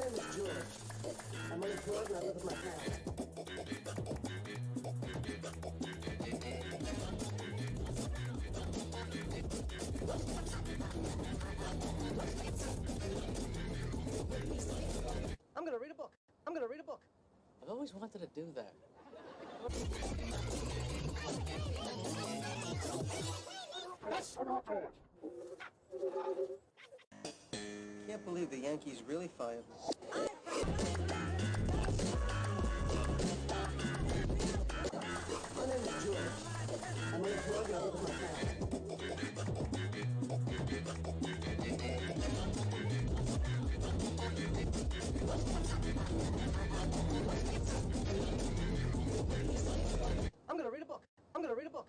name is George. I'm unemployed and I live with my parents. I'm gonna read a book. I'm gonna read a book. I've always wanted to do that. Can't believe the Yankees really fired me. My name is George. I'm unemployed and I live with my parents. I'm gonna read a book. I'm gonna read a book.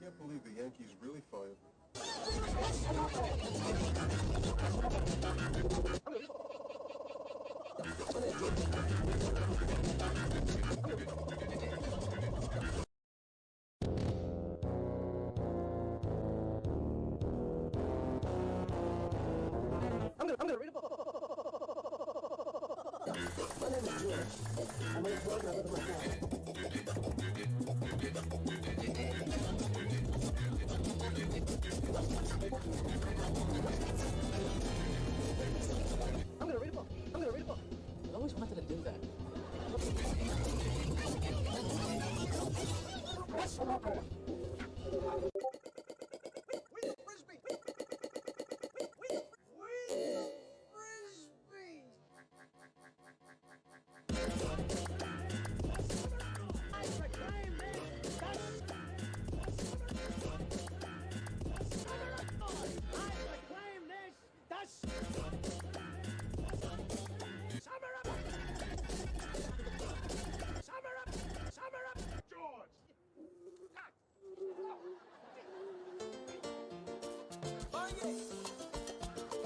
Can't believe the Yankees really fired me. I'm gonna read a book. My name is George. I'm unemployed and I live with my parents. I'm gonna read a book. I'm gonna read a book. I've always wanted to do that.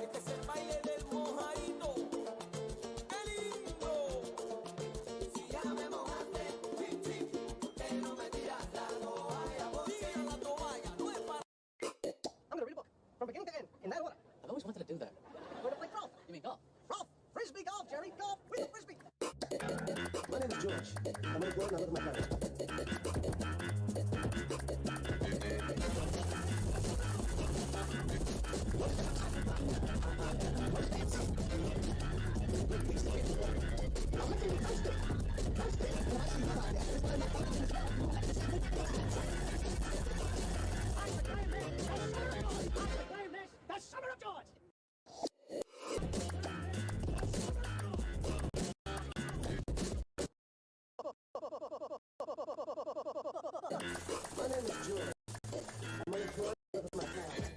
Este es el baile del mojadito. ¡Qué lindo! Si ya me mojaste, chip, chip, que no me tiras la toalla. Tira la toalla, no es para... I'm gonna read a book from beginning to end in that order. I've always wanted to do that. We're gonna play golf. You mean golf? Golf. Frisbee golf, Jerry. Golf with a frisbee. My name is George. I'm unemployed and I live with my parents. The summer of George! My name is George. I'm unemployed and I live with my parents.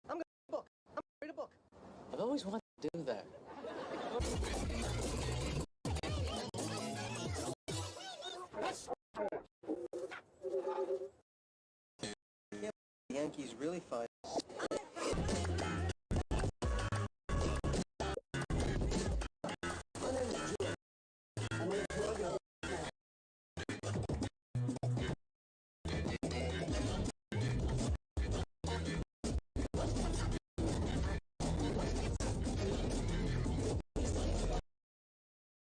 I'm gonna read a book. I'm gonna read a book. I've always wanted to do that. The Yankees really fired. My name is George. I'm unemployed and I live with my parents.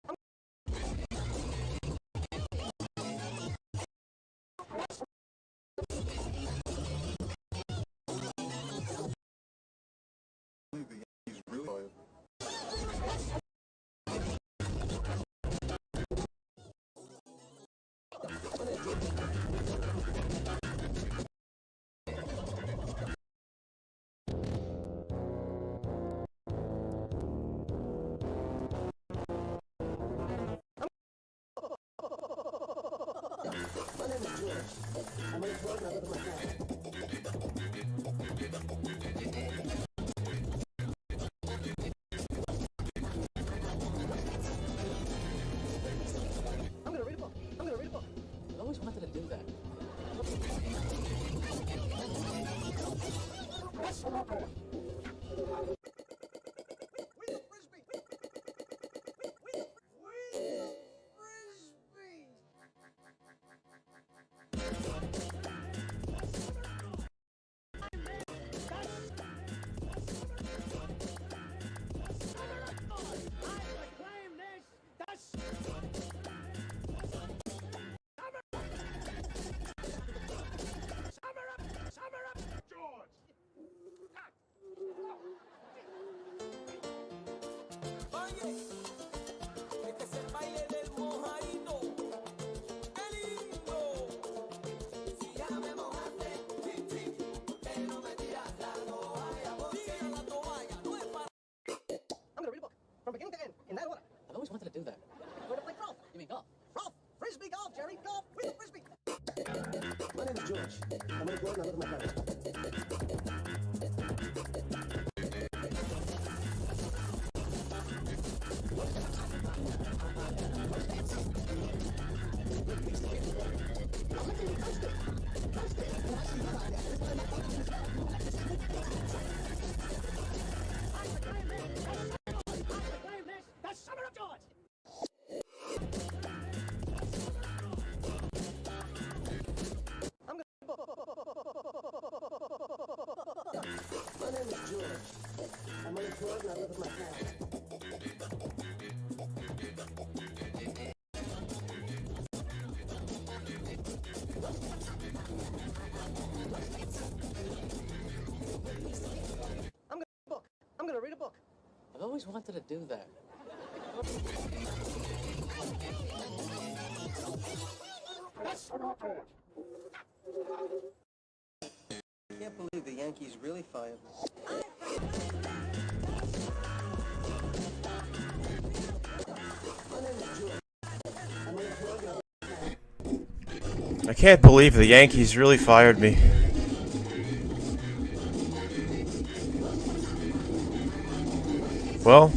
Can't believe the Yankees really fired me. My name is George. I'm unemployed and I live with my parents. I'm gonna read a book. I'm gonna read a book. I've always wanted to do that. bored and I live with my parents. I'm gonna read a book. I've always wanted to do that. I can't believe the Yankees really fired me. I can't believe the Yankees really fired me. Well,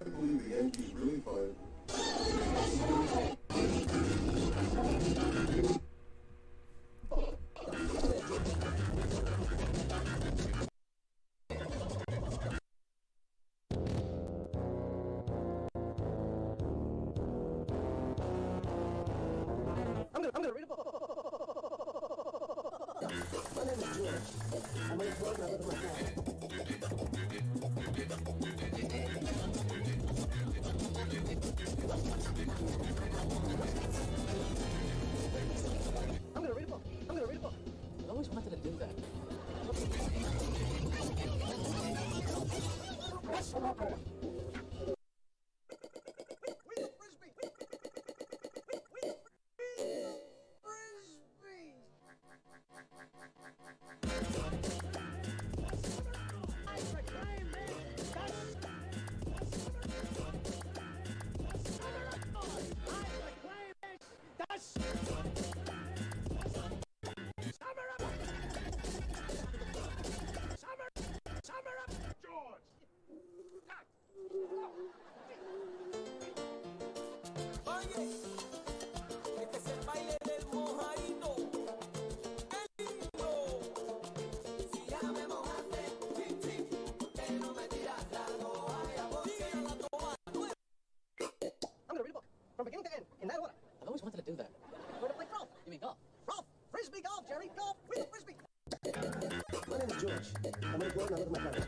I believe the Yankees really fired. I'm gonna read a book. My name is George. I'm unemployed and I live with my parents. I'm gonna read a book. I'm gonna read a book. I've always wanted to do that. Oye, este es el baile del mojadito. ¡Qué lindo! Si ya me mojaste, chip, chip, ¿por qué no me tiras la toalla? Tira la toalla. I'm gonna read a book from beginning to end in that order. I've always wanted to do that. We're to play golf. You mean golf? Golf. Frisbee golf, Jerry. Golf with a frisbee. My name is George. I'm unemployed and I live with my parents.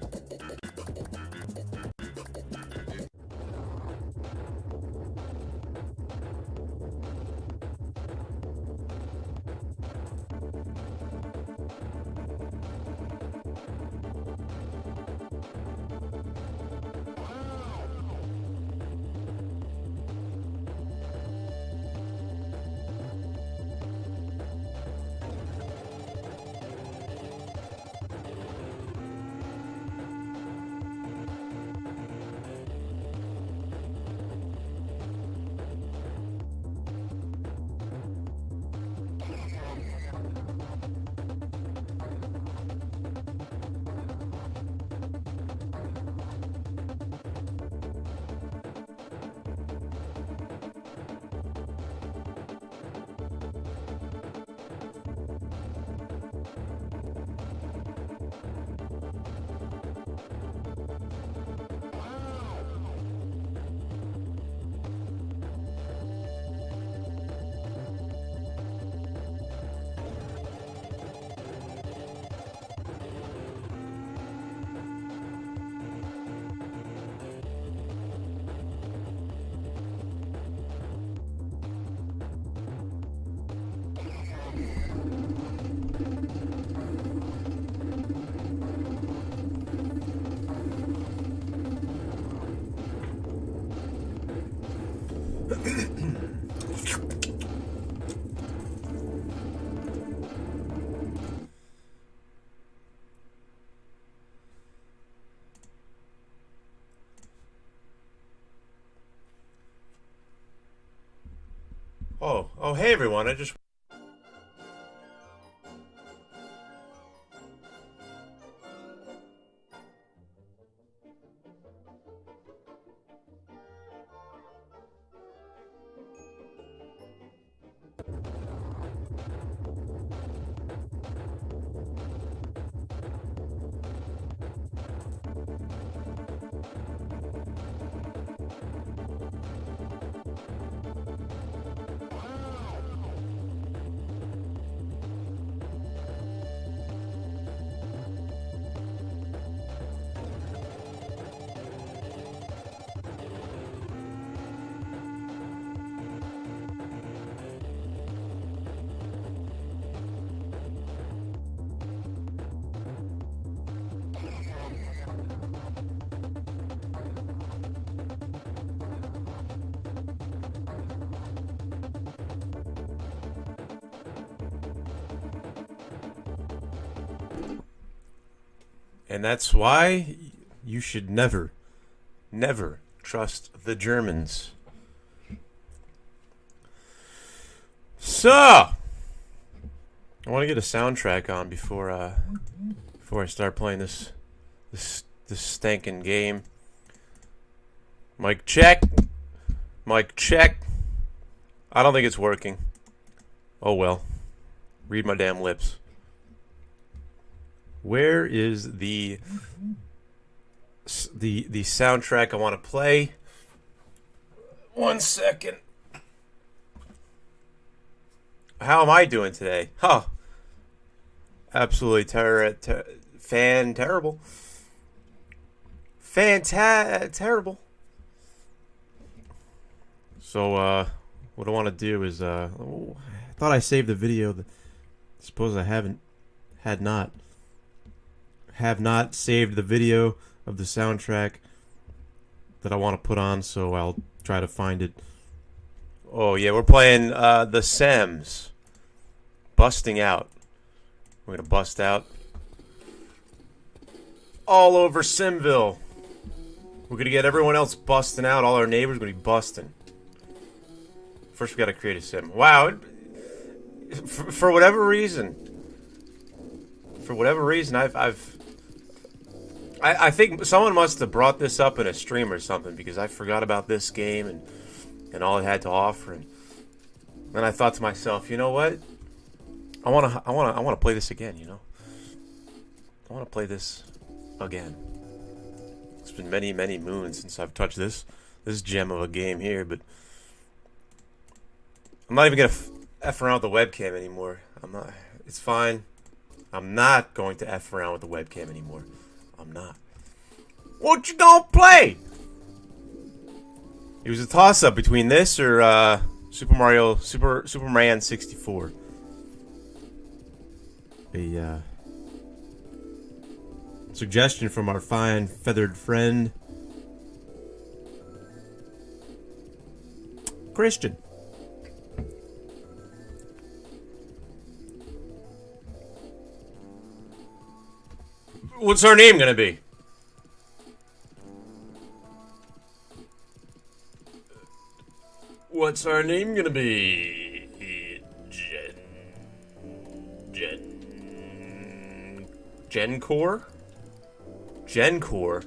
Oh, hey everyone, I just... And that's why you should never, never trust the Germans. So, I want to get a soundtrack on before I start playing this stinking game. Mic check. Mic check. I don't think it's working. Oh well. Read my damn lips. Where is the soundtrack I want to play? 1 second. How am I doing today? Huh. Absolutely terrible. Terrible. So, what I want to do is, I thought I saved the video. Suppose I have not saved the video of the soundtrack that I want to put on, so I'll try to find it. Oh yeah, we're playing the Sims. Busting out. We're gonna bust out all over Simville. We're gonna get everyone else busting out. All our neighbors are gonna be busting. First, we gotta create a sim. Wow, for whatever reason, I think someone must have brought this up in a stream or something, because I forgot about this game and all it had to offer, and then I thought to myself, you know what? I wanna play this again. You know, I wanna play this again. It's been many moons since I've touched this gem of a game here, but I'm not even gonna f around with the webcam anymore. I'm not. It's fine. I'm not going to f around with the webcam anymore. I'm not. What you gonna play? It was a toss-up between this or Superman 64. A suggestion from our fine feathered friend Christian. What's our name gonna be? What's our name gonna be? Gencore? Gencore?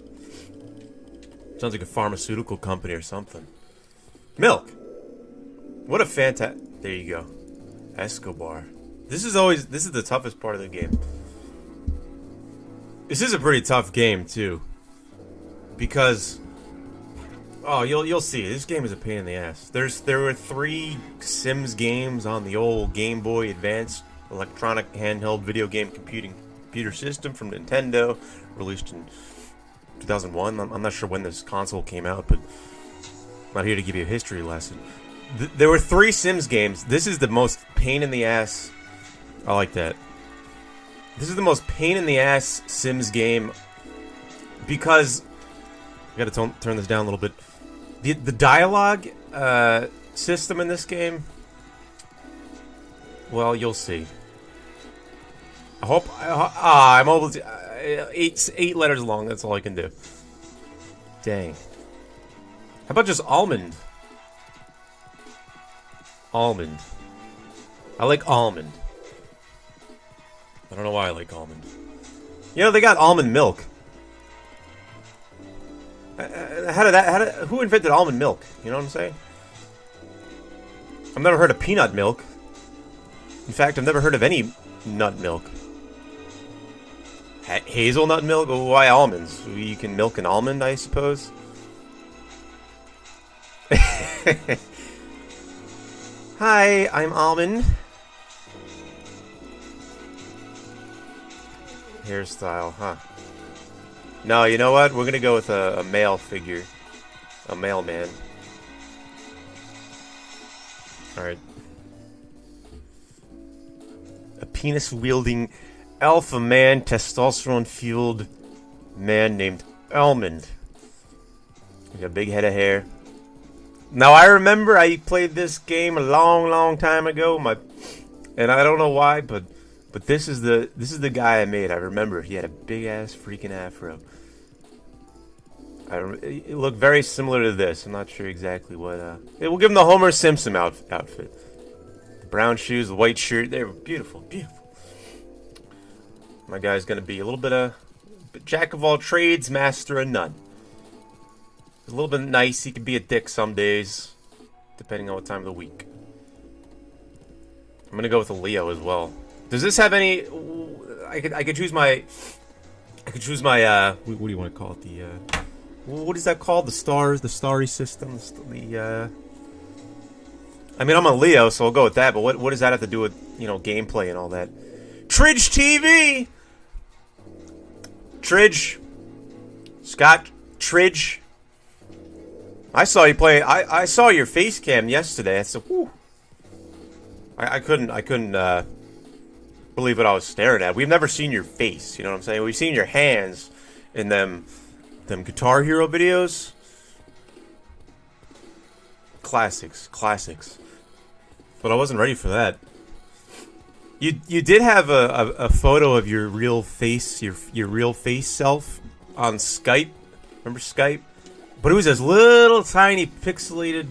Sounds like a pharmaceutical company or something. Milk! What a fantastic... There you go. Escobar. This is the toughest part of the game. This is a pretty tough game, too. Because... Oh, you'll see. This game is a pain in the ass. There were 3 Sims games on the old Game Boy Advance electronic handheld video game computer system from Nintendo, released in 2001. I'm not sure when this console came out, but I'm not here to give you a history lesson. There were 3 Sims games. This is the most pain in the ass. I like that. This is the most pain in the ass Sims game because I gotta turn this down a little bit. The dialogue system in this game, well, you'll see. I hope I'm able to. 8 letters long. That's all I can do. Dang. How about just almond? Almond. I like almond. I don't know why I like almond. You know, they got almond milk. Who invented almond milk? You know what I'm saying? I've never heard of peanut milk. In fact, I've never heard of any nut milk. Hazelnut milk? Oh, why almonds? You can milk an almond, I suppose. Hi, I'm Almond. Hairstyle, huh? No, you know what? We're gonna go with a male figure. A mailman. Alright. A penis-wielding alpha man, testosterone-fueled man named Almond. He got a big head of hair. Now, I remember I played this game a long time ago. And I don't know why, but But this is the guy I made. I remember he had a big ass freaking afro. It looked very similar to this. I'm not sure exactly what. We'll give him the Homer Simpson outfit. The brown shoes, the white shirt. They were beautiful, beautiful. My guy's gonna be a little bit of jack of all trades, master of none. He's a little bit nice. He could be a dick some days, depending on what time of the week. I'm gonna go with a Leo as well. Does this have any? I could choose my. What do you want to call it? The what is that called? The stars, the starry system. I mean, I'm a Leo, so I'll go with that. But what does that have to do with gameplay and all that? Tridge TV. Tridge. Scott Tridge. I saw you play. I saw your face cam yesterday. I said, whew. I couldn't believe what I was staring at. We've never seen your face, you know what I'm saying? We've seen your hands in them Guitar Hero videos. Classics. But I wasn't ready for that. You did have a photo of your real face, your real face self on Skype. Remember Skype? But it was this little tiny pixelated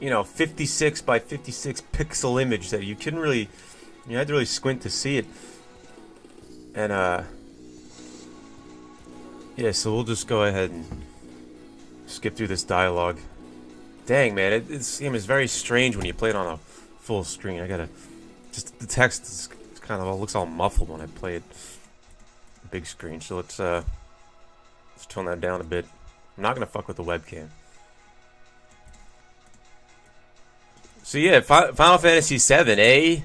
56 by 56 pixel image that you couldn't really, you had to really squint to see it. And yeah, so we'll just go ahead and skip through this dialogue. Dang, man, this game is very strange when you play it on a full screen. Just the text is kind of looks all muffled when I play it big screen. So let's tone that down a bit. I'm not gonna fuck with the webcam. So yeah, Final Fantasy VII,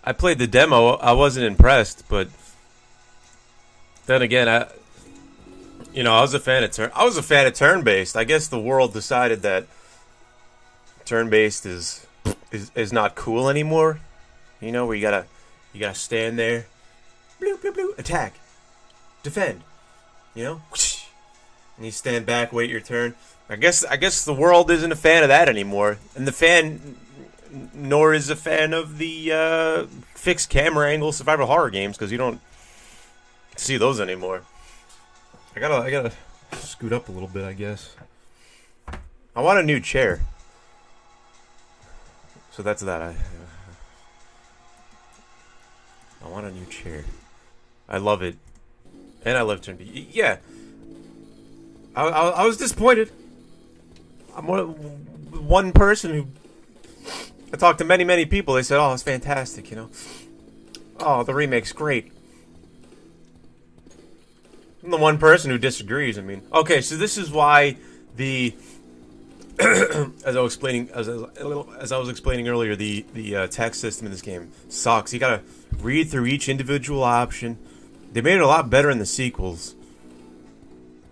I played the demo. I wasn't impressed, but then again, I was a fan of turn-based. I guess the world decided that turn-based is not cool anymore. Where you gotta stand there, bloop bloop bloop, attack, defend. And you stand back, wait your turn. I guess the world isn't a fan of that anymore, and the fan nor is a fan of the fixed camera angle survival horror games because you don't see those anymore. I gotta scoot up a little bit, I guess. I want a new chair, so that's that. I want a new chair. I love it, and I love turn B. Yeah, I was disappointed. I'm one person who I talked to many people. They said, "Oh, it's fantastic," Oh, the remake's great. I'm the one person who disagrees. I mean, okay, so this is why the as I was explaining earlier, the text system in this game sucks. You gotta read through each individual option. They made it a lot better in the sequels.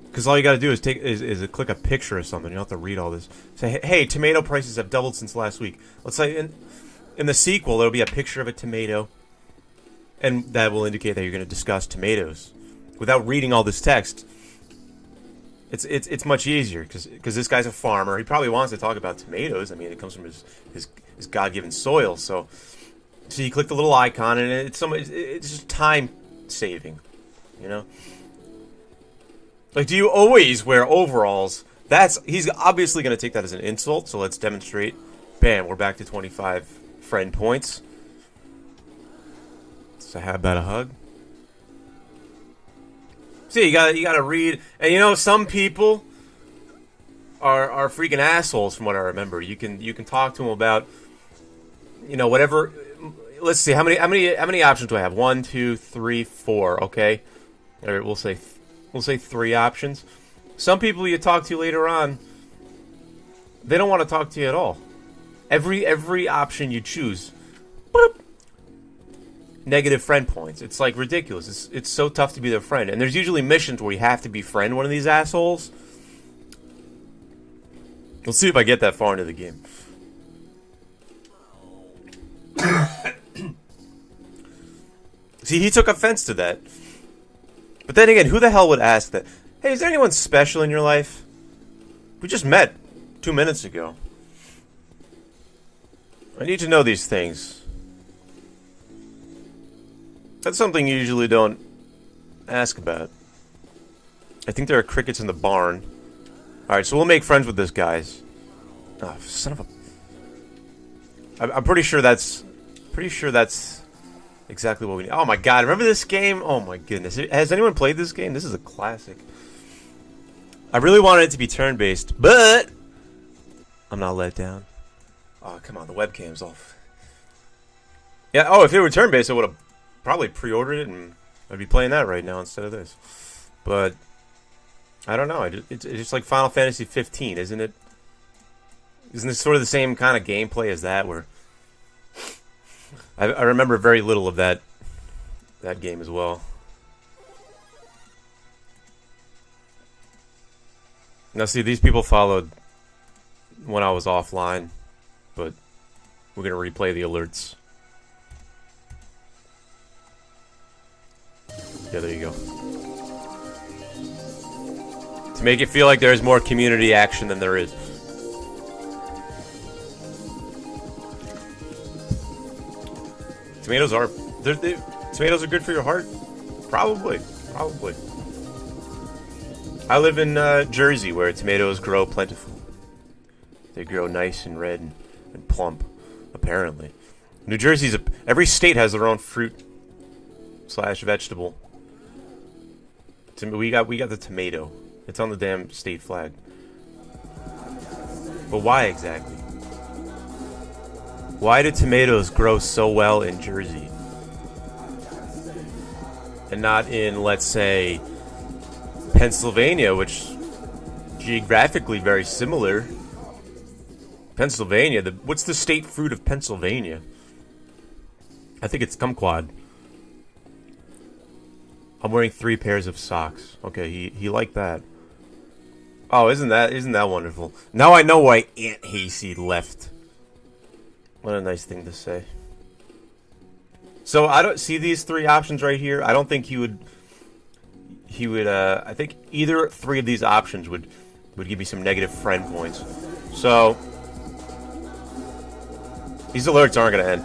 Because all you got to do is click a picture or something. You don't have to read all this. Say, hey, tomato prices have doubled since last week. Let's say in the sequel, there'll be a picture of a tomato. And that will indicate that you're going to discuss tomatoes. Without reading all this text, it's much easier. Because this guy's a farmer. He probably wants to talk about tomatoes. I mean, it comes from his God-given soil. So you click the little icon, and it's just time saving. Like, do you always wear overalls? He's obviously going to take that as an insult, so let's demonstrate. Bam, we're back to 25 friend points. So how about a hug? See, you gotta read, and some people are freaking assholes from what I remember. You can talk to them about, whatever. Let's see, how many options do I have? 1, 2, 3, 4. Okay, all right, we'll say 3 options. Some people you talk to later on, they don't want to talk to you at all. Every option you choose, boop, negative friend points. It's like ridiculous. It's so tough to be their friend. And there's usually missions where you have to befriend one of these assholes. We'll see if I get that far into the game. See, he took offense to that. But then again, who the hell would ask that? Hey, is there anyone special in your life? We just met 2 minutes ago. I need to know these things. That's something you usually don't ask about. I think there are crickets in the barn. Alright, so we'll make friends with this guys. Oh, son of a... I'm pretty sure that's... exactly what we need. Oh my god, remember this game? Oh my goodness. Has anyone played this game? This is a classic. I really wanted it to be turn-based, but... I'm not let down. Oh, come on, the webcam's off. Yeah, oh, if it were turn-based, I would have probably pre-ordered it, and I'd be playing that right now instead of this. But... I don't know. It's just like Final Fantasy 15, isn't it? Isn't this sort of the same kind of gameplay as that? Where I remember very little of that game as well. Now, see, these people followed when I was offline, but we're gonna replay the alerts. Yeah, there you go. To make it feel like there's more community action than there is. Tomatoes are tomatoes are good for your heart? Probably. I live in Jersey, where tomatoes grow plentiful. They grow nice and red and plump, apparently. New Jersey's every state has their own fruit / vegetable. We got the tomato. It's on the damn state flag. But why exactly? Why do tomatoes grow so well in Jersey? And not in, let's say, Pennsylvania, which geographically very similar. Pennsylvania, what's the state fruit of Pennsylvania? I think it's kumquat. I'm wearing 3 pairs of socks. Okay, he liked that. Oh, isn't that wonderful? Now I know why Aunt Hayseed left. What a nice thing to say. So I don't see these 3 options right here. I don't think he would. I think either 3 of these options would give me some negative friend points. So these alerts aren't gonna end.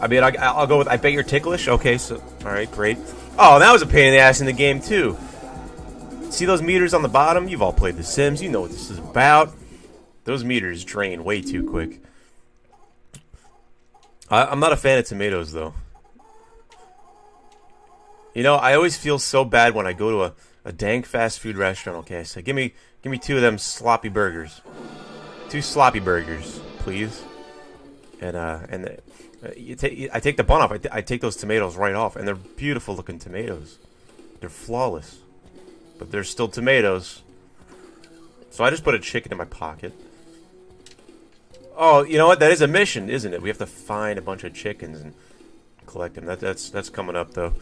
I mean, I'll go with I bet you're ticklish. Okay, so all right, great. Oh, that was a pain in the ass in the game too. See those meters on the bottom? You've all played The Sims. You know what this is about. Those meters drain way too quick. I'm not a fan of tomatoes, though. You know, I always feel so bad when I go to a dank fast food restaurant. Okay, I say, give me 2 of them sloppy burgers. 2 sloppy burgers, please. And I take the bun off. I take those tomatoes right off, and they're beautiful looking tomatoes. They're flawless. But they're still tomatoes. So I just put a chicken in my pocket. Oh, you know what? That is a mission, isn't it? We have to find a bunch of chickens and collect them. That's coming up, though.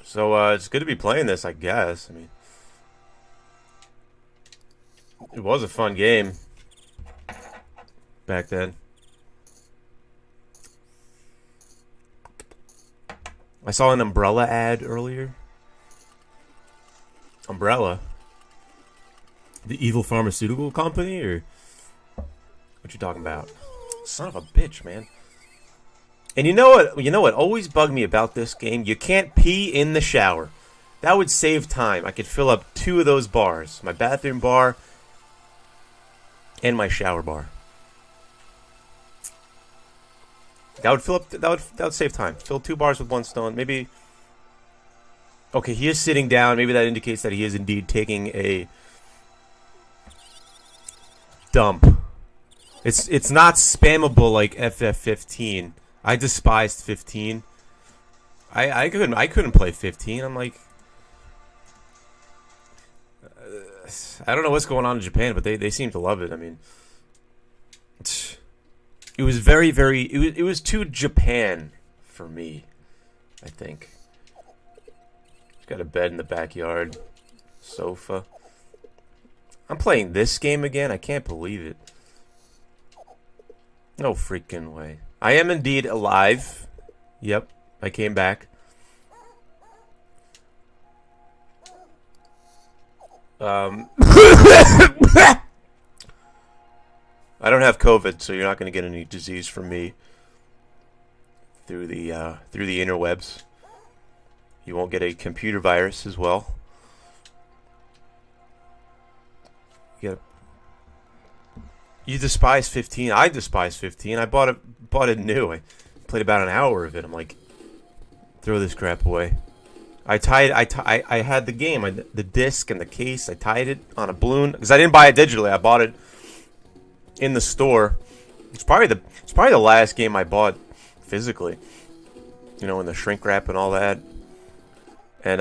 So it's good to be playing this, I guess. I mean, it was a fun game back then. I saw an umbrella ad earlier. Umbrella? The evil pharmaceutical company, or what you talking about? Son of a bitch, man. And you know what always bugged me about this game? You can't pee in the shower. That would save time. I could fill up 2 of those bars. My bathroom bar and my shower bar. That would fill up that would save time. Fill 2 bars with 1 stone. Maybe. Okay, he is sitting down. Maybe that indicates that he is indeed taking a dump. It's not spammable like FF15. I despised 15. I couldn't play 15. I'm like, I don't know what's going on in Japan, but they seem to love it. I mean, it was it was too Japan for me, I think. It's got a bed in the backyard, sofa. I'm playing this game again. I can't believe it. No freaking way. I am indeed alive. Yep, I came back. I don't have COVID, so you're not going to get any disease from me. through the interwebs. You won't get a computer virus as well. You despise 15. I despise 15. I bought it new. I played about an hour of it. I'm like, throw this crap away. I had the game, the disc and the case. I tied it on a balloon because I didn't buy it digitally. I bought it in the store. It's probably the last game I bought physically. You know, in the shrink wrap and all that. And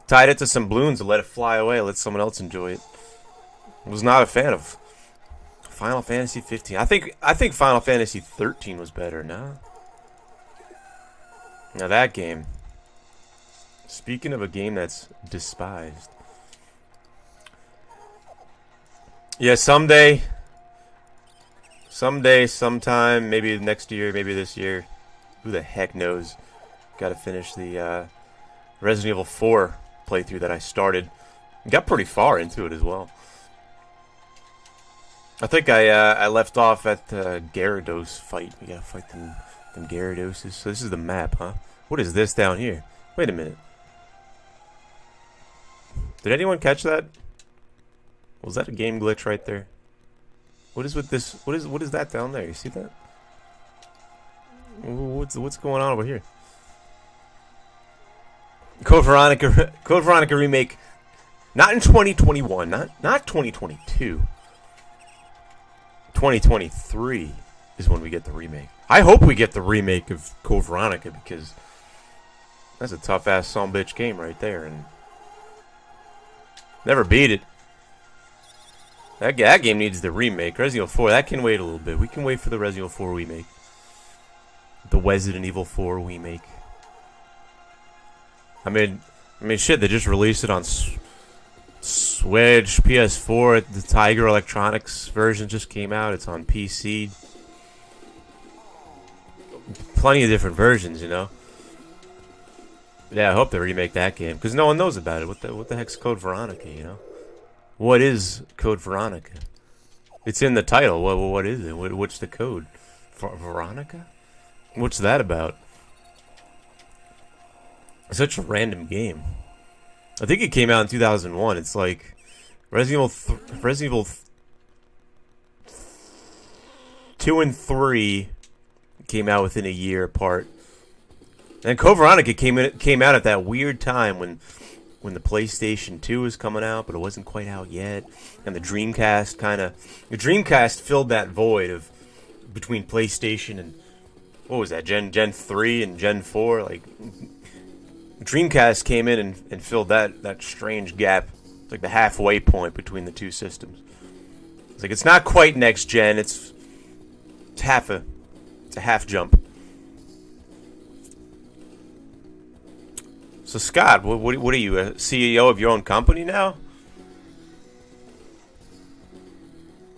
tied it to some balloons and let it fly away. Let someone else enjoy it. I was not a fan of Final Fantasy 15. I think Final Fantasy 13 was better. Now that game. Speaking of a game that's despised. Yeah, someday, sometime, maybe next year, maybe this year. Who the heck knows? Got to finish the Resident Evil 4 playthrough that I started. Got pretty far into it as well. I think I left off at the Gyarados fight. We gotta fight them Gyaradoses. So this is the map, huh? What is this down here? Wait a minute. Did anyone catch that? Was that a game glitch right there? What is with this? What is that down there? You see that? What's going on over here? Code Veronica remake, not in 2021, not 2022. 2023 is when we get the remake. I hope we get the remake of Code Veronica because that's a tough ass sumbitch game right there, and never beat it. That game needs the remake. Resident Evil 4, that can wait a little bit. We can wait for the Resident Evil 4 remake. The Resident Evil 4 remake. I mean, shit, they just released it on Switch, PS4. The Tiger Electronics version just came out. It's on PC. Plenty of different versions, you know. Yeah, I hope they remake that game because no one knows about it. What the heck's Code Veronica, you know? What is Code Veronica? It's in the title. What is it? What's the code? Veronica? What's that about? Such a random game. I think it came out in 2001. It's like Resident Evil 2 and 3 came out within a year apart. And Code Veronica came out at that weird time when the PlayStation 2 was coming out, but it wasn't quite out yet. And the Dreamcast filled that void of between PlayStation and what was that, Gen 3 and Gen 4? Like Dreamcast came in and filled that strange gap. It's like the halfway point between the two systems. It's like it's not quite next gen, it's a half jump. So Scott, what are you, a CEO of your own company now?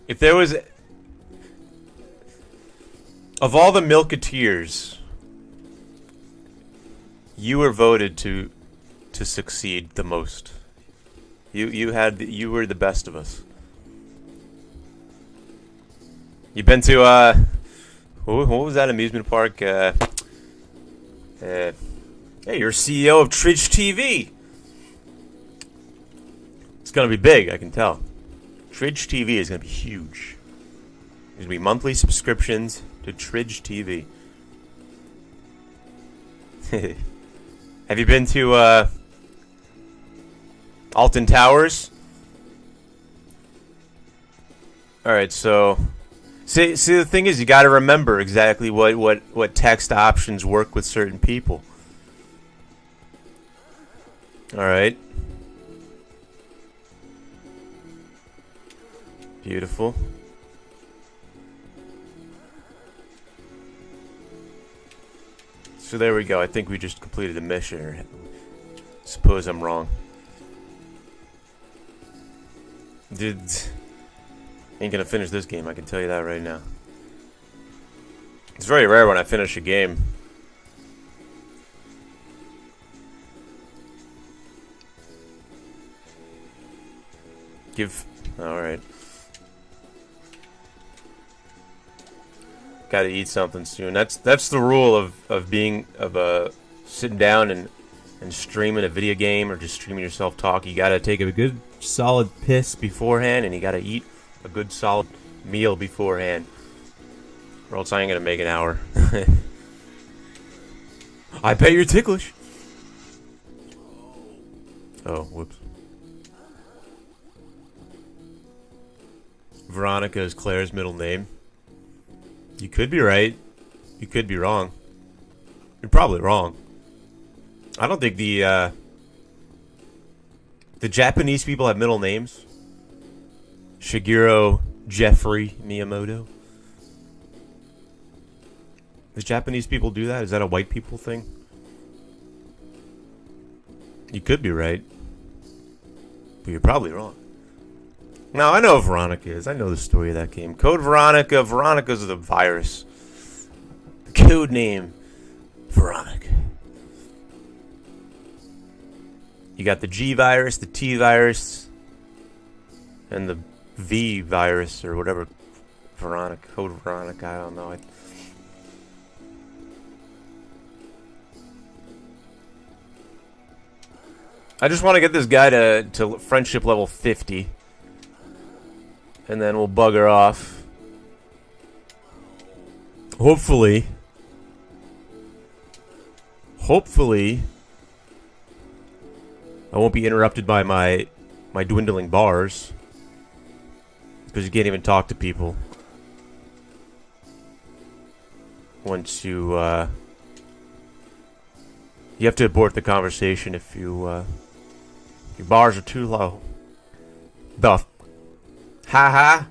If there was, of all the Milketeers, you were voted to succeed the most. You were the best of us. You've been to what was that amusement park? Hey, you're CEO of Tridge TV. It's gonna be big, I can tell. Tridge TV is gonna be huge. There's gonna be monthly subscriptions to Tridge TV. Have you been to Alton Towers? Alright, so see the thing is you gotta remember exactly what text options work with certain people. Alright. Beautiful. So there we go. I think we just completed a mission. Or suppose I'm wrong. Ain't gonna finish this game, I can tell you that right now. It's very rare when I finish a game. Alright. Gotta eat something soon. That's the rule of being sitting down and streaming a video game or just streaming yourself talk. You gotta take a good solid piss beforehand, and you gotta eat a good solid meal beforehand, or else I ain't gonna make an hour. I bet you're ticklish. Oh, whoops. Veronica is Claire's middle name. You could be right. You could be wrong. You're probably wrong. I don't think the Japanese people have middle names. Shigeru Jeffrey Miyamoto. The Japanese people do that? Is that a white people thing? You could be right. But you're probably wrong. Now, I know who Veronica is. I know the story of that game. Code Veronica. Veronica's the virus. The code name, Veronica. You got the G virus, the T virus, and the V virus, or whatever. Veronica. Code Veronica. I don't know. I just want to get this guy to friendship level 50. And then we'll bugger off. Hopefully, I won't be interrupted by my dwindling bars. Because you can't even talk to people once you have to abort the conversation if your bars are too low. Ha.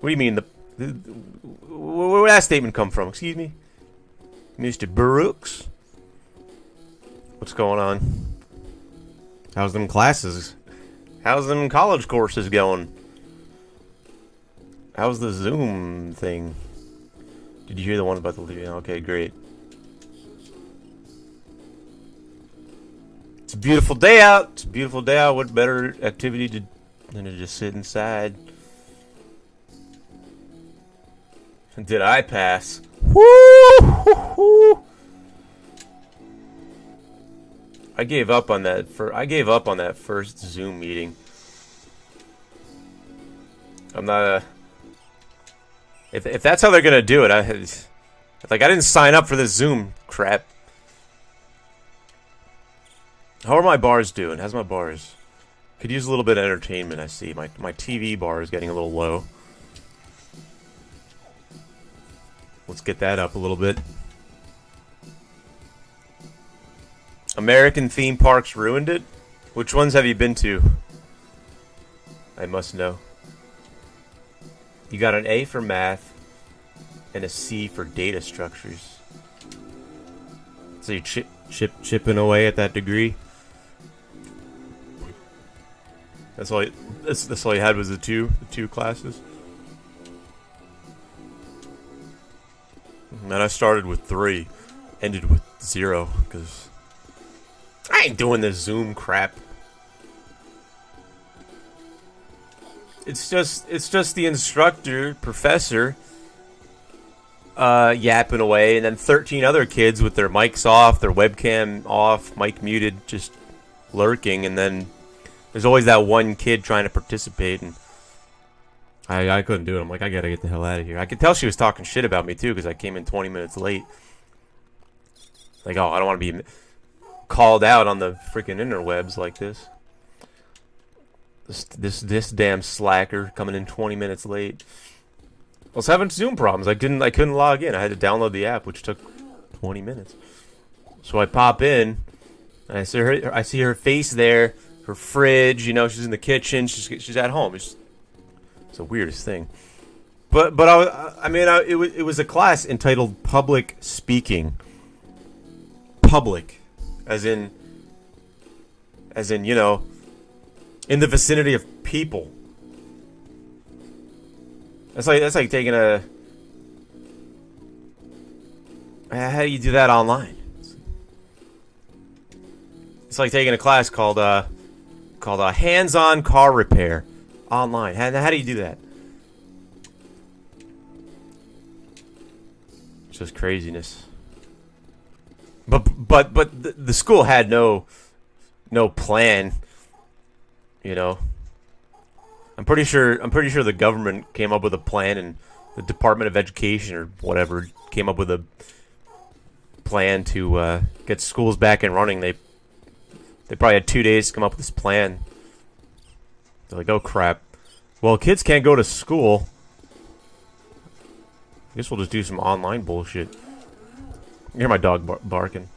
What do you mean? Where did that statement come from? Excuse me? Mr. Brooks? What's going on? How's them classes? How's them college courses going? How's the Zoom thing? Did you hear the one about the leaving? Okay, great. It's a beautiful day out. It's a beautiful day out. What better activity than to just sit inside? Did I pass? Woo! I gave up on that. First Zoom meeting. I'm not a. If that's how they're gonna do it, I didn't sign up for this Zoom crap. How are my bars doing? How's my bars? Could use a little bit of entertainment, I see. My TV bar is getting a little low. Let's get that up a little bit. American theme parks ruined it? Which ones have you been to? I must know. You got an A for math and a C for data structures. So you chipping away at that degree? That's all you had was the two classes? Man, I started with 3, ended with 0, because I ain't doing this Zoom crap. It's just the instructor, professor, yapping away, and then 13 other kids with their mics off, their webcam off, mic muted, just lurking, and then there's always that one kid trying to participate, and I couldn't do it. I'm like, I gotta get the hell out of here. I could tell she was talking shit about me, too, because I came in 20 minutes late. Like, oh, I don't want to be called out on the freaking interwebs like this. This damn slacker coming in 20 minutes late. I was having Zoom problems. I couldn't log in. I had to download the app, which took 20 minutes. So I pop in, and I see her face there, her fridge. You know, she's in the kitchen. She's at home. It's the weirdest thing. But it was a class entitled Public Speaking. Public, as in you know, in the vicinity of people. That's like taking a. How do you do that online? It's like taking a class called hands-on car repair online. How do you do that? just craziness. But the school had no plan, you know. I'm pretty sure the government came up with a plan, and the Department of Education or whatever came up with a plan to get schools back and running. They probably had 2 days to come up with this plan. They're like, oh crap. Well, kids can't go to school. I guess we'll just do some online bullshit. You hear my dog barking.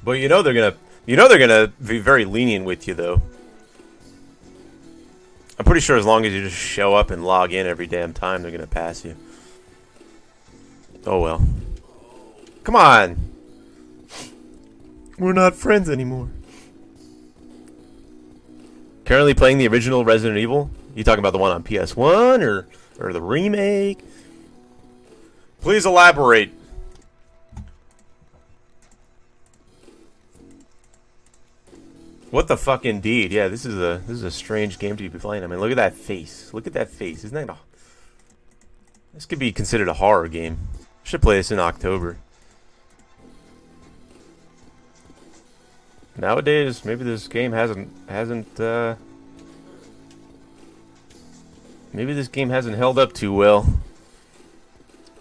But you know they're gonna be very lenient with you though. I'm pretty sure as long as you just show up and log in every damn time, they're gonna pass you. Oh well. Come on. We're not friends anymore. Currently playing the original Resident Evil? You talking about the one on PS1 or the remake? Please elaborate. What the fuck indeed? Yeah, this is a strange game to be playing. I mean, look at that face. Look at that face. Isn't that this could be considered a horror game. Should play this in October. Nowadays, maybe this game hasn't maybe this game hasn't held up too well.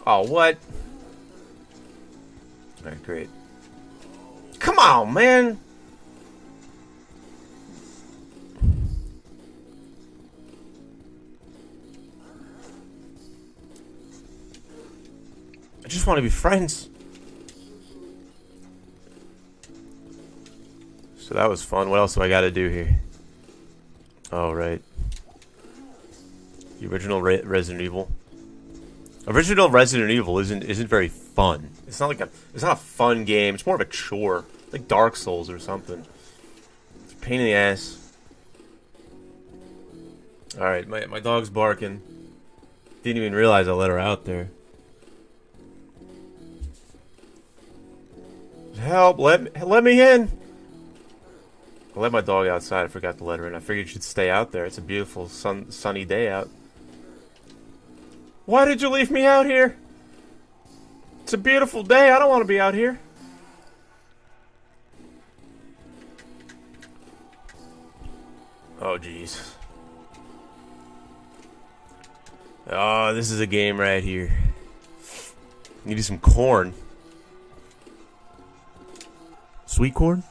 Oh, what? Alright, great. Come on, man! I just want to be friends. So that was fun. What else do I got to do here? Oh, right. The original Resident Evil. Original Resident Evil isn't very fun. It's not a fun game. It's more of a chore. It's like Dark Souls or something. It's a pain in the ass. All right, my dog's barking. Didn't even realize I let her out there. Help! Let me in! I let my dog outside. I forgot to let her in. I figured she'd stay out there. It's a beautiful sunny day out. Why did you leave me out here? It's a beautiful day. I don't want to be out here. Oh, jeez. Oh, this is a game right here. Need some corn. Sweet corn?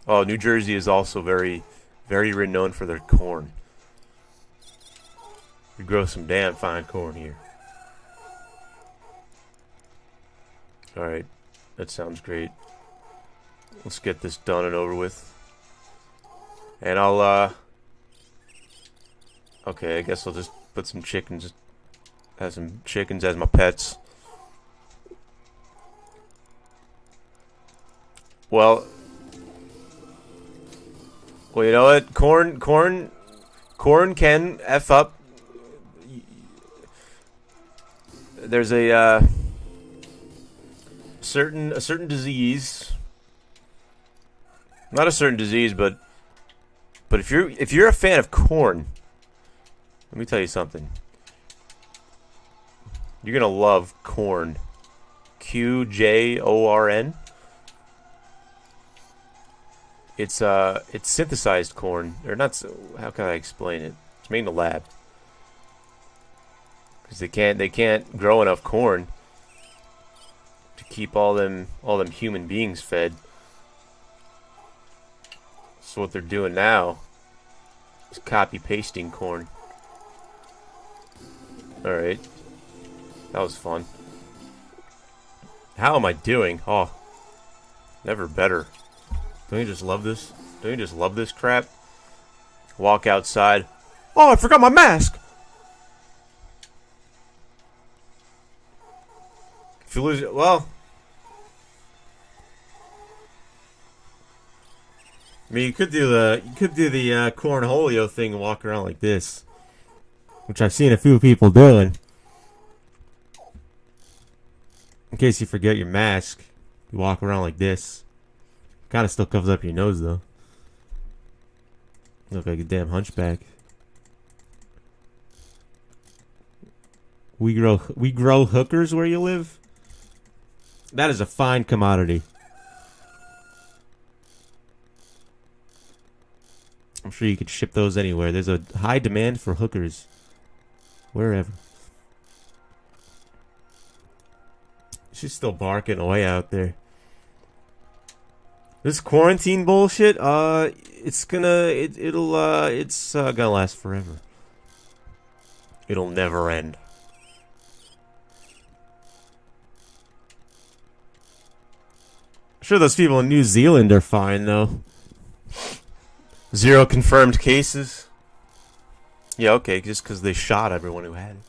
Oh, New Jersey is also very, very renowned for their corn. We grow some damn fine corn here. Alright, that sounds great. Let's get this done and over with. And I'll, okay, I guess I'll just put some chickens, have some chickens as my pets. Well, you know what? Corn can F up. There's a certain disease. Not a certain disease, but if you're a fan of corn, let me tell you something. You're gonna love corn. QJORN. It's synthesized corn, or not. How can I explain it? It's made in the lab because they can't grow enough corn to keep all them human beings fed. So what they're doing now is copy pasting corn. All right, that was fun. How am I doing? Oh, never better. Don't you just love this? Don't you just love this crap? Walk outside. Oh, I forgot my mask! If you lose it, well... I mean, you could do the cornholio thing and walk around like this. Which I've seen a few people doing. In case you forget your mask, you walk around like this. Kind of still covers up your nose, though. Look like a damn hunchback. We grow hookers where you live? That is a fine commodity. I'm sure you could ship those anywhere. There's a high demand for hookers. Wherever. She's still barking away out there. This quarantine bullshit, it's gonna last forever. It'll never end. I'm sure those people in New Zealand are fine though. 0 confirmed cases. Yeah, okay, just because they shot everyone who had it.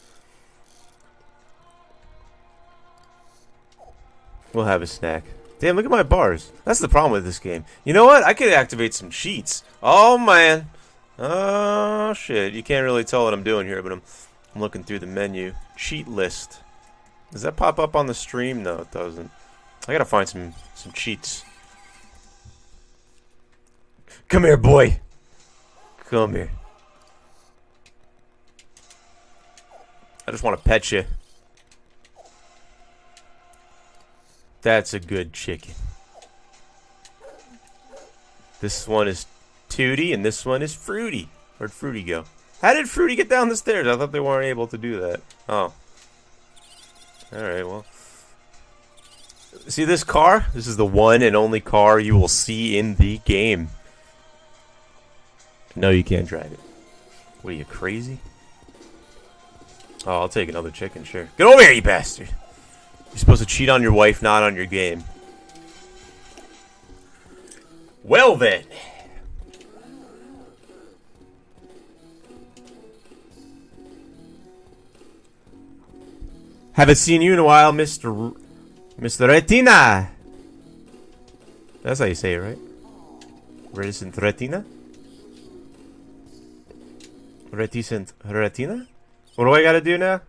We'll have a snack. Damn, look at my bars. That's the problem with this game. You know what? I could activate some cheats. Oh, man. Oh, shit. You can't really tell what I'm doing here, but I'm looking through the menu. Cheat list. Does that pop up on the stream? No, it doesn't. I gotta find some cheats. Come here, boy. Come here. I just want to pet you. That's a good chicken. This one is Tootie, and this one is Fruity. Where'd Fruity go? How did Fruity get down the stairs? I thought they weren't able to do that. Oh. Alright, well. See this car? This is the one and only car you will see in the game. No, you can't drive it. What are you, crazy? Oh, I'll take another chicken, sure. Get over here, you bastard! You're supposed to cheat on your wife, not on your game. Well then. Haven't seen you in a while, Mr. Retina. That's how you say it, right? Reticent Retina? Reticent Retina? What do I gotta do now?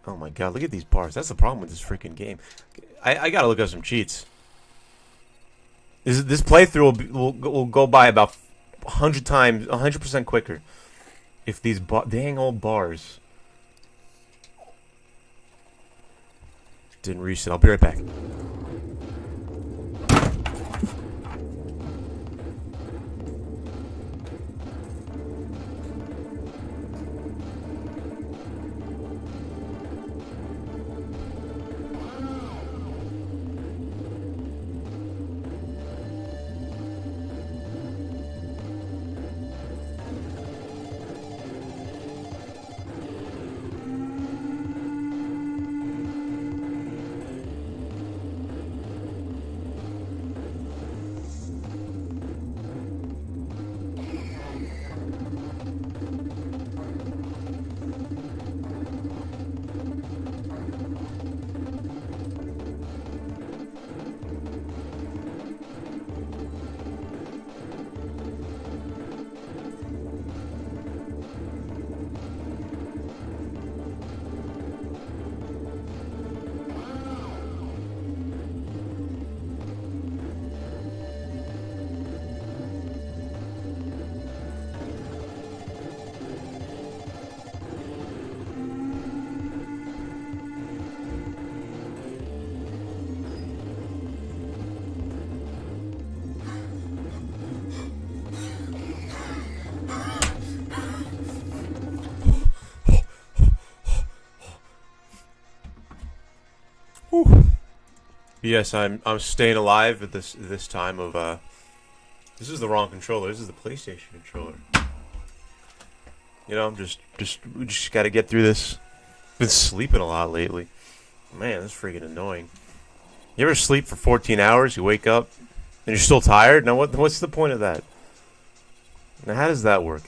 Oh my god, look at these bars. That's the problem with this freaking game. I gotta look up some cheats. This playthrough will go by about 100 times, 100% quicker. If these dang old bars didn't reset. I'll be right back. Yes, I'm staying alive at this time of this is the wrong controller. This is the PlayStation controller. You know, we just got to get through this. Been sleeping a lot lately. Man, this is freaking annoying. You ever sleep for 14 hours, you wake up and you're still tired? Now what's the point of that? Now how does that work?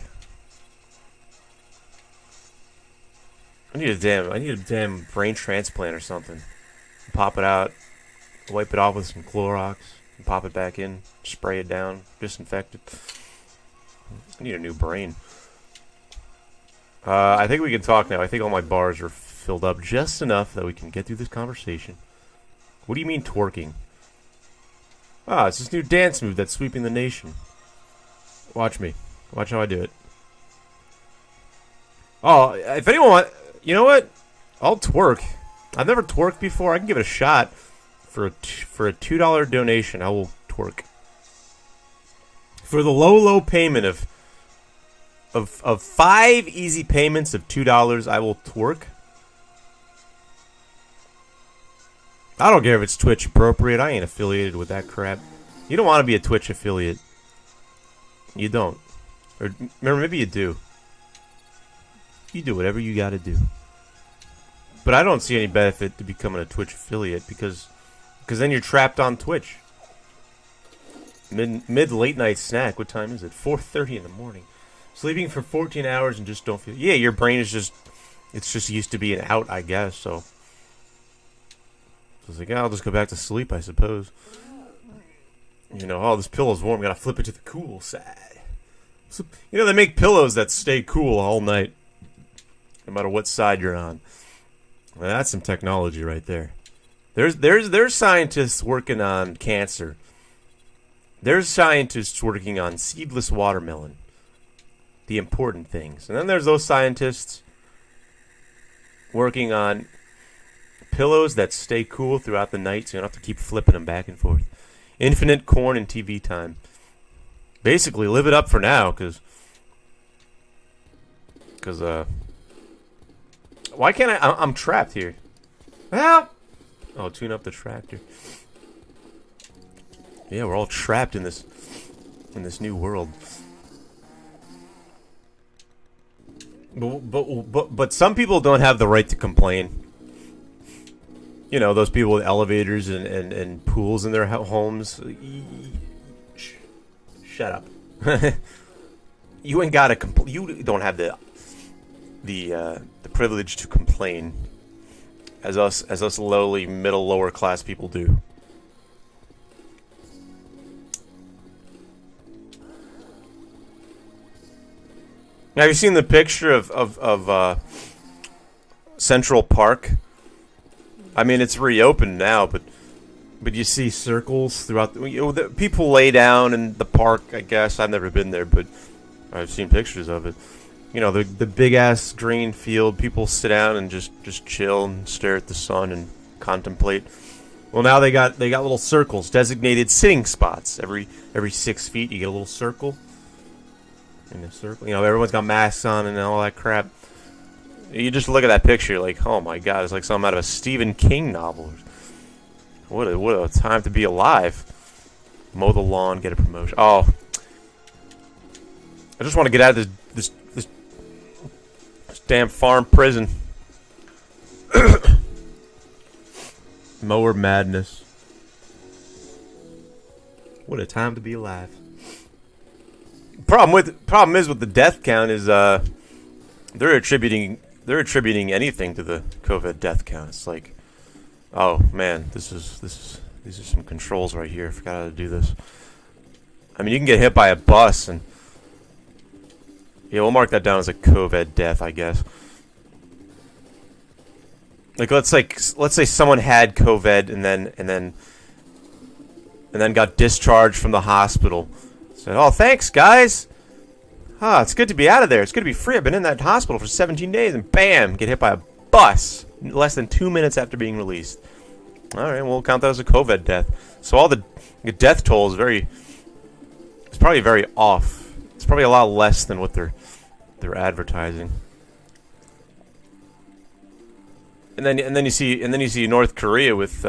I need a damn brain transplant or something. Pop it out. Wipe it off with some Clorox and pop it back in, spray it down, disinfect it. I need a new brain. I think we can talk now. I think all my bars are filled up just enough that we can get through this conversation. What do you mean twerking? Ah, it's this new dance move that's sweeping the nation. Watch me. Watch how I do it. Oh, if anyone want, you know what? I'll twerk. I've never twerked before. I can give it a shot. For a $2 donation, I will twerk. For the low payment of 5 easy payments of $2, I will twerk. I don't care if it's Twitch appropriate. I ain't affiliated with that crap. You don't want to be a Twitch affiliate. You don't. Or remember, maybe you do. You do whatever you got to do. But I don't see any benefit to becoming a Twitch affiliate because then you're trapped on Twitch. Mid late night snack. What time is it? 4:30 in the morning. Sleeping for 14 hours and just don't feel. Yeah, your brain is just. It's just used to being out, I guess. So it's like, yeah, I'll just go back to sleep, I suppose. You know, oh, this pillow's warm. Gotta flip it to the cool side. So, you know, they make pillows that stay cool all night, no matter what side you're on. Well, that's some technology right there. There's scientists working on cancer. There's scientists working on seedless watermelon. The important things. And then there's those scientists working on pillows that stay cool throughout the night so you don't have to keep flipping them back and forth. Infinite corn and TV time. Basically, live it up for now, because why can't I'm trapped here. Help! Oh, tune up the tractor. Yeah, we're all trapped in this new world. But some people don't have the right to complain. You know, those people with elevators and pools in their homes. Shut up. You ain't gotta you don't have the privilege to complain as us lowly lower class people do. Have you seen the picture of Central Park? I mean, it's reopened now, but you see circles throughout. The people lay down in the park. I guess I've never been there, but I've seen pictures of it. You know, the big ass green field. People sit down and just chill and stare at the sun and contemplate. Well, now they got little circles, designated sitting spots. Every 6 feet, you get a little circle. In a circle, you know, everyone's got masks on and all that crap. You just look at that picture, like, oh my god, it's like something out of a Stephen King novel. What a time to be alive. Mow the lawn, get a promotion. Oh, I just want to get out of this damn farm prison. Mower madness. What a time to be alive. Problem is with the death count is they're attributing anything to the COVID death count. It's like, oh man, these are some controls right here. I forgot how to do this. I mean, you can get hit by a bus and yeah, we'll mark that down as a COVID death, I guess. Like let's say someone had COVID and then got discharged from the hospital. Said, oh, thanks, guys. It's good to be out of there. It's good to be free. I've been in that hospital for 17 days, and bam, get hit by a bus less than 2 minutes after being released. All right, we'll count that as a COVID death. So all the death toll is it's probably very off. It's probably a lot less than what they're advertising. And then you see North Korea with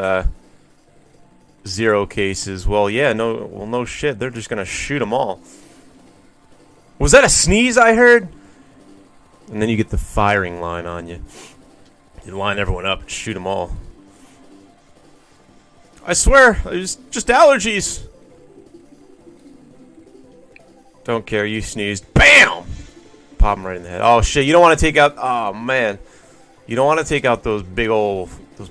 0 cases. Well, yeah, no shit. They're just gonna shoot them all. Was that a sneeze I heard? And then you get the firing line on you. You line everyone up and shoot them all. I swear, it's just allergies. Don't care. You sneezed. Bam! Pop them right in the head. Oh shit! You don't want to take out. Oh man, you don't want to take out those big old. Those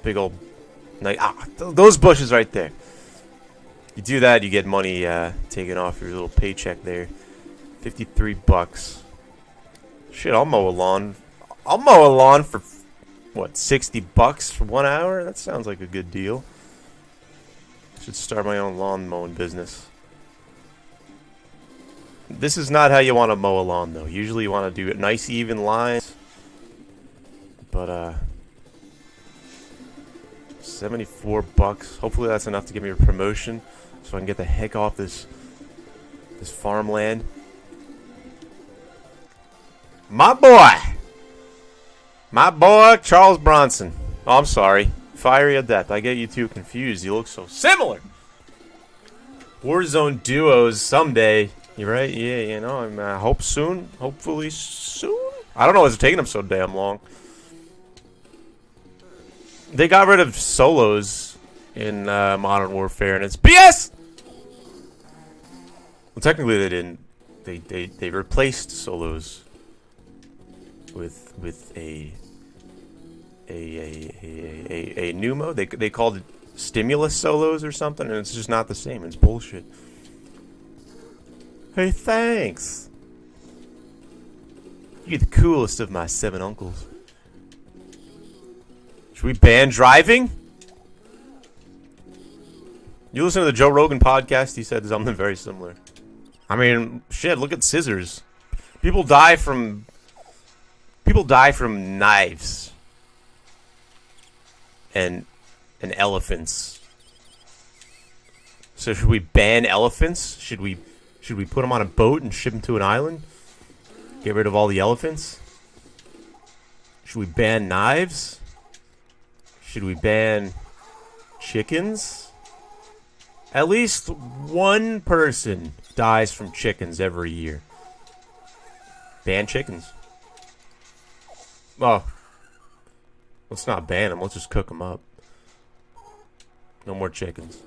bushes right there. You do that, you get money taken off your little paycheck there. $53. Shit, I'll mow a lawn. I'll mow a lawn for what, $60 for 1 hour? That sounds like a good deal. Should start my own lawn mowing business. This is not how you want to mow a lawn, though. Usually you want to do nice, even lines. But, 74 bucks. Hopefully that's enough to give me a promotion so I can get the heck off this farmland. My boy, Charles Bronson. Oh, I'm sorry. Fiery of Death. I get you two confused. You look so similar. Warzone duos someday. You're right. Yeah, you know. I hope soon. Hopefully soon. I don't know what's taking them so damn long. They got rid of solos in Modern Warfare, and it's BS. Well, technically they didn't. They replaced solos with a new mode. They called it stimulus solos or something, and it's just not the same. It's bullshit. Hey, thanks. You're the coolest of my 7 uncles. Should we ban driving? You listen to the Joe Rogan podcast, he said something very similar. I mean, shit, look at scissors. People die from knives and elephants. So should we ban elephants? Should we put them on a boat and ship them to an island? Get rid of all the elephants? Should we ban knives? Should we ban chickens? At least one person dies from chickens every year. Ban chickens. Oh. Let's not ban them. Let's just cook them up. No more chickens.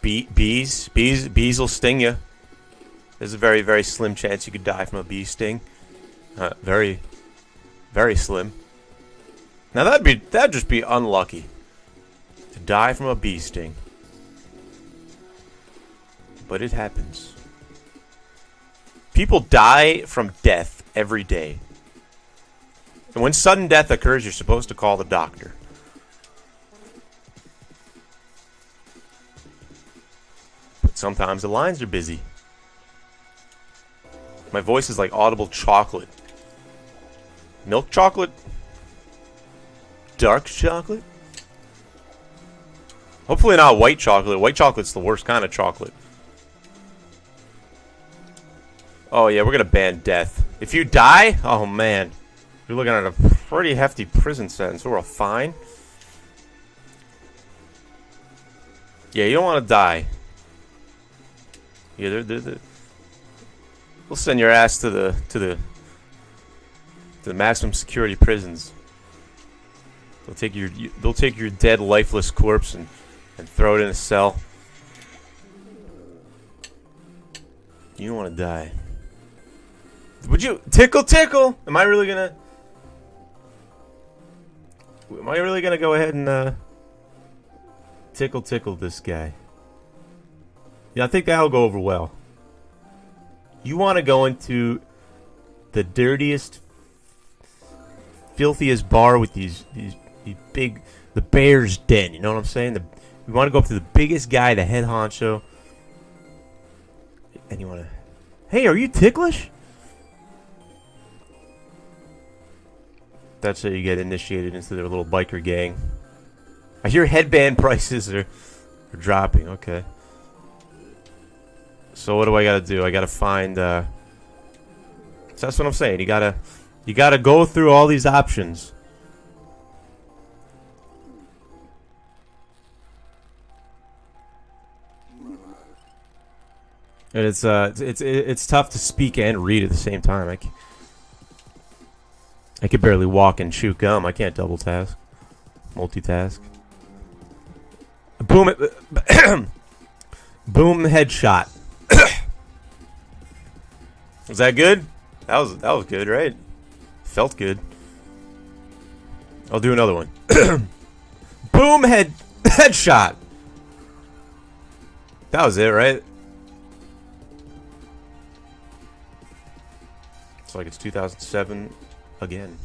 Bees will sting you. There's a very, very slim chance you could die from a bee sting. Very, very slim. Now that'd just be unlucky to die from a bee sting. But it happens. People die from death every day. And when sudden death occurs, you're supposed to call the doctor. But sometimes the lines are busy. My voice is like audible chocolate. Milk chocolate? Dark chocolate? Hopefully not white chocolate. White chocolate's the worst kind of chocolate. Oh yeah, we're gonna ban death. If you die, oh man, you're looking at a pretty hefty prison sentence or a fine. Yeah, you don't want to die. Yeah, we'll send your ass to the maximum security prisons. They'll take your dead, lifeless corpse and throw it in a cell. You don't want to die. Would you tickle? Am I really gonna go ahead and tickle this guy? Yeah, I think that'll go over well. You want to go into the dirtiest, filthiest bar with these big, the Bears Den, you know what I'm saying? You want to go up to the biggest guy, the head honcho, and you want to, hey, are you ticklish? That's how you get initiated into their little biker gang. I hear headband prices are dropping. Okay. So what do I gotta do? I gotta find. So that's what I'm saying. You gotta go through all these options. And it's tough to speak and read at the same time. I could barely walk and chew gum. I can't multitask. Boom it. Boom headshot. Was that good? That was good, right? Felt good. I'll do another one. Boom headshot. That was it, right? It's like it's 2007 again.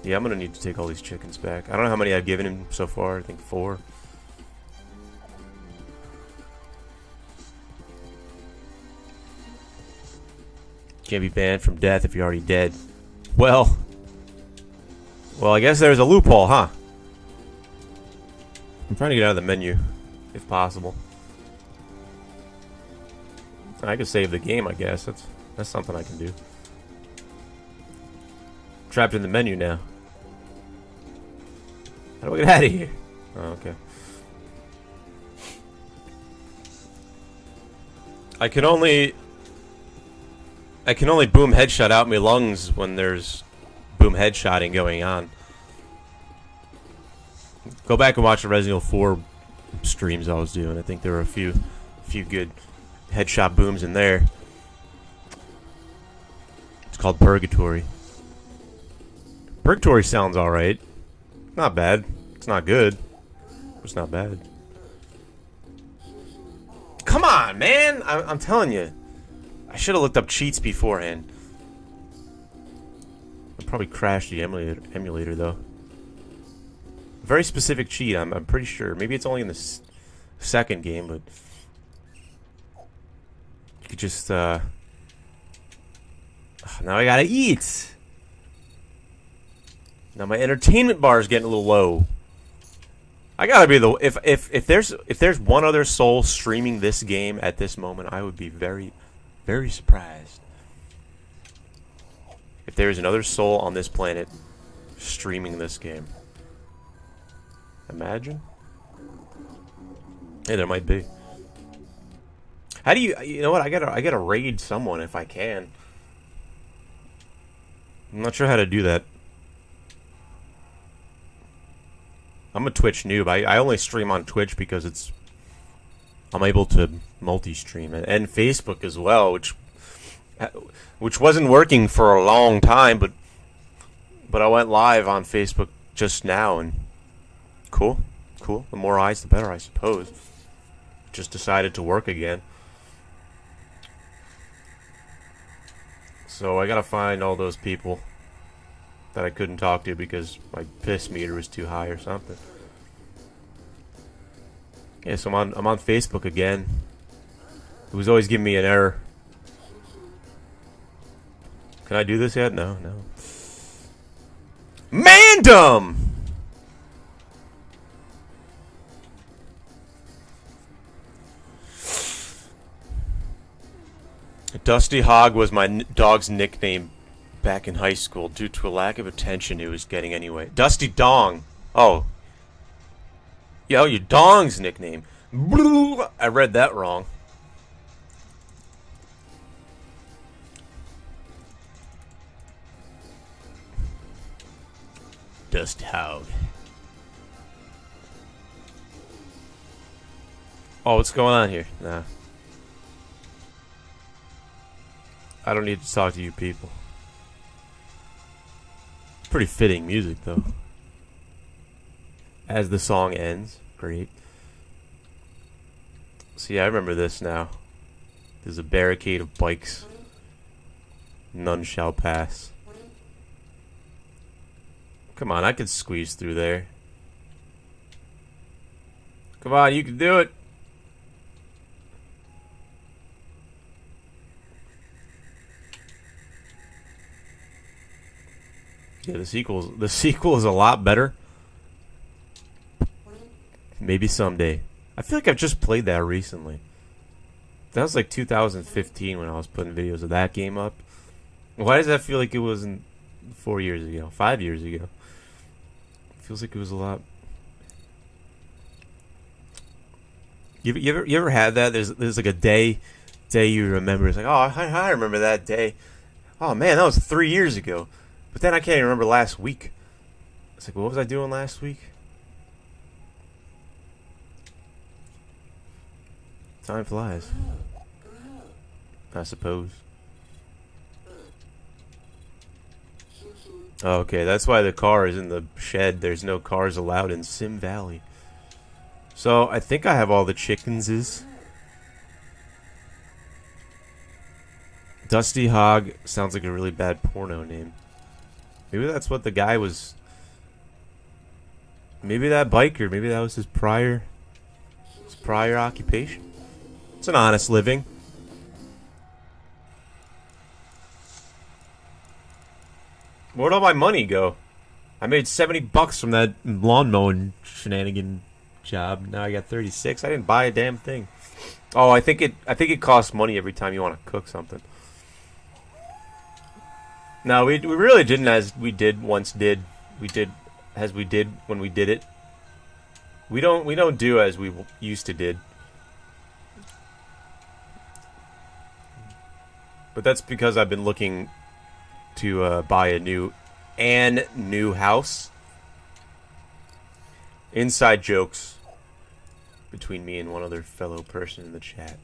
Yeah, I'm gonna need to take all these chickens back. I don't know how many I've given him so far. I think 4. Can't be banned from death if you're already dead. Well, I guess there's a loophole, huh? I'm trying to get out of the menu, if possible. I could save the game, I guess. That's something I can do. Trapped in the menu now. How do I get out of here? Oh, okay. I can only boom headshot out my lungs when there's boom headshotting going on. Go back and watch the Resident Evil 4 streams I was doing. I think there were a few good headshot booms in there. It's called Purgatory. Purgatory sounds alright. Not bad. It's not good. It's not bad. Come on, man! I'm telling you. I should have looked up cheats beforehand. I probably crashed the emulator though. Very specific cheat, I'm pretty sure. Maybe it's only in the second game, but you could just now I gotta eat. Now my entertainment bar is getting a little low. I gotta be the if there's one other soul streaming this game at this moment, I would be very, very surprised. If there's another soul on this planet streaming this game. Imagine. Hey, there might be. How do you know what? I gotta raid someone if I can. I'm not sure how to do that. I'm a Twitch noob. I only stream on Twitch because I'm able to multi-stream it, and Facebook as well, which wasn't working for a long time, but I went live on Facebook just now, and cool. The more eyes, the better, I suppose. Just decided to work again. So I gotta find all those people that I couldn't talk to because my piss meter was too high or something. Yeah, so I'm on Facebook again. It was always giving me an error. Can I do this yet? No. Mandem! Dusty Hog was my dog's nickname back in high school. Due to a lack of attention it was getting anyway. Dusty Dong. Oh. Yo, your dong's nickname. I read that wrong. Dusty Hog. Oh, what's going on here? Nah. I don't need to talk to you people. It's pretty fitting music, though. As the song ends. Great. See, I remember this now. There's a barricade of bikes. None shall pass. Come on, I can squeeze through there. Come on, you can do it. Yeah, the sequel is a lot better. Maybe someday. I feel like I've just played that recently. That was like 2015 when I was putting videos of that game up. Why does that feel like it wasn't 4 years ago? 5 years ago? Feels like it was a lot. You ever had that? There's like a day you remember. It's like, oh, I remember that day. Oh man, that was 3 years ago. But then I can't even remember last week. It's like, what was I doing last week? Time flies. I suppose. Okay, that's why the car is in the shed. There's no cars allowed in Sim Valley. So, I think I have all the chickenses. Dusty Hog sounds like a really bad porno name. Maybe that's what the guy was... Maybe that biker, maybe that was his prior occupation. It's an honest living. Where'd all my money go? I made $70 from that lawn mowing shenanigan job. Now I got 36. I didn't buy a damn thing. Oh, I think it costs money every time you want to cook something. No, we really didn't as we did once did. We did as we did when we did it. We don't do as we used to did. But that's because I've been looking to buy a new house. Inside jokes between me and one other fellow person in the chat.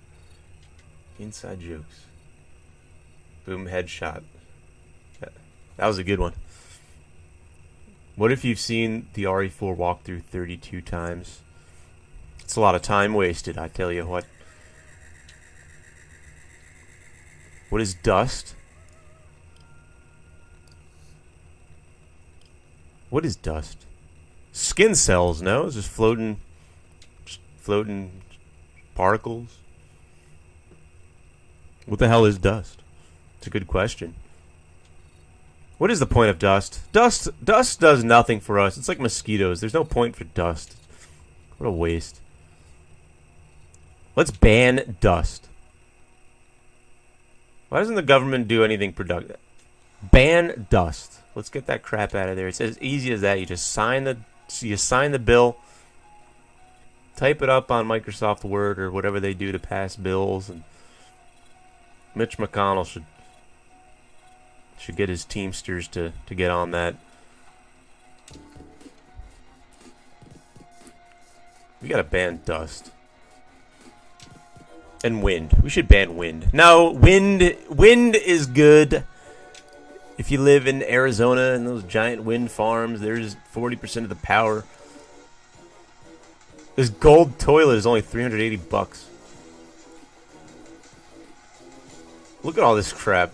Inside jokes. Boom, headshot. That was a good one. What if you've seen the RE4 walkthrough 32 times? It's a lot of time wasted, I tell you what. What is dust? What is dust? Skin cells, no? It's just floating particles. What the hell is dust? It's a good question. What is the point of dust? Dust does nothing for us. It's like mosquitoes. There's no point for dust. What a waste. Let's ban dust. Why doesn't the government do anything productive? Ban dust. Let's get that crap out of there. It's as easy as that. You just sign the bill, type it up on Microsoft Word or whatever they do to pass bills, and Mitch McConnell should get his Teamsters to get on that. We gotta ban dust. And wind. We should ban wind. No, wind is good. If you live in Arizona and those giant wind farms, there's 40% of the power. This gold toilet is only $380. Look at all this crap.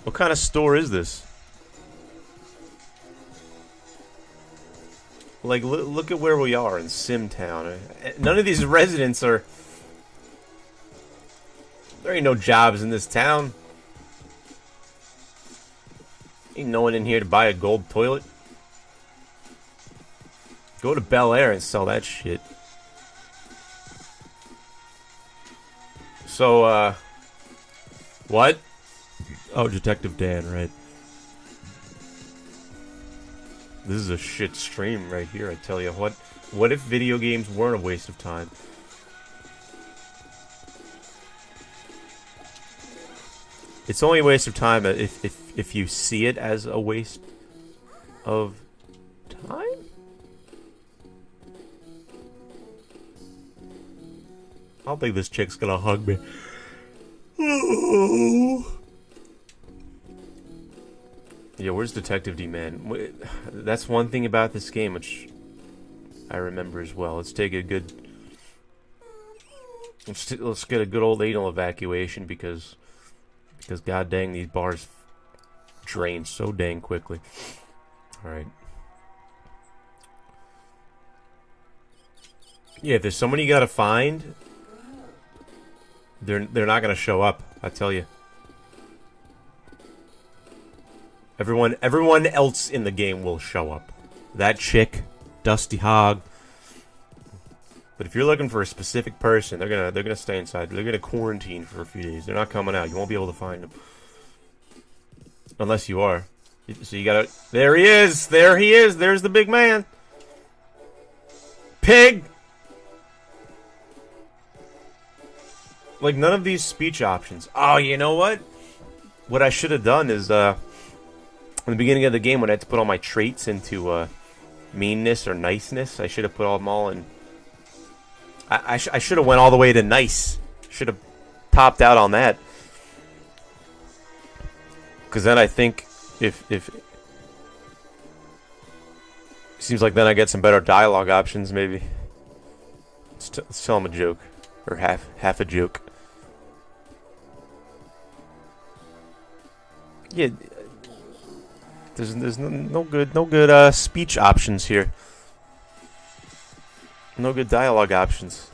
What kind of store is this? Like, look at where we are in Simtown. None of these residents are... There ain't no jobs in this town. Ain't no one in here to buy a gold toilet. Go to Bel Air and sell that shit. So, what? Oh, Detective Dan, right. This is a shit stream right here, I tell you what. What if video games weren't a waste of time? It's only a waste of time if you see it as a waste of time? I don't think this chick's gonna hug me. Yeah, where's Detective D-Man? That's one thing about this game which I remember as well. Let's take a good... Let's get a good old anal evacuation because god dang, these bars drain so dang quickly. Alright. Yeah, if there's someone you gotta find, they're not gonna show up, I tell you. Everyone else in the game will show up. That chick, Dusty Hog. But if you're looking for a specific person, they're gonna stay inside. They're gonna quarantine for a few days. They're not coming out. You won't be able to find them. Unless you are. So you gotta... There he is! There he is! There's the big man! Pig! Like, none of these speech options. Oh, you know what? What I should have done is, in the beginning of the game, when I had to put all my traits into, meanness or niceness, I should have put them all in... I should have went all the way to nice. Should have topped out on that. Because then I think if seems like then I get some better dialogue options maybe. Let's tell him a joke, or half a joke. Yeah, there's no good speech options here. No good dialogue options.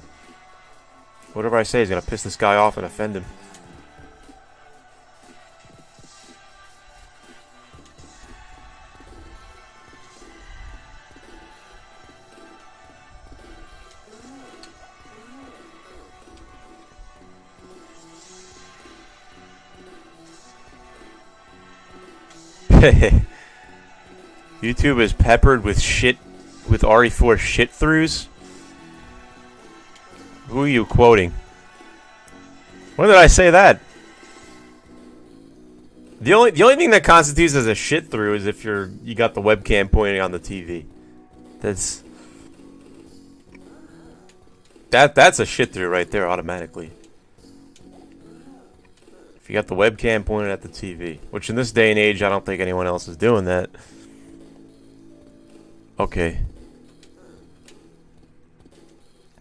Whatever I say is gonna piss this guy off and offend him. YouTube is peppered with RE4 shit throughs. Who are you quoting? When did I say that? The only thing that constitutes as a shit through is if you got the webcam pointing on the TV. That's a shit through right there automatically. If you got the webcam pointed at the TV, which in this day and age I don't think anyone else is doing that. Okay.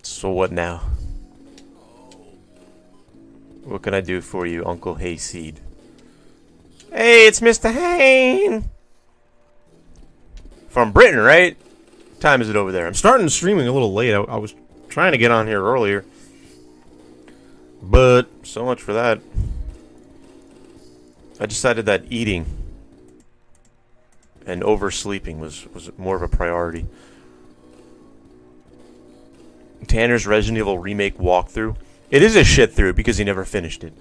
So what now? What can I do for you, Uncle Hayseed? Hey, it's Mr. Hayne! From Britain, right? What time is it over there? I'm starting streaming a little late. I was trying to get on here earlier. But, so much for that. I decided that eating and oversleeping was more of a priority. Tanner's Resident Evil Remake walkthrough. It is a shit through because he never finished it.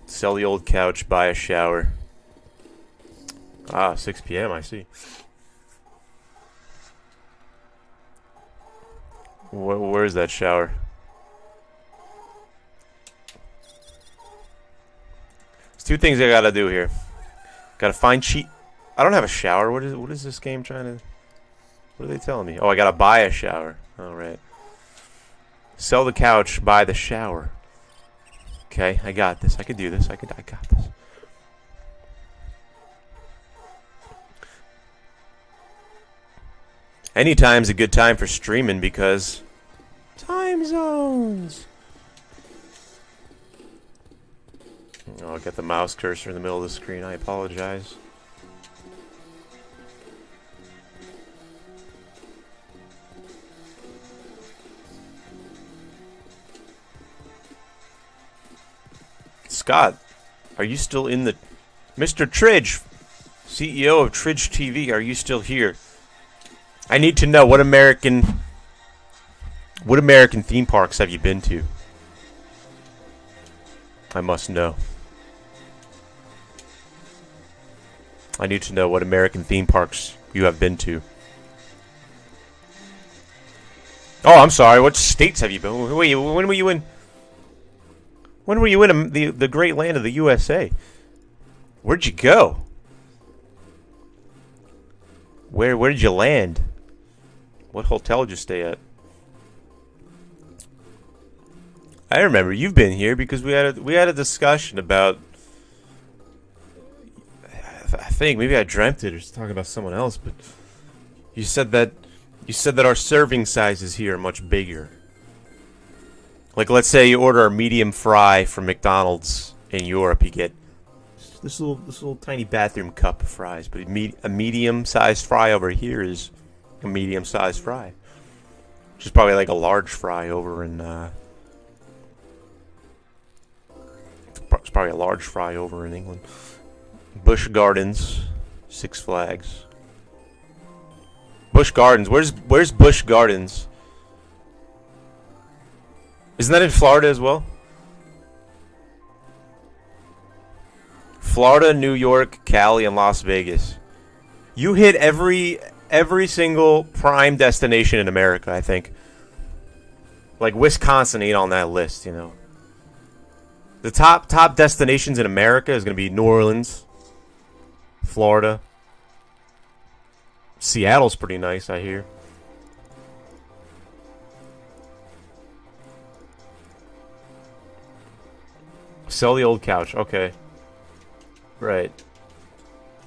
Sell the old couch, buy a shower. Ah, 6 p.m., I see. Where's that shower? There's two things I gotta do here. Gotta find cheat. I don't have a shower. What is this game trying to... What are they telling me? Oh, I gotta buy a shower. Alright. Sell the couch, buy the shower. Okay, I got this. I could do this. I got this. Anytime's a good time for streaming because time zones. Oh, I'll get the mouse cursor in the middle of the screen. I apologize. Scott, are you still in the... Mr. Tridge, CEO of Tridge TV, are you still here? I need to know what American theme parks have you been to? I must know. I need to know what American theme parks you have been to. Oh, I'm sorry. What states have you been? Wait, when were you in... When were you in the great land of the USA? Where'd you go? Where did you land? What hotel did you stay at? I remember you've been here because we had a discussion about... I think maybe I dreamt it or was talking about someone else, but you said that our serving sizes here are much bigger. Like, let's say you order a medium fry from McDonald's in Europe, you get this little tiny bathroom cup of fries. But a medium-sized fry over here is a medium-sized fry, which is probably like a large fry over in. It's probably a large fry over in England. Busch Gardens, Six Flags. Busch Gardens. Where's Busch Gardens? Isn't that in Florida as well? Florida, New York, Cali, and Las Vegas. You hit every single prime destination in America, I think. Like Wisconsin ain't on that list, you know. The top destinations in America is going to be New Orleans, Florida. Seattle's pretty nice, I hear. Sell the old couch. Okay. Right.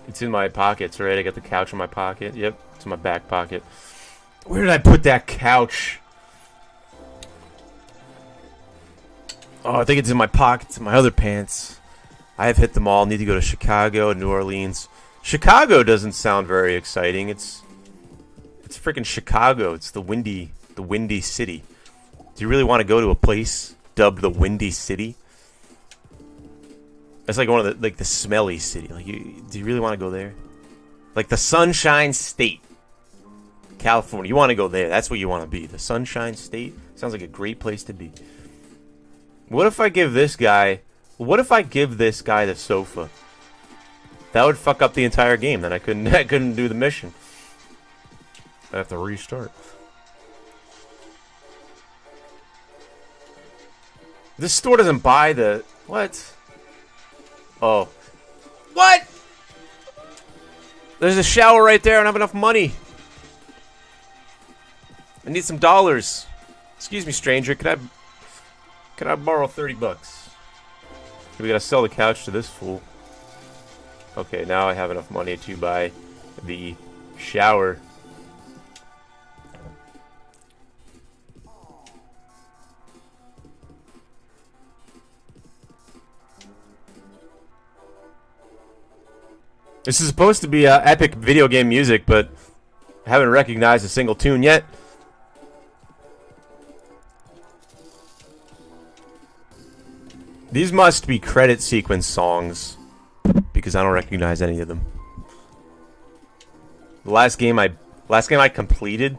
It's in my pockets, right? I got the couch in my pocket. Yep. It's in my back pocket. Where did I put that couch? Oh, I think it's in my pockets, in my other pants. I have hit them all. Need to go to Chicago and New Orleans. Chicago doesn't sound very exciting. It's freaking Chicago. It's the windy city. Do you really want to go to a place dubbed the Windy City? It's like one of the smelly city. Like, do you really want to go there? Like the Sunshine State, California. You want to go there? That's what you want to be. The Sunshine State sounds like a great place to be. What if I give this guy? What if I give this guy the sofa? That would fuck up the entire game. Then I couldn't do the mission. I have to restart. This store doesn't buy the... What? Oh. What? There's a shower right there. I don't have enough money. I need some dollars. Excuse me, stranger. Can I borrow 30 bucks? We gotta sell the couch to this fool. Okay, now I have enough money to buy the shower. This is supposed to be epic video game music, but I haven't recognized a single tune yet. These must be credit sequence songs, because I don't recognize any of them. The last game I completed.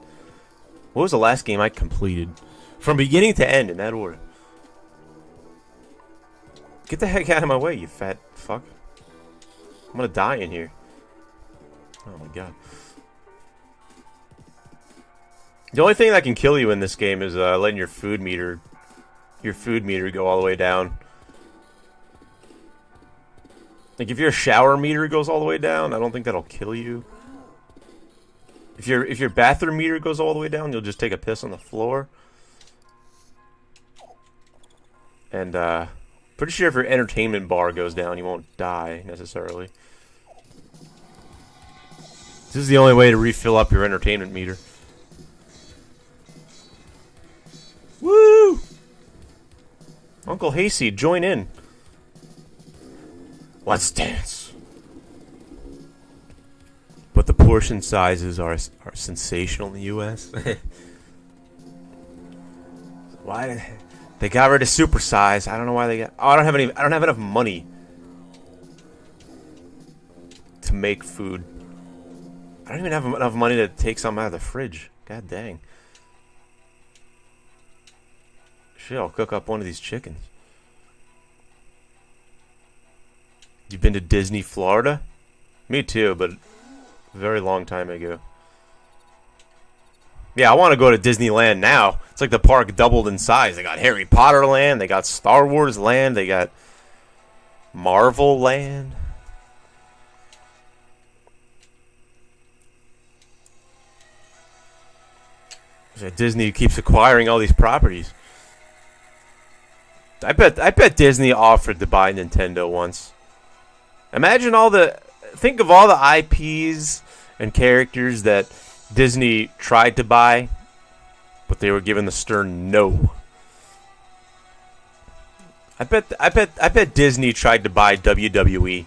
What was the last game I completed? From beginning to end, in that order. Get the heck out of my way, you fat fuck. I'm gonna die in here. Oh my god. The only thing that can kill you in this game is letting your food meter go all the way down. Like if your shower meter goes all the way down, I don't think that'll kill you. If your bathroom meter goes all the way down, you'll just take a piss on the floor. And pretty sure if your entertainment bar goes down, you won't die necessarily. This is the only way to refill up your entertainment meter. Woo! Uncle Hayseed, join in. Let's dance. But the portion sizes are sensational in the U.S. Why they got rid of supersize? I don't know why they got. Oh, I don't have enough money to make food. I don't even have enough money to take some out of the fridge. God dang. Shit, I'll cook up one of these chickens. You've been to Disney, Florida? Me too, but a very long time ago. Yeah, I want to go to Disneyland now. It's like the park doubled in size. They got Harry Potter Land, they got Star Wars Land, they got Marvel Land. Disney keeps acquiring all these properties. I bet Disney offered to buy Nintendo once. Imagine think of all the IPs and characters that Disney tried to buy, but they were given the stern no. I bet Disney tried to buy WWE.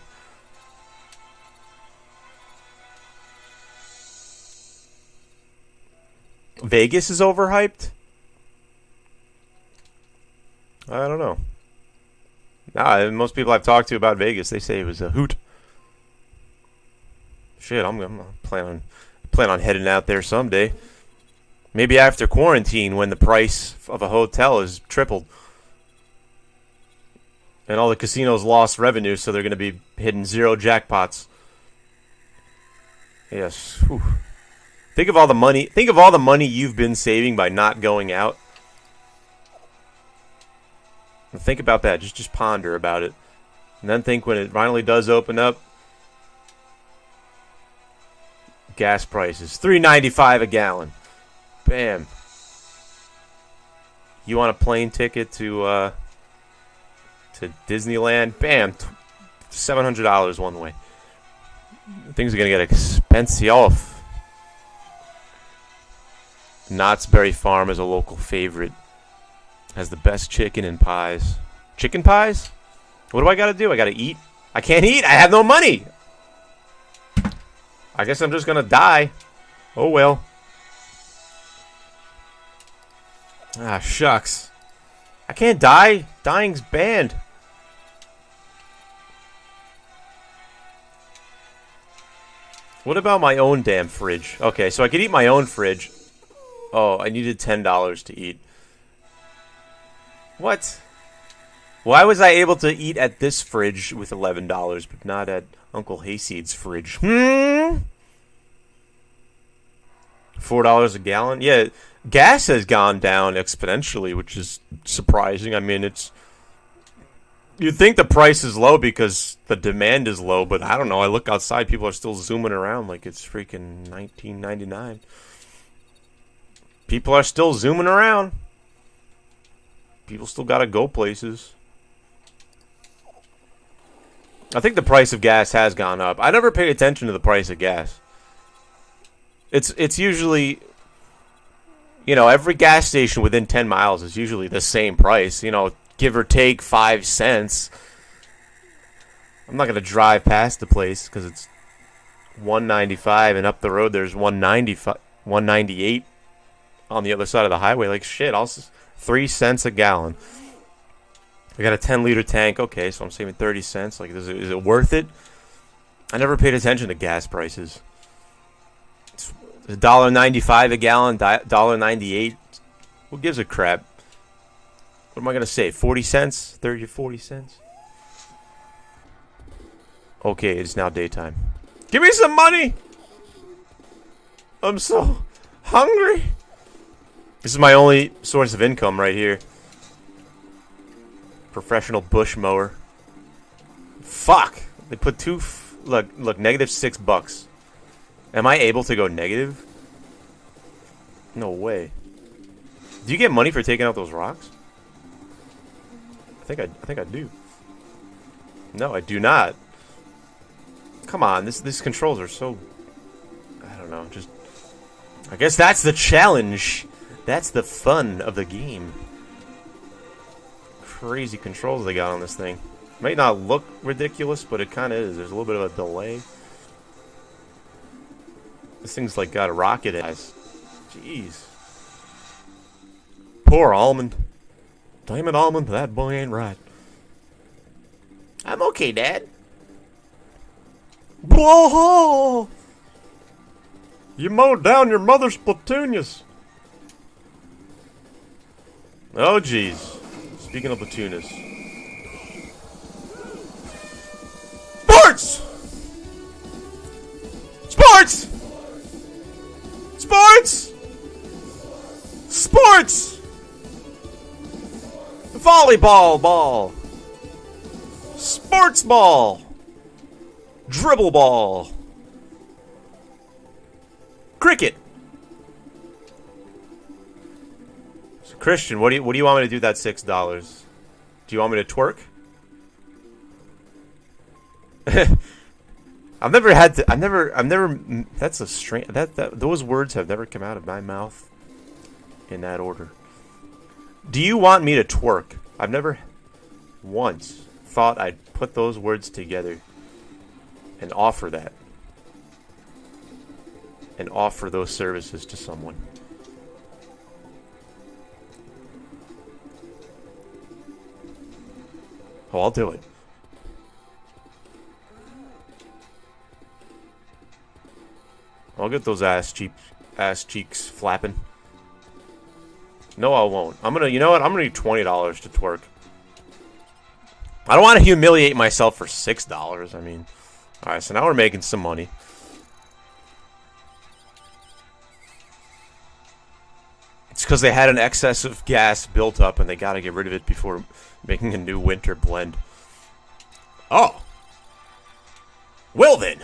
Vegas is overhyped? I don't know. Nah, most people I've talked to about Vegas, they say it was a hoot. Shit, I'm plan on heading out there someday. Maybe after quarantine, when the price of a hotel is tripled, and all the casinos lost revenue, so they're going to be hitting zero jackpots. Yes. Whew. Think of all the money. Think of all the money you've been saving by not going out. And think about that. Just ponder about it, and then think when it finally does open up. Gas prices $3.95 a gallon. Bam. You want a plane ticket to Disneyland? Bam. $700 one way. Things are gonna get expensive. Knott's Berry Farm is a local favorite. Has the best chicken and pies. Chicken pies? What do I gotta do? I gotta eat? I can't eat. I have no money. I guess I'm just gonna die. Oh well. Ah, shucks. I can't die. Dying's banned. What about my own damn fridge? Okay, so I could eat my own fridge. Oh, I needed $10 to eat. What? Why was I able to eat at this fridge with $11, but not at Uncle Hayseed's fridge? $4 a gallon? Yeah, gas has gone down exponentially, which is surprising. I mean, it's... You'd think the price is low because the demand is low, but I don't know. I look outside, people are still zooming around like it's freaking 1999. People are still zooming around. People still gotta go places. I think the price of gas has gone up. I never paid attention to the price of gas. It's usually, you know, every gas station within 10 miles is usually the same price. You know, give or take 5 cents. I'm not gonna drive past the place because it's $1.95 and up the road there's $1.95, $1.98 on the other side of the highway. Like shit, I'll 3 cents a gallon. I got a 10-liter tank. Okay, so I'm saving 30 cents. Like, is it worth it? I never paid attention to gas prices. It's $1.95 a gallon, $1.98. Who gives a crap? What am I gonna save? 40 cents? 30 or 40 cents? Okay, it's now daytime. Give me some money! I'm so hungry. This is my only source of income right here. Professional bush mower. Fuck! They put look, -$6. Am I able to go negative? No way. Do you get money for taking out those rocks? I think I do. No, I do not. Come on, these controls are so... I don't know, just... I guess that's the challenge. That's the fun of the game. Crazy controls they got on this thing. Might not look ridiculous, but it kind of is. There's a little bit of a delay. This thing's like got a rocket eyes. Jeez. Poor Almond. Damn it, Almond, that boy ain't right. I'm okay, Dad. Whoa! You mowed down your mother's petunias. Oh, jeez. Speaking of petunias. Sports! Sports! Sports! Sports! Volleyball ball. Sports ball. Dribble ball. Cricket. So Christian, what do you want me to do with that $6? Do you want me to twerk? I've never that's a strange those words have never come out of my mouth in that order. Do you want me to twerk? I've never once thought I'd put those words together and offer that. And offer those services to someone. Oh, I'll do it. I'll get those ass cheeks flapping. No, I won't. You know what? I'm gonna need $20 to twerk. I don't want to humiliate myself for $6. I mean, all right. So now we're making some money. It's because they had an excess of gas built up, and they got to get rid of it before making a new winter blend. Oh. Well then.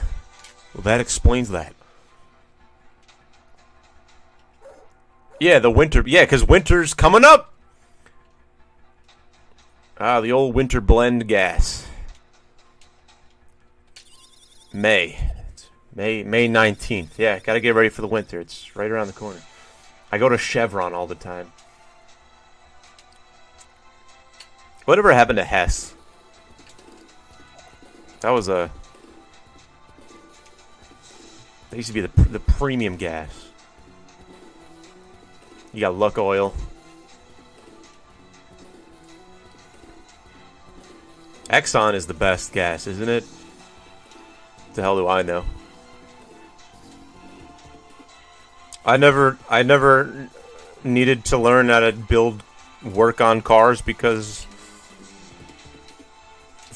Well, that explains that. Yeah, the winter... Yeah, because winter's coming up! Ah, the old winter blend gas. May 19th. Yeah, gotta get ready for the winter. It's right around the corner. I go to Chevron all the time. Whatever happened to Hess? That was a... That used to be the premium gas. You got Luck Oil. Exxon is the best gas, isn't it? What the hell do I know? I never needed to learn how to work on cars because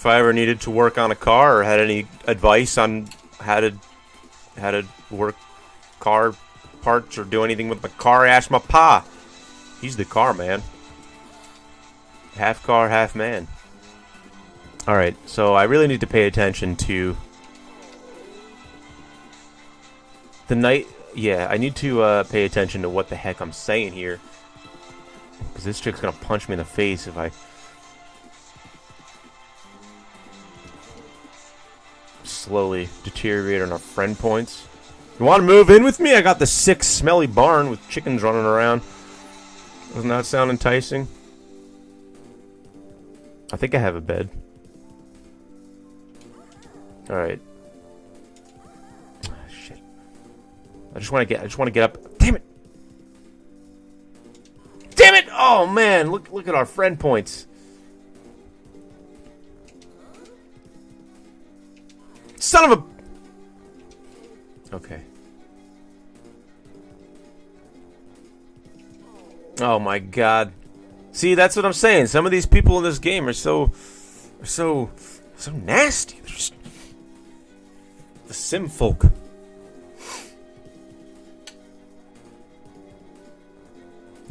If I ever needed to work on a car or had any advice on how to work car parts or do anything with my car, ask my pa. He's the car man. Half car, half man. Alright, so I really need to pay attention to the night. Yeah, I need to pay attention to what the heck I'm saying here. Because this chick's gonna punch me in the face if I slowly deteriorate on our friend points. You want to move in with me? I got the sick, smelly barn with chickens running around. Doesn't that sound enticing? I think I have a bed. Alright. Shit. I just want to get up. Damn it! Damn it! Oh man, look at our friend points. Son of a... Okay. Oh my god. See, that's what I'm saying. Some of these people in this game are so nasty. They're just the sim folk. Do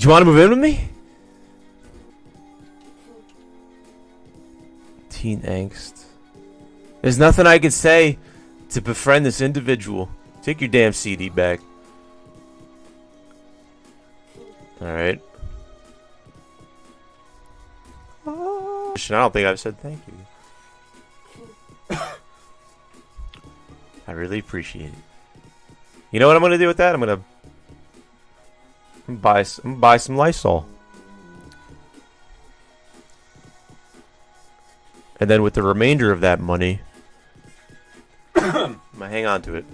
you want to move in with me? Teen angst. There's nothing I can say to befriend this individual. Take your damn CD back. Alright. I don't think I've said thank you. I really appreciate it. You know what I'm gonna do with that? I'm gonna buy some Lysol. And then with the remainder of that money, I'm gonna hang on to it.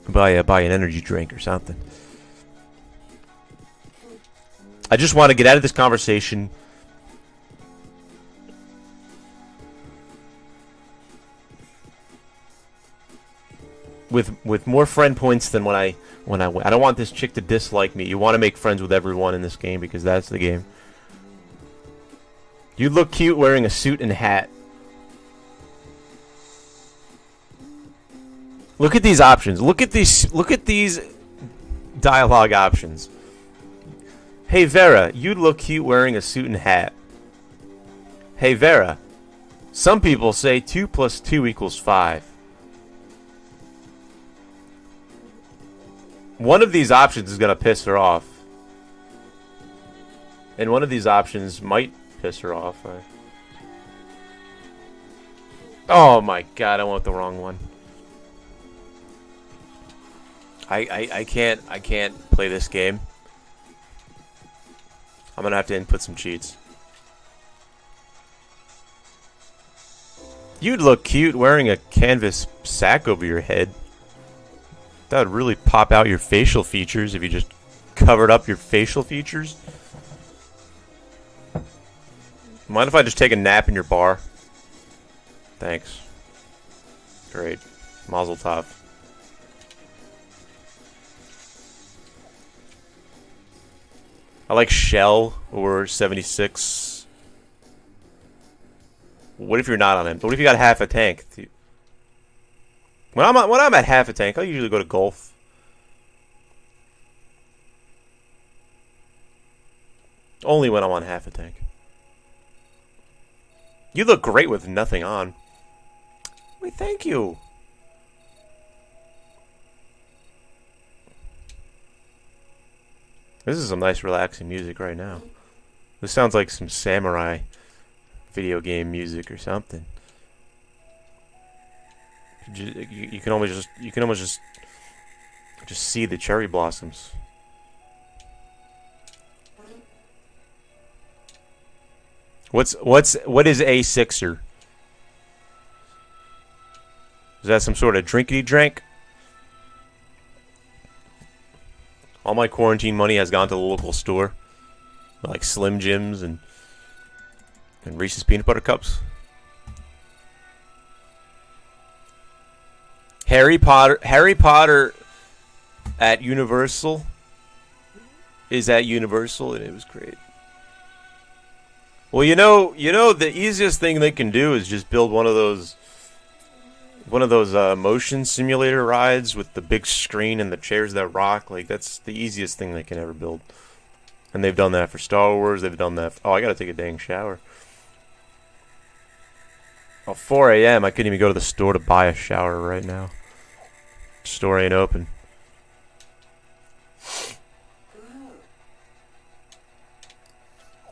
Buy an energy drink or something. I just want to get out of this conversation with more friend points than when I don't want this chick to dislike me. You want to make friends with everyone in this game because that's the game. You look cute wearing a suit and hat. Look at these options. Look at these dialogue options. Hey Vera, you look cute wearing a suit and hat. Hey Vera, some people say 2 + 2 = 5. One of these options is gonna piss her off. And one of these options might piss her off. Oh my god, I want the wrong one. I can't play this game. I'm gonna have to input some cheats. You'd look cute wearing a canvas sack over your head. That would really pop out your facial features if you just covered up your facial features. Mind if I just take a nap in your bar? Thanks. Great. Mazel tov. I like Shell or 76. What if you're not on him? What if you got half a tank? When I'm at half a tank, I usually go to golf. Only when I'm on half a tank. You look great with nothing on. Wait, thank you. This is some nice relaxing music right now. This sounds like some samurai video game music or something. You can almost just see the cherry blossoms. What is a sixer? Is that some sort of drinkity drink? All my quarantine money has gone to the local store, like Slim Jims and Reese's peanut butter cups. Harry Potter at Universal is at Universal, and it was great. Well, the easiest thing they can do is just build one of those motion simulator rides with the big screen and the chairs that rock. Like, that's the easiest thing they can ever build. And they've done that for Star Wars. They've done that. Oh, I gotta take a dang shower. Oh, 4 a.m. I couldn't even go to the store to buy a shower right now. Store ain't open.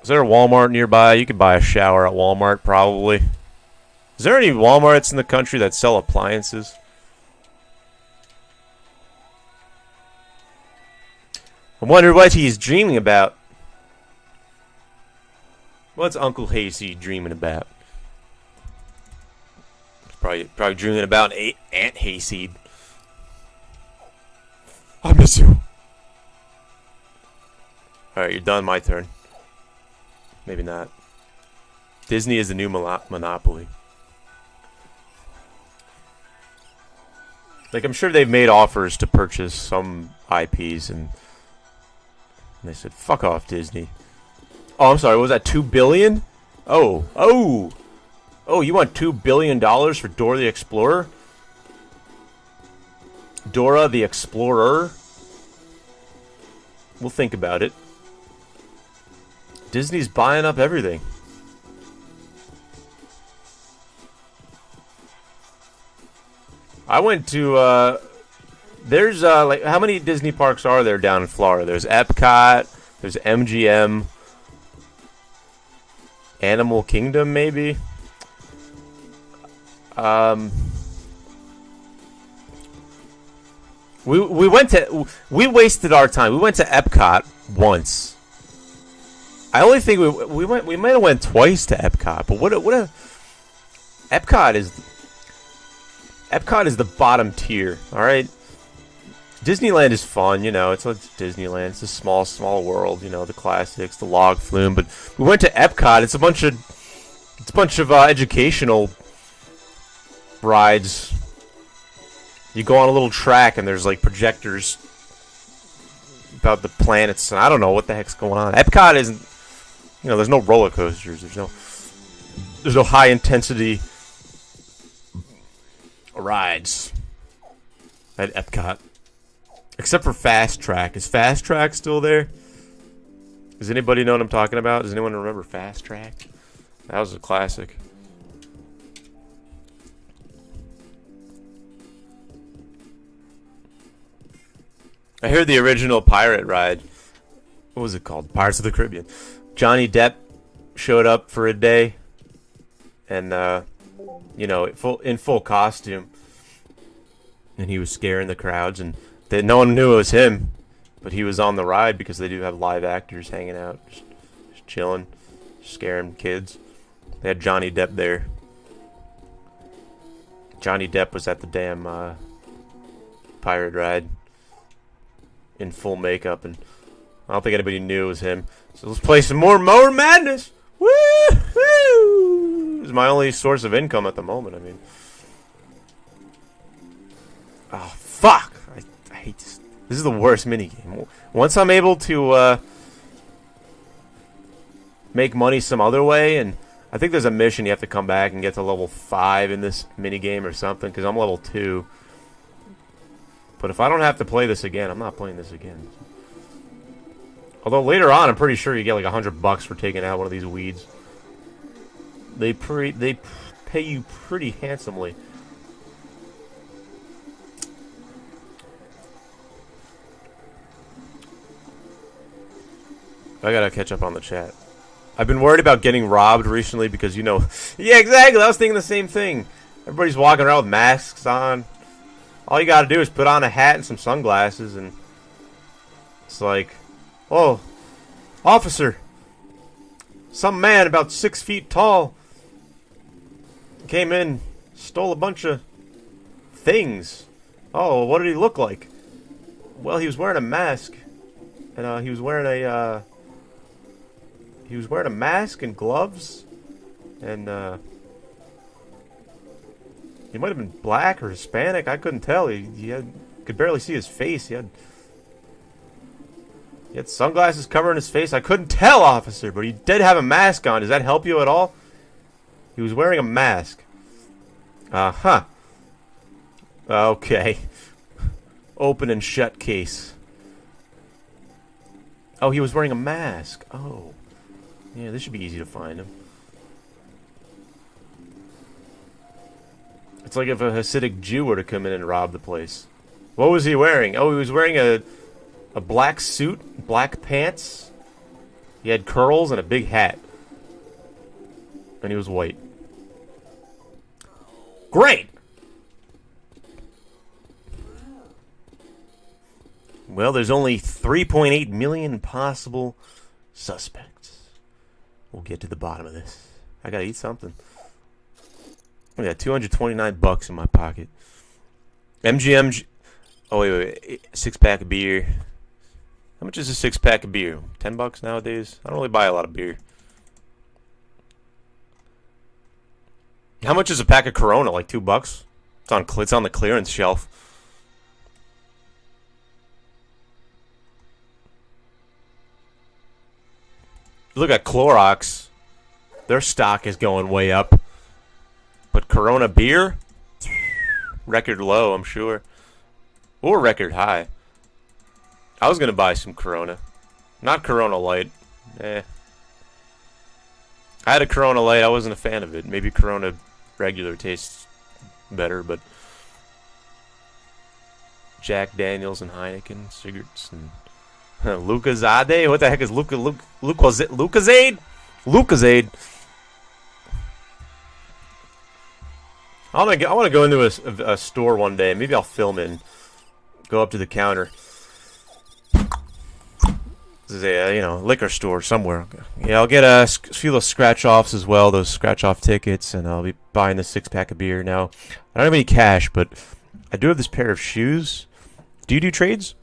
Is there a Walmart nearby? You could buy a shower at Walmart, probably. Is there any Walmarts in the country that sell appliances? I wonder what he's dreaming about. What's Uncle Hasty dreaming about? He's probably dreaming about Aunt Hayseed. I miss you. Alright, you're done. My turn. Maybe not. Disney is the new monopoly. Like, I'm sure they've made offers to purchase some IPs, and they said, fuck off, Disney. Oh, I'm sorry, what was that, $2 billion? Oh, you want $2 billion for Dora the Explorer? Dora the Explorer? We'll think about it. Disney's buying up everything. I went to, there's, like, how many Disney parks are there down in Florida? There's Epcot, there's MGM, Animal Kingdom, maybe? We wasted our time. We went to Epcot once. I only think we might have went twice to Epcot, but what a Epcot is the bottom tier, all right? Disneyland is fun, it's Disneyland. It's a small world, the classics, the log flume, but we went to Epcot. It's a bunch of educational rides. You go on a little track and there's like projectors about the planets, and I don't know what the heck's going on. Epcot isn't, there's no roller coasters. There's no high intensity rides at Epcot, except for Fast Track. Is Fast Track still there? Does anybody know what I'm talking about? Does anyone remember Fast Track? That was a classic. I heard the original pirate ride. What was it called? Pirates of the Caribbean. Johnny Depp showed up for a day, and in full costume, and he was scaring the crowds, and no one knew it was him, but he was on the ride because they do have live actors hanging out, just chilling, scaring kids. They had Johnny Depp there. Johnny Depp was at the damn pirate ride in full makeup, and I don't think anybody knew it was him. So let's play some more Madness. Woo-hoo! It's my only source of income at the moment. I mean, oh fuck! I hate this. This is the worst minigame. Once I'm able to make money some other way, and I think there's a mission you have to come back and get to level 5 in this minigame or something, because I'm level 2. But if I don't have to play this again, I'm not playing this again. Although later on, I'm pretty sure you get like $100 for taking out one of these weeds. They pay you pretty handsomely. I gotta catch up on the chat. I've been worried about getting robbed recently because, yeah, exactly. I was thinking the same thing. Everybody's walking around with masks on. All you gotta do is put on a hat and some sunglasses, and it's like, oh, officer, some man about 6 feet tall came in, stole a bunch of things. Oh, what did he look like? Well, he was wearing a mask, and he was wearing a mask and gloves, and he might have been black or Hispanic. I couldn't tell. He could barely see his face. He He had sunglasses covering his face. I couldn't tell, officer, but he did have a mask on. Does that help you at all? He was wearing a mask. Uh-huh. Okay. Open and shut case. Oh, he was wearing a mask. Oh. Yeah, this should be easy to find him. It's like if a Hasidic Jew were to come in and rob the place. What was he wearing? Oh, he was wearing a black suit, black pants. He had curls and a big hat. And he was white. Great! Well, there's only 3.8 million possible suspects. We'll get to the bottom of this. I gotta eat something. I got $229 in my pocket. MGM. Oh wait. 6-pack of beer. How much is a 6-pack of beer? $10 nowadays. I don't really buy a lot of beer. How much is a pack of Corona? Like $2? It's on the clearance shelf. Look at Clorox. Their stock is going way up. But Corona beer? Record low, I'm sure. Or record high. I was going to buy some Corona. Not Corona Light. I had a Corona Light. I wasn't a fan of it. Maybe Corona regular tastes better, but Jack Daniels and Heineken cigarettes and Lucozade? What the heck is Lucozade? Lucozade. I want to go into a store one day. Maybe I'll film it and go up to the counter. This is a liquor store somewhere. Yeah, I'll get a few of scratch-offs as well, those scratch-off tickets, and I'll be buying the 6-pack of beer. Now, I don't have any cash, but I do have this pair of shoes. Do you do trades?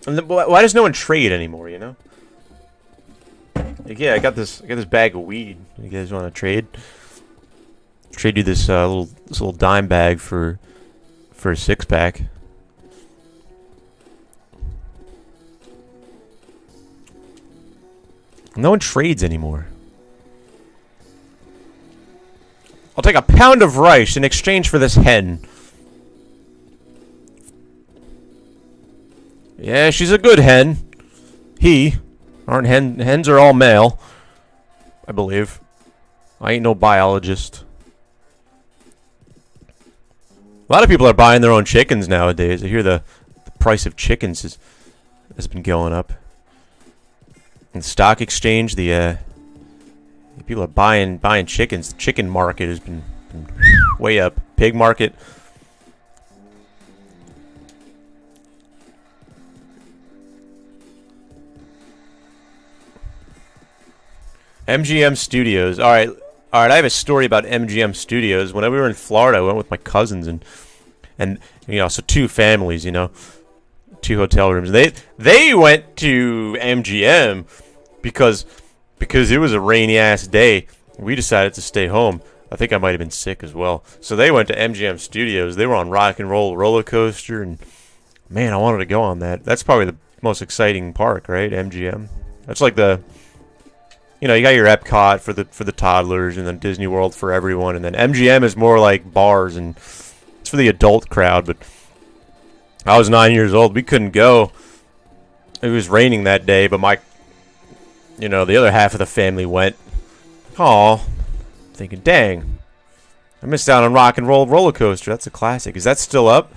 And why does no one trade anymore, you know? Like, yeah, I got this bag of weed. You guys want to trade? Trade you this little dime bag for a 6-pack. No one trades anymore. I'll take a pound of rice in exchange for this hen. Yeah, she's a good hen. Hens are all male, I believe. I ain't no biologist. A lot of people are buying their own chickens nowadays. I hear the price of chickens has been going up. In the stock exchange, the people are buying chickens. The chicken market has been way up. Pig market. MGM Studios. All right. I have a story about MGM Studios. When we were in Florida, I went with my cousins and so 2 families, 2 hotel rooms. They went to MGM because it was a rainy ass day. We decided to stay home. I think I might have been sick as well. So they went to MGM Studios. They were on Rock and Roll roller coaster, and man, I wanted to go on that. That's probably the most exciting park, right? MGM. That's like the you got your Epcot for the toddlers, and then Disney World for everyone, and then MGM is more like bars, and it's for the adult crowd. But I was 9 years old. We couldn't go. It was raining that day, but the other half of the family went. Aw, thinking, dang, I missed out on Rock and Roll roller coaster. That's a classic. Is that still up?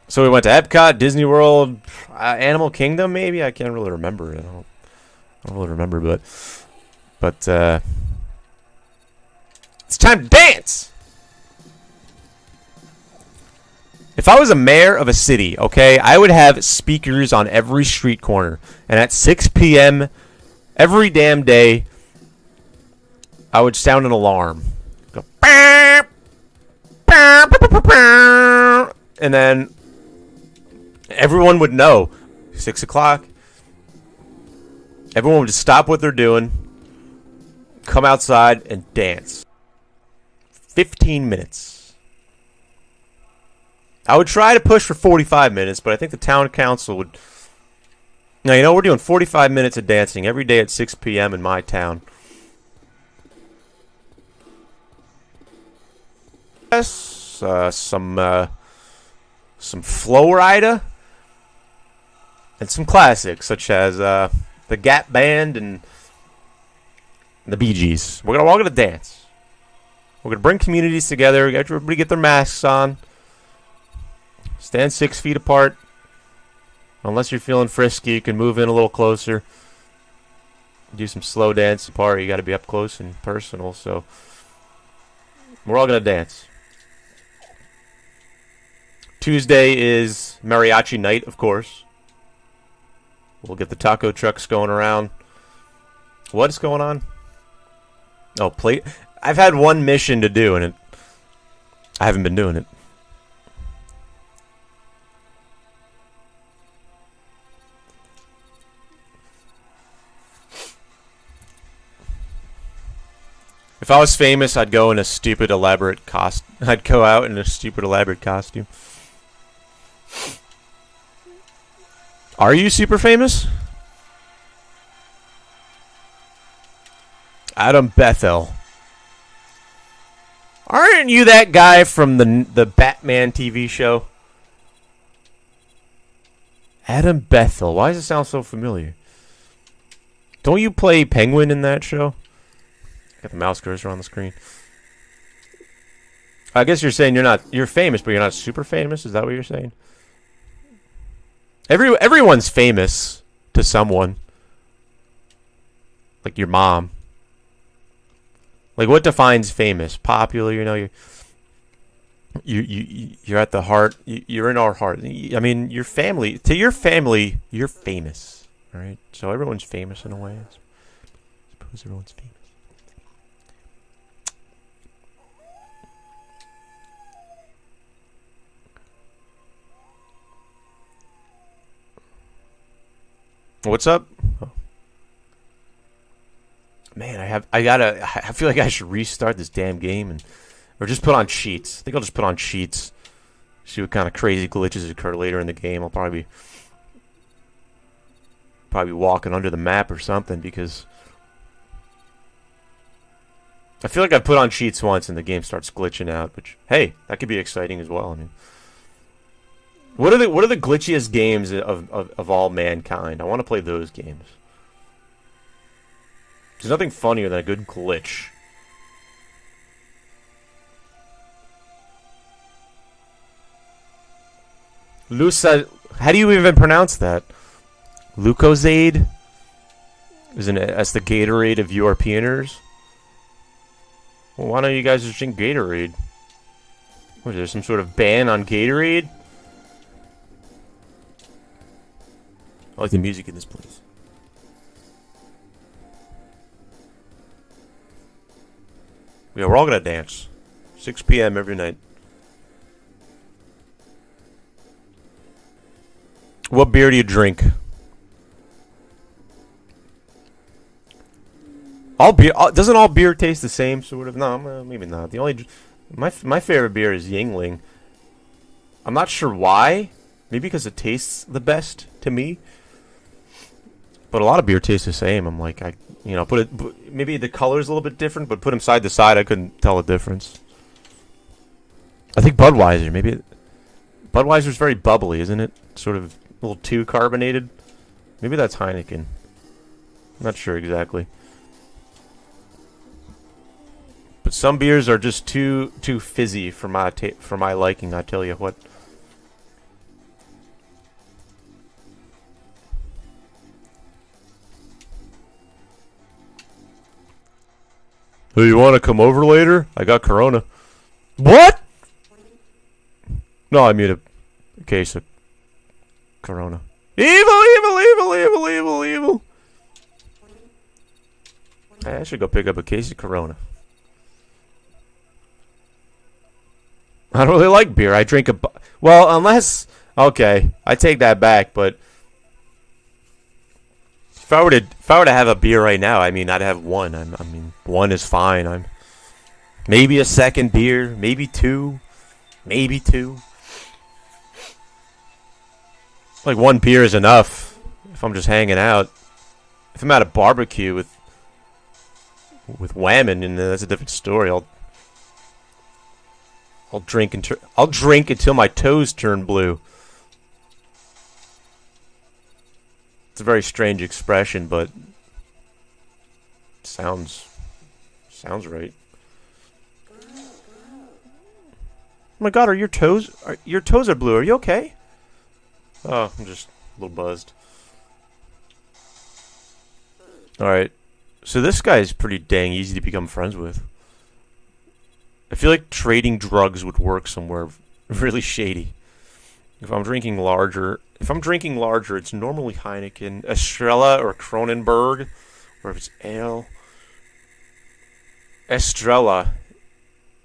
So we went to Epcot, Disney World, Animal Kingdom, maybe. I can't really remember. I don't really remember, but it's time to dance. If I was a mayor of a city, okay, I would have speakers on every street corner, and at 6 p.m. every damn day, I would sound an alarm. Go, and then everyone would know 6 o'clock. Everyone would just stop what they're doing, come outside, and dance. 15 minutes. I would try to push for 45 minutes, but I think the town council would... Now, you know, we're doing 45 minutes of dancing every day at 6 p.m. in my town. Yes, some Flow Rida, and some classics, such as the Gap Band and the Bee Gees. We're all gonna dance. We're gonna bring communities together. Everybody get their masks on. Stand 6 feet apart. Unless you're feeling frisky, you can move in a little closer. Do some slow dance apart. You got to be up close and personal. So we're all gonna dance. Tuesday is mariachi night, of course. We'll get the taco trucks going around. What's going on? Oh, plate. I've had one mission to do, and I haven't been doing it. If I was famous, I'd go in a stupid elaborate costume. I'd go out in a stupid elaborate costume. Are you super famous? Adam Bethel. Aren't you that guy from the Batman TV show? Adam Bethel. Why does it sound so familiar? Don't you play Penguin in that show? Got the mouse cursor on the screen. I guess you're saying you're famous, but you're not super famous. Is that what you're saying? Everyone's famous to someone. Like your mom. Like, what defines famous? Popular, you know, you're at the heart. You're in our heart. I mean, your family. To your family, you're famous. All right. So everyone's famous in a way. I suppose everyone's famous. What's up? Oh. Man, I feel like I should restart this damn game or just put on cheats. I think I'll just put on cheats. See what kind of crazy glitches occur later in the game. I'll probably be walking under the map or something, because I feel like I've put on cheats once and the game starts glitching out, which, hey, that could be exciting as well. I mean, what are the glitchiest games of all mankind? I want to play those games. There's nothing funnier than a good glitch. Lusa, how do you even pronounce that? Lucozade? That's the Gatorade of Europeaners? Well, why don't you guys just drink Gatorade? What, is there some sort of ban on Gatorade? I like the music in this place. Yeah, we're all gonna dance. 6 p.m. every night. What beer do you drink? All beer doesn't all beer taste the same, sort of? No, maybe not. The only my favorite beer is Yingling. I'm not sure why. Maybe because it tastes the best to me. But a lot of beer tastes the same. I'm like, maybe the color's a little bit different, but put them side to side, I couldn't tell a difference. I think Budweiser, Budweiser's very bubbly, isn't it? Sort of a little too carbonated. Maybe that's Heineken. I'm not sure exactly. But some beers are just too fizzy for my liking, I tell you what. Hey, you want to come over later? I got Corona. What? No, I mean a case of Corona. Evil. I should go pick up a case of Corona. I don't really like beer. I drink well, unless... Okay, I take that back, but... If I were to have a beer right now, I mean, I'd have one. I mean, one is fine. Maybe a second beer, maybe two. Like, one beer is enough if I'm just hanging out. If I'm at a barbecue with whammon, and that's a different story. I'll drink until my toes turn blue. It's a very strange expression, but sounds right. Oh my God, are your toes are blue? Are you okay? Oh, I'm just a little buzzed. All right, so this guy is pretty dang easy to become friends with. I feel like trading drugs would work somewhere really shady. If I'm drinking larger, it's normally Heineken, Estrella, or Kronenberg, or if it's ale. Estrella.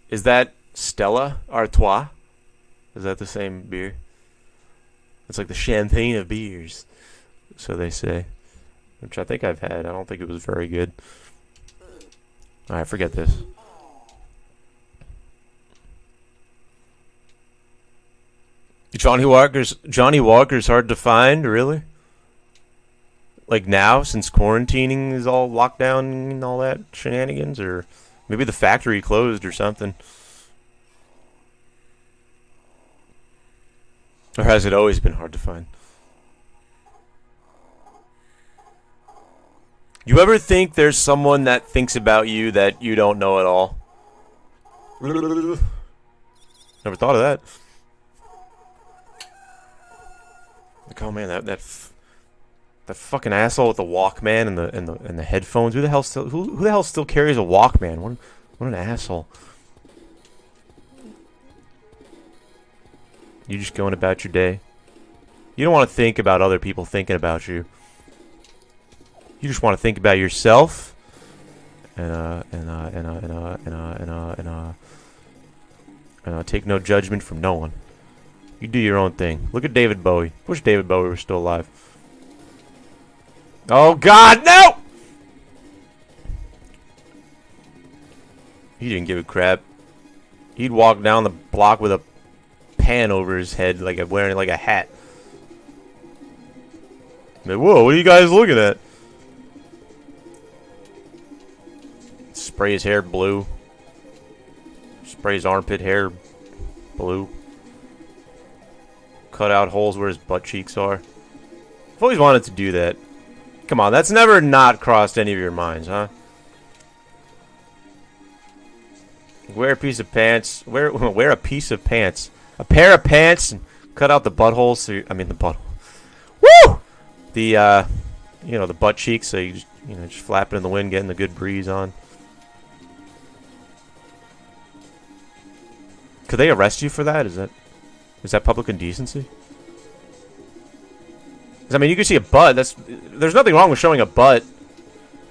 Is that Stella Artois? Is that the same beer? It's like the champagne of beers, so they say. Which I think I've had. I don't think it was very good. Alright, forget this. Johnny Walker's hard to find, really? Like now, since quarantining is all locked down and all that shenanigans? Or maybe the factory closed or something. Or has it always been hard to find? You ever think there's someone that thinks about you that you don't know at all? Never thought of that. Like, oh man, that fucking asshole with the Walkman and the headphones. Who the hell still carries a Walkman? What an asshole. You just going about your day. You don't want to think about other people thinking about you. You just want to think about yourself and take no judgment from no one. You do your own thing. Look at David Bowie. Wish David Bowie were still alive. Oh God, no! He didn't give a crap. He'd walk down the block with a pan over his head, like wearing like a hat. Like, whoa, what are you guys looking at? Spray his hair blue. Spray his armpit hair blue. Cut out holes where his butt cheeks are. I've always wanted to do that. Come on, that's never not crossed any of your minds, huh? Wear a piece of pants. Wear a piece of pants. A pair of pants and cut out the buttholes. So the butthole. Woo! The the butt cheeks. So you just flap it in the wind, getting the good breeze on. Could they arrest you for that? Is that public indecency? I mean, you can see a butt. There's nothing wrong with showing a butt,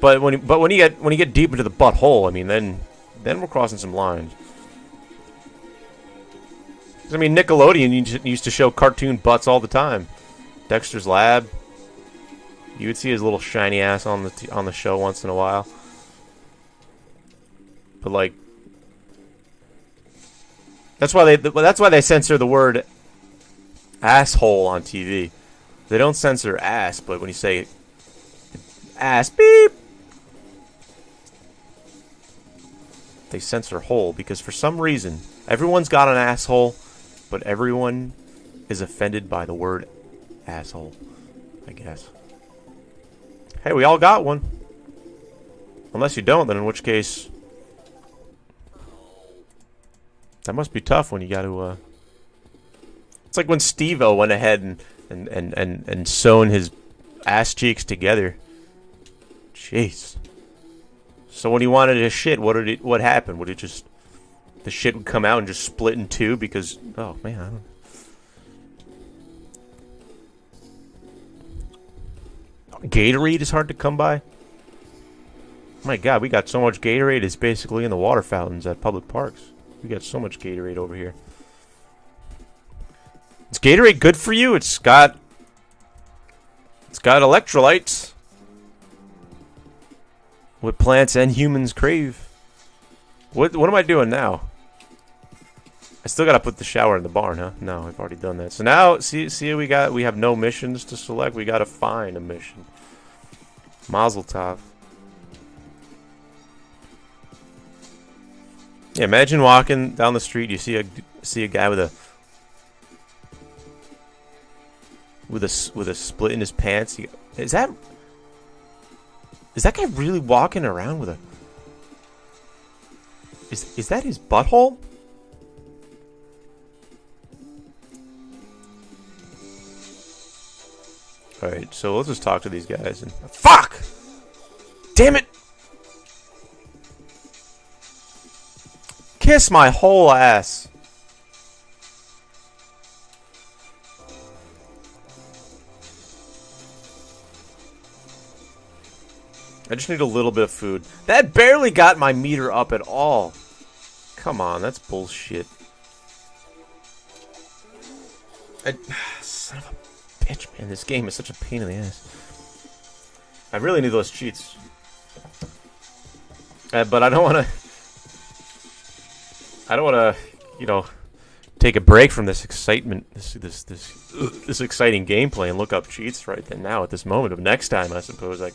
but when you get deep into the butthole, I mean, then we're crossing some lines. I mean, Nickelodeon used to show cartoon butts all the time. Dexter's Lab. You would see his little shiny ass on the show once in a while, but like. That's why they censor the word asshole on TV. They don't censor ass, but when you say ass beep, they censor hole because for some reason everyone's got an asshole, but everyone is offended by the word asshole, I guess. Hey, we all got one. Unless you don't, then in which case that must be tough when you got to, It's like when Steve-O went ahead and sewn his ass cheeks together. Jeez. So when he wanted to shit, what happened? Would it just... The shit would come out and just split in two because... Oh, man, I don't... Gatorade is hard to come by? My God, we got so much Gatorade, it's basically in the water fountains at public parks. We got so much Gatorade over here. Is Gatorade good for you? It's got electrolytes. What plants and humans crave. What am I doing now? still gotta put the shower in the barn, huh? No, I've already done that. So now, see what we got? We have no missions to select. We gotta find a mission. Mazel tov. Yeah, imagine walking down the street. You see a guy with a split in his pants. Is that guy really walking around with a? Is that his butthole? Alright, so let's just talk to these guys and... Fuck! Damn it! Kiss my whole ass. I just need a little bit of food. That barely got my meter up at all. Come on, that's bullshit. Son of a bitch, man. This game is such a pain in the ass. I really need those cheats. But I don't want to, you know, take a break from this excitement, this exciting gameplay and look up cheats right then now at this moment. But next time, I suppose I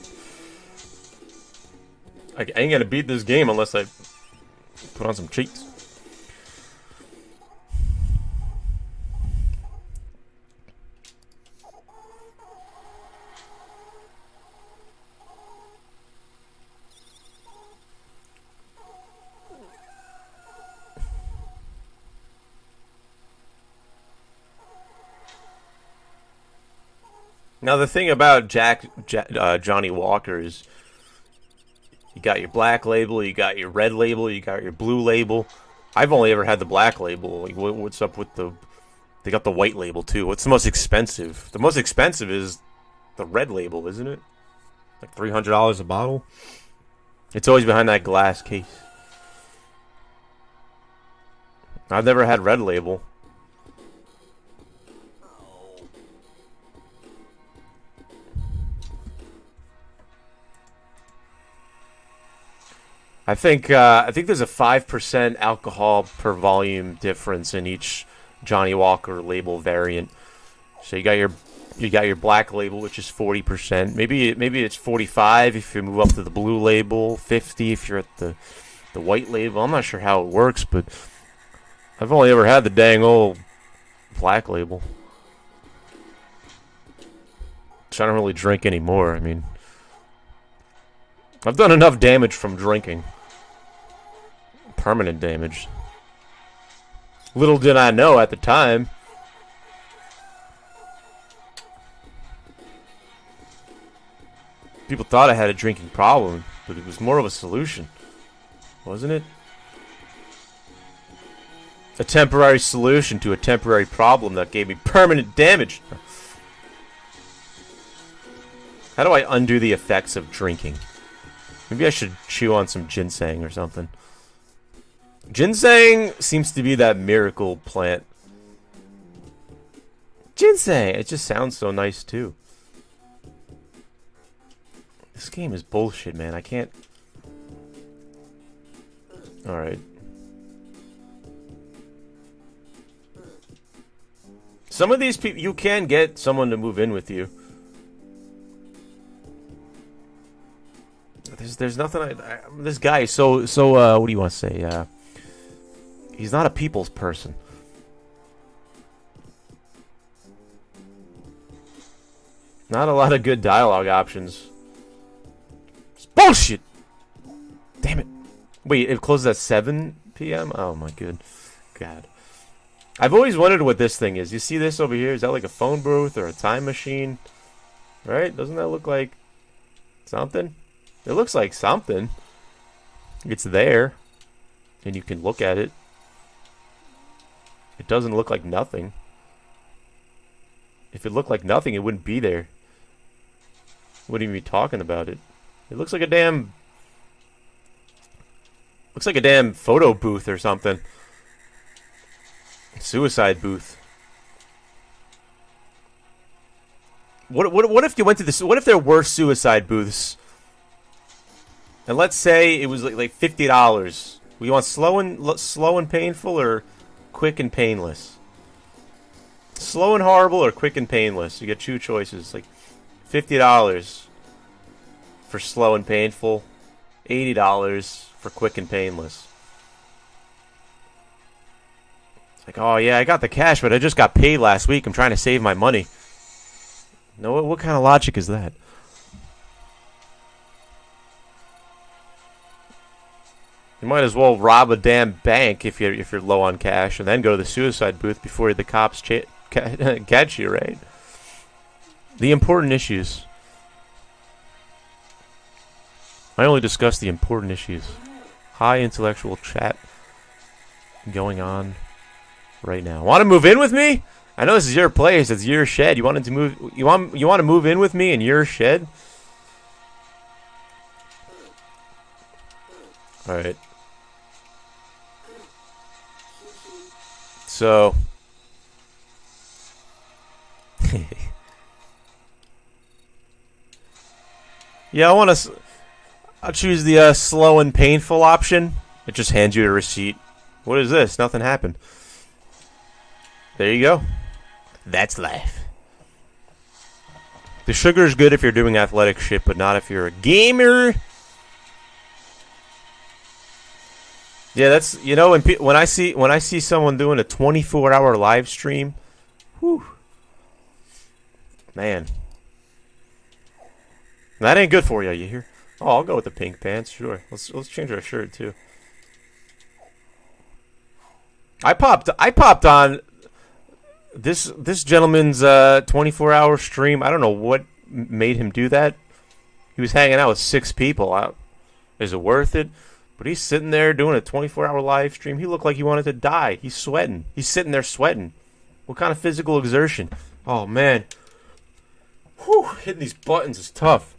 ain't gonna beat this game unless I put on some cheats. Now the thing about Johnny Walker is you got your black label, you got your red label, you got your blue label. I've only ever had the black label. Like, what's up with they got the white label too. What's the most expensive? The most expensive is the red label, isn't it? Like $300 a bottle. It's always behind that glass case. I've never had red label. I think there's a 5% alcohol per volume difference in each Johnny Walker label variant. So you got your black label, which is 40%. Maybe it's 45 if you move up to the blue label, 50 if you're at the white label. I'm not sure how it works, but I've only ever had the dang old black label. So I don't really drink anymore. I mean, I've done enough damage from drinking. Permanent damage. Little did I know at the time. People thought I had a drinking problem, but it was more of a solution. Wasn't it? A temporary solution to a temporary problem that gave me permanent damage. How do I undo the effects of drinking? Maybe I should chew on some ginseng or something. Ginseng seems to be that miracle plant. Ginseng! It just sounds so nice, too. This game is bullshit, man. I can't... Alright. Some of these people... You can get someone to move in with you. There's nothing. This guy is so. What do you want to say? He's not a people's person. Not a lot of good dialogue options. It's bullshit. Damn it. Wait, it closes at 7 p.m. Oh my God. I've always wondered what this thing is. You see this over here? Is that like a phone booth or a time machine? Right? Doesn't that look like something? It looks like something. It's there. And you can look at it. It doesn't look like nothing. If it looked like nothing, it wouldn't be there. Wouldn't even be talking about it. It looks like a damn... Looks like a damn photo booth or something. Suicide booth. What if you went to this? What if there were suicide booths? And let's say it was like $50. We want slow and painful, or quick and painless. Slow and horrible or quick and painless. You get two choices. Like $50 for slow and painful, $80 for quick and painless. It's like, oh yeah, I got the cash, but I just got paid last week. I'm trying to save my money. No, what kind of logic is that? You might as well rob a damn bank if you're low on cash, and then go to the suicide booth before the cops catch you, right? The important issues. I only discuss the important issues. High intellectual chat going on right now. Want to move in with me? I know this is your place. It's your shed. You wanted to move. You want to move in with me in your shed? All right. So. Yeah, I'll choose the slow and painful option. It just hands you a receipt. What is this? Nothing happened. There you go. That's life. The sugar is good if you're doing athletic shit, but not if you're a gamer. Yeah, that's, you know, when I see someone doing a 24-hour live stream, whew, man, that ain't good for you. You hear? Oh, I'll go with the pink pants. Sure. Let's change our shirt too. I popped on this gentleman's 24-hour stream. I don't know what made him do that. He was hanging out with 6 people. Is it worth it? But he's sitting there doing a 24-hour live stream. He looked like he wanted to die. He's sweating. He's sitting there sweating. What kind of physical exertion? Oh, man. Whew, hitting these buttons is tough.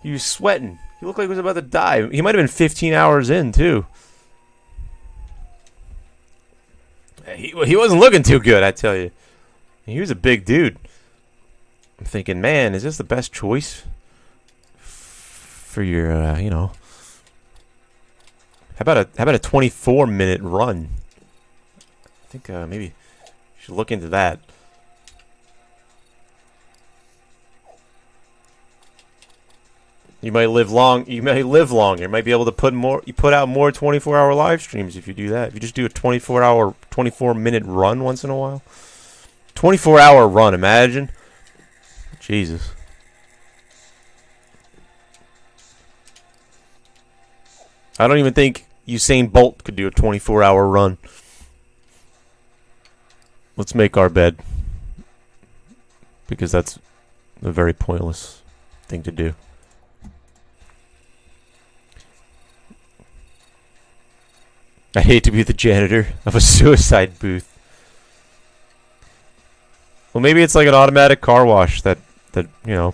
He was sweating. He looked like he was about to die. He might have been 15 hours in, too. He wasn't looking too good, I tell you. He was a big dude. I'm thinking, man, is this the best choice for your, you know? How about a 24-minute run? I think maybe you should look into that. You might live long. You may live longer. You might be able to put out more 24-hour live streams if you do that. If you just do a 24-minute run once in a while. 24-hour run, imagine. Jesus. I don't even think Usain Bolt could do a 24-hour run. Let's make our bed. Because that's a very pointless thing to do. I'd hate to be the janitor of a suicide booth. Well, maybe it's like an automatic car wash that you know,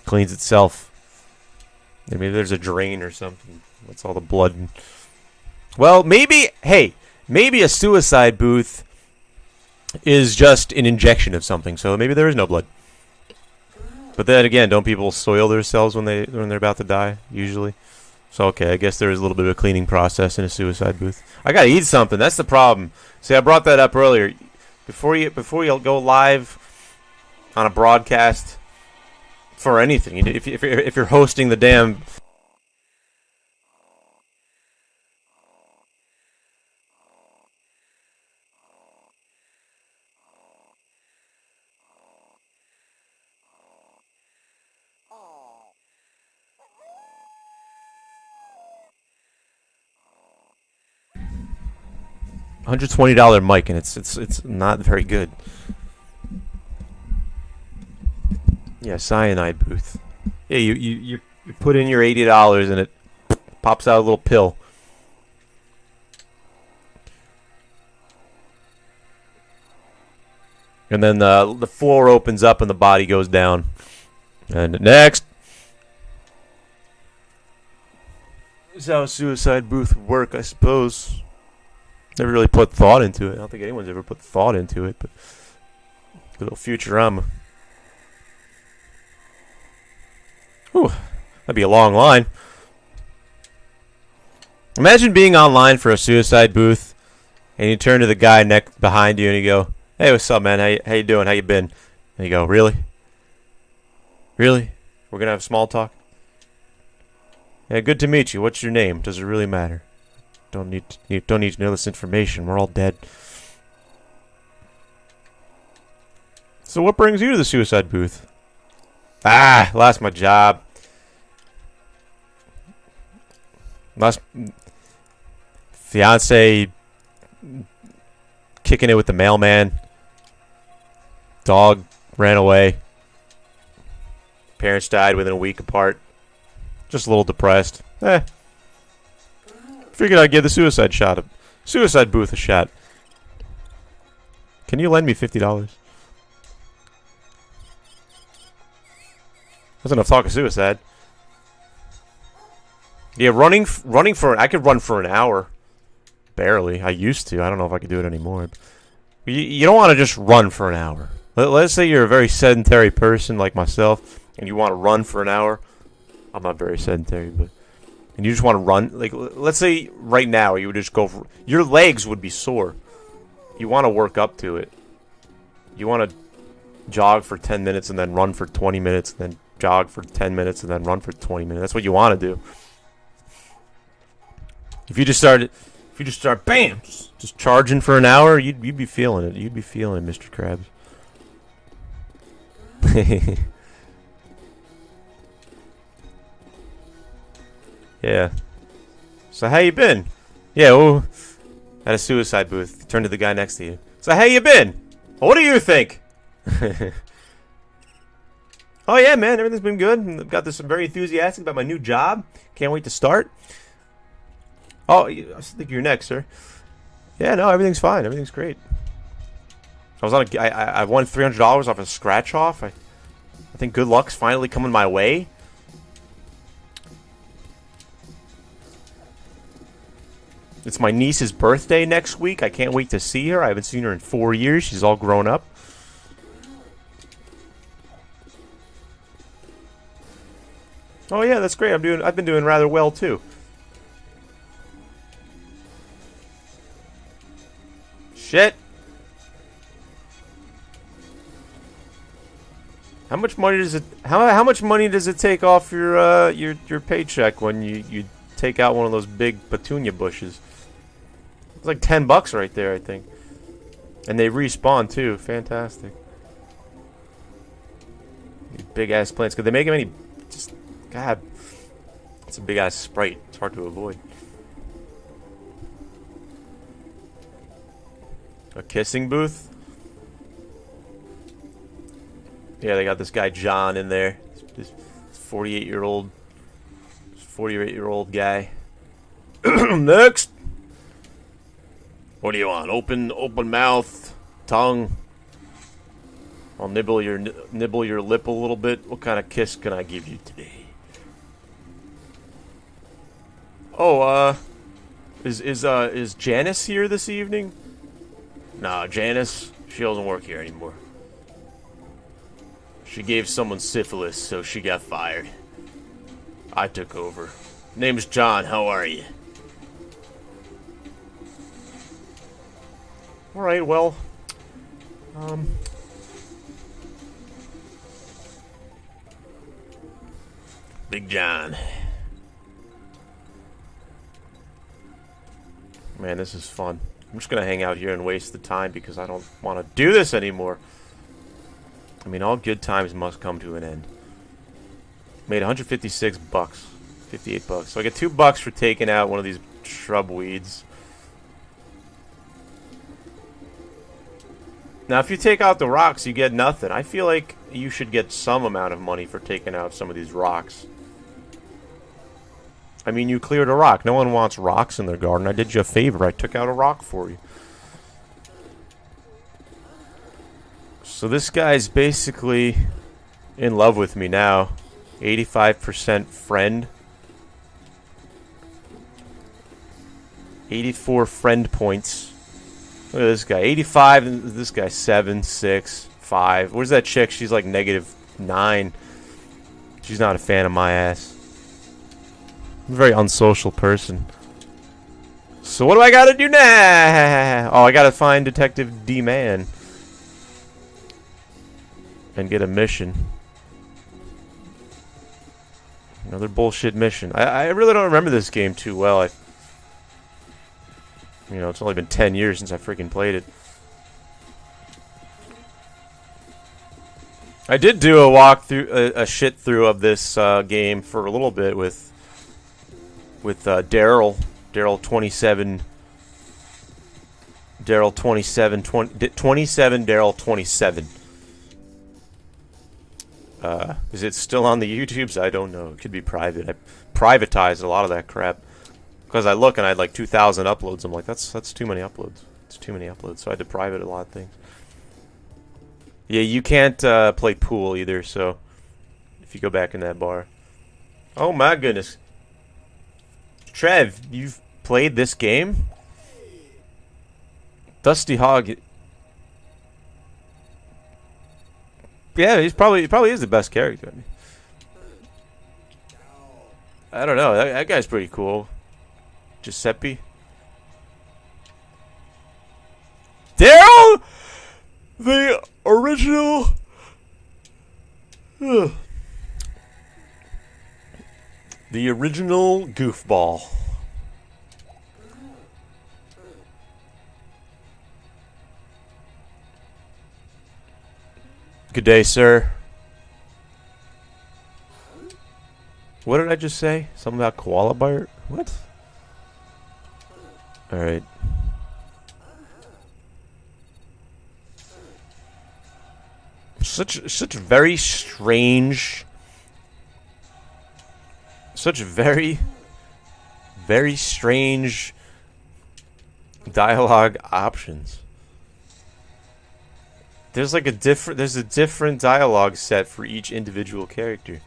cleans itself. Maybe there's a drain or something. That's all the blood. Well, maybe, hey, maybe a suicide booth is just an injection of something. So maybe there is no blood. But then again, don't people soil themselves when they're about to die? Usually. So okay, I guess there is a little bit of a cleaning process in a suicide booth. I gotta eat something. That's the problem. See, I brought that up earlier. Before you go live on a broadcast for anything, if you're hosting the damn. $120 mic, and it's not very good. Yeah, cyanide booth. Yeah, you put in your $80 and it pops out a little pill. And then the floor opens up and the body goes down. And next. This is how a suicide booth would work, I suppose. Never really put thought into it. I don't think anyone's ever put thought into it, but a little Futurama. Whew, that'd be a long line. Imagine being online for a suicide booth, and you turn to the guy behind you and you go, "Hey, what's up, man? How you doing? How you been?" And you go, "Really? Really? We're gonna have small talk? Yeah, good to meet you. What's your name? Does it really matter? Don't need to know this information. We're all dead." So what brings you to the suicide booth? Lost my job. Lost fiance kicking it with the mailman. Dog ran away. Parents died within a week apart. Just a little depressed. Figured I'd give the suicide booth a shot. Can you lend me $50? That's enough talk of suicide. Yeah, running for... I could run for an hour. Barely. I used to. I don't know if I could do it anymore. You don't want to just run for an hour. Let's say you're a very sedentary person like myself, and you want to run for an hour. I'm not very sedentary, but... And you just want to run. Like, let's say right now you would just go for... Your legs would be sore. You want to work up to it. You want to jog for 10 minutes and then run for 20 minutes and then jog for 10 minutes and then run for 20 minutes. That's what you want to do. If you just start, bam, just charging for an hour, you'd be feeling it. You'd be feeling it, Mr. Krabs. Yeah. So how you been? Yeah, oh, at a suicide booth. Turn to the guy next to you. So how you been? What do you think? Oh yeah, man, everything's been good. I've got this very enthusiastic about my new job. Can't wait to start. Oh, I think you're next, sir. Yeah, no, everything's fine. Everything's great. I won $300 off a scratch off. I think good luck's finally coming my way. It's my niece's birthday next week. I can't wait to see her. I haven't seen her in 4 years. She's all grown up. Oh yeah, that's great. I've been doing rather well too. Shit. How much money does it how much money does it take off your paycheck when you take out one of those big petunia bushes? It's like $10 right there, I think. And they respawn too. Fantastic. These big ass plants. Could they make them any? Just God. It's a big ass sprite. It's hard to avoid. A kissing booth. Yeah, they got this guy John in there. This 48-year-old guy. Next. What do you want? Open mouth, tongue. I'll nibble your lip a little bit. What kind of kiss can I give you today? Oh, is Janice here this evening? Nah, Janice, she doesn't work here anymore. She gave someone syphilis, so she got fired. I took over. Name's John. How are you? Alright, well, Big John. Man, this is fun. I'm just gonna hang out here and waste the time because I don't want to do this anymore. I mean, all good times must come to an end. Made $156. $58. So I get $2 for taking out one of these shrub weeds. Now, if you take out the rocks, you get nothing. I feel like you should get some amount of money for taking out some of these rocks. I mean, you cleared a rock. No one wants rocks in their garden. I did you a favor. I took out a rock for you. So this guy's basically in love with me now. 85% friend. 84 friend points. Look at this guy. 85, and this guy 7, 6, 5. Where's that chick? She's like -9. She's not a fan of my ass. I'm a very unsocial person. So what do I gotta do now? Oh, I gotta find Detective D-Man. And get a mission. Another bullshit mission. I really don't remember this game too well. You know, it's only been 10 years since I freaking played it. I did do a walkthrough, a shit through of this game for a little bit with Daryl 27, Daryl 27, 27, Daryl 27. Is it still on the YouTubes? I don't know. It could be private. I privatized a lot of that crap because I look and I had like 2,000 uploads. I'm like, that's too many uploads. It's too many uploads. So I had to private a lot of things. Yeah, you can't play pool either. So if you go back in that bar, oh my goodness, Trev, you've played this game? Dusty Hog. Yeah, he probably is the best character. I don't know. That guy's pretty cool. Giuseppe. Daryl, the original. The original goofball. Good day, sir. What did I just say? Something about koala bear? What? Alright. Such very strange. Such very strange dialogue options. There's like a different dialogue set for each individual character.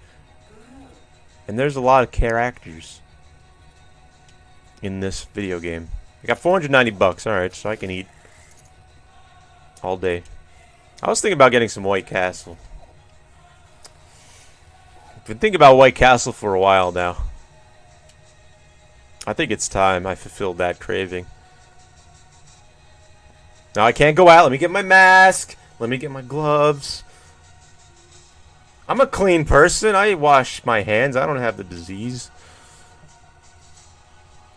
And there's a lot of characters in this video game. I got 490 bucks. Alright, so I can eat all day. I was thinking about getting some White Castle. I've been thinking about White Castle for a while now. I think it's time I fulfilled that craving. Now I can't go out. Let me get my mask. Let me get my gloves. I'm a clean person. I wash my hands. I don't have the disease.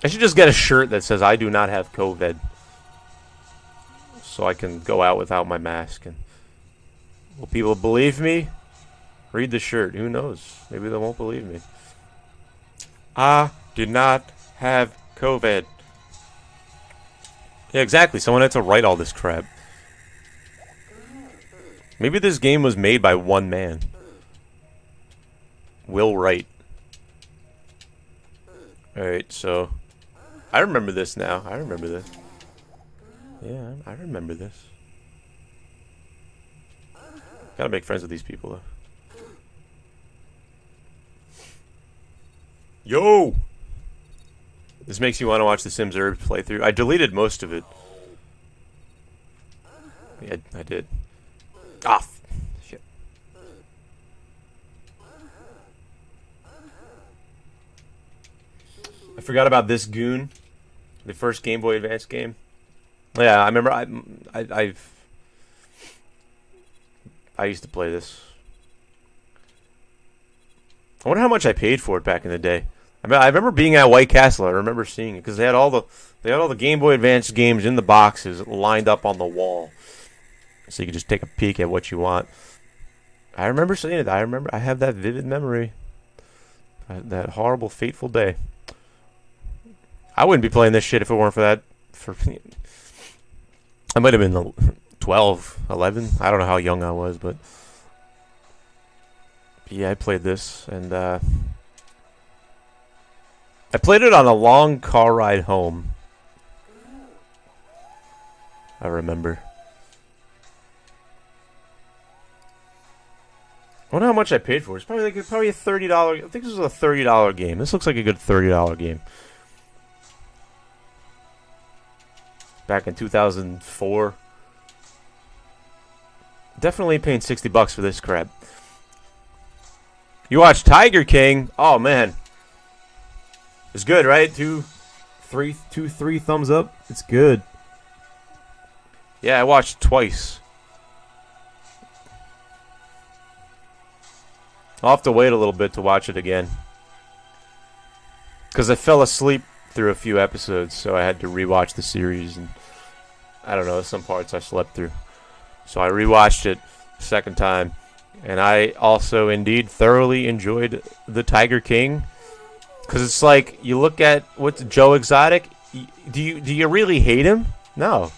I should just get a shirt that says I do not have COVID. So I can go out without my mask. And will people believe me? Read the shirt. Who knows? Maybe they won't believe me. I do not have COVID. Yeah, exactly. Someone had to write all this crap. Maybe this game was made by one man. Will Wright. Alright, so I remember this now. I remember this. Yeah, I remember this. Gotta make friends with these people, though. Yo! This makes you want to watch the Sims Herbs playthrough. I deleted most of it. Yeah, I did. Ah, shit. I forgot about this goon. The first Game Boy Advance game. Yeah, I remember. I used to play this. I wonder how much I paid for it back in the day. I remember being at White Castle. I remember seeing it because they had all the Game Boy Advance games in the boxes lined up on the wall, so you could just take a peek at what you want. I remember seeing it. I have that vivid memory. That horrible, fateful day. I wouldn't be playing this shit if it weren't for that. I might have been 12, 11. I don't know how young I was, but yeah, I played this, and I played it on a long car ride home. I remember. I wonder how much I paid for it. It's probably a $30. I think this was a $30 game. This looks like a good $30 game. Back in 2004. Definitely paying $60 for this crap. You watch Tiger King? Oh man, it's good, right? 2 3 thumbs up. It's good. Yeah, I watched it twice. I'll have to wait a little bit to watch it again. Because I fell asleep through a few episodes, so I had to rewatch the series, and I don't know, some parts I slept through. So I rewatched it a second time, and I also indeed thoroughly enjoyed The Tiger King. Because it's like, you look at what's Joe Exotic, do you really hate him? No.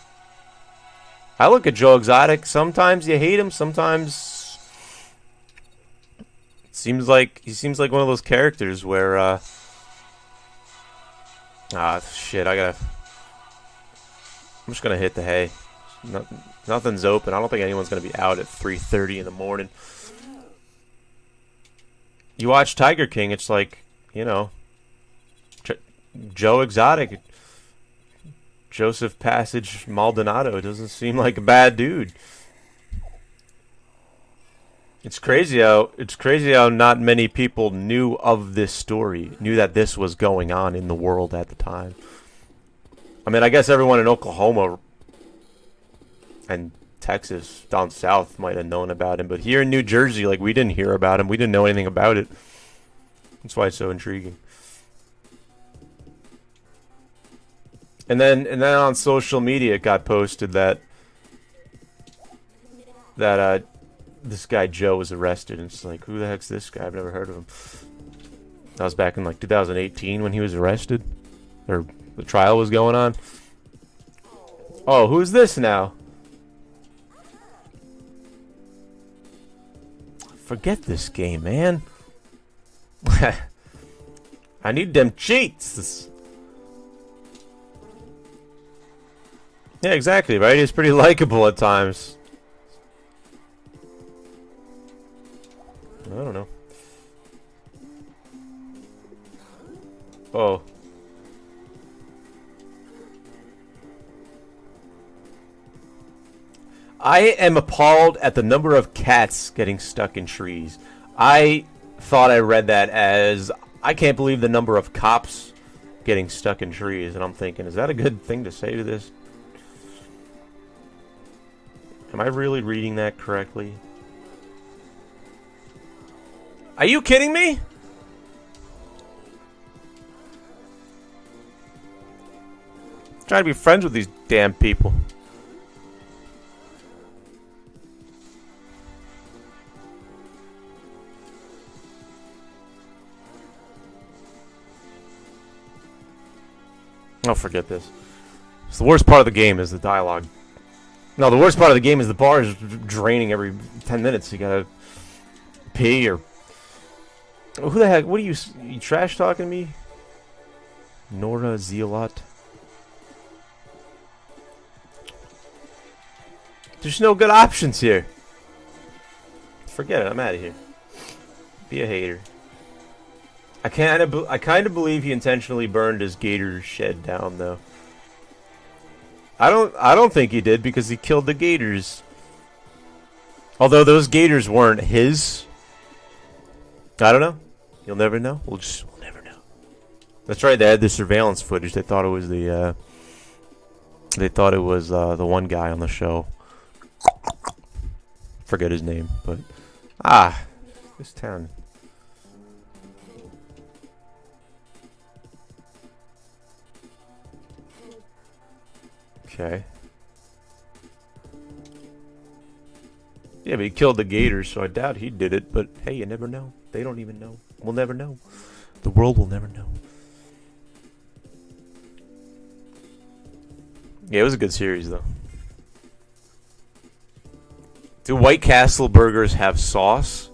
I look at Joe Exotic, sometimes you hate him, sometimes he seems like one of those characters where shit, I'm just gonna hit the hay. Nothing's open. I don't think anyone's gonna be out at 3:30 in the morning. You watch Tiger King, it's like, you know, Joe Exotic, Joseph Passage Maldonado doesn't seem like a bad dude. It's crazy how not many people knew of this story, knew that this was going on in the world at the time. I mean, I guess everyone in Oklahoma and Texas down south might have known about him, but here in New Jersey, like, we didn't hear about him. We didn't know anything about it. That's why it's so intriguing. And then on social media, it got posted that this guy Joe was arrested, and it's like, who the heck's this guy? I've never heard of him. That was back in like 2018 when he was arrested, or the trial was going on. Oh, who's this now? Forget this game, man. I need them cheats. Yeah, exactly, right? He's pretty likable at times. I don't know. Oh. I am appalled at the number of cats getting stuck in trees. I thought I read that as, I can't believe the number of cops getting stuck in trees. And I'm thinking, is that a good thing to say to this? Am I really reading that correctly? Are you kidding me? Trying to be friends with these damn people. Oh, forget this. So the worst part of the game is the dialogue. No, the worst part of the game is the bar is draining every 10 minutes. You gotta pee or... Who the heck? What are you trash talking me? Nora Zealot. There's no good options here. Forget it. I'm out of here. Be a hater. I kind of believe he intentionally burned his gator shed down, though. I don't think he did, because he killed the gators. Although those gators weren't his. I don't know. You'll never know. We'll never know. That's right. They had the surveillance footage. They thought it was the one guy on the show. Forget his name, but this town. Okay. Yeah, but he killed the gators, so I doubt he did it. But hey, you never know. They don't even know. We'll never know. The world will never know. Yeah, it was a good series, though. Do White Castle burgers have sauce?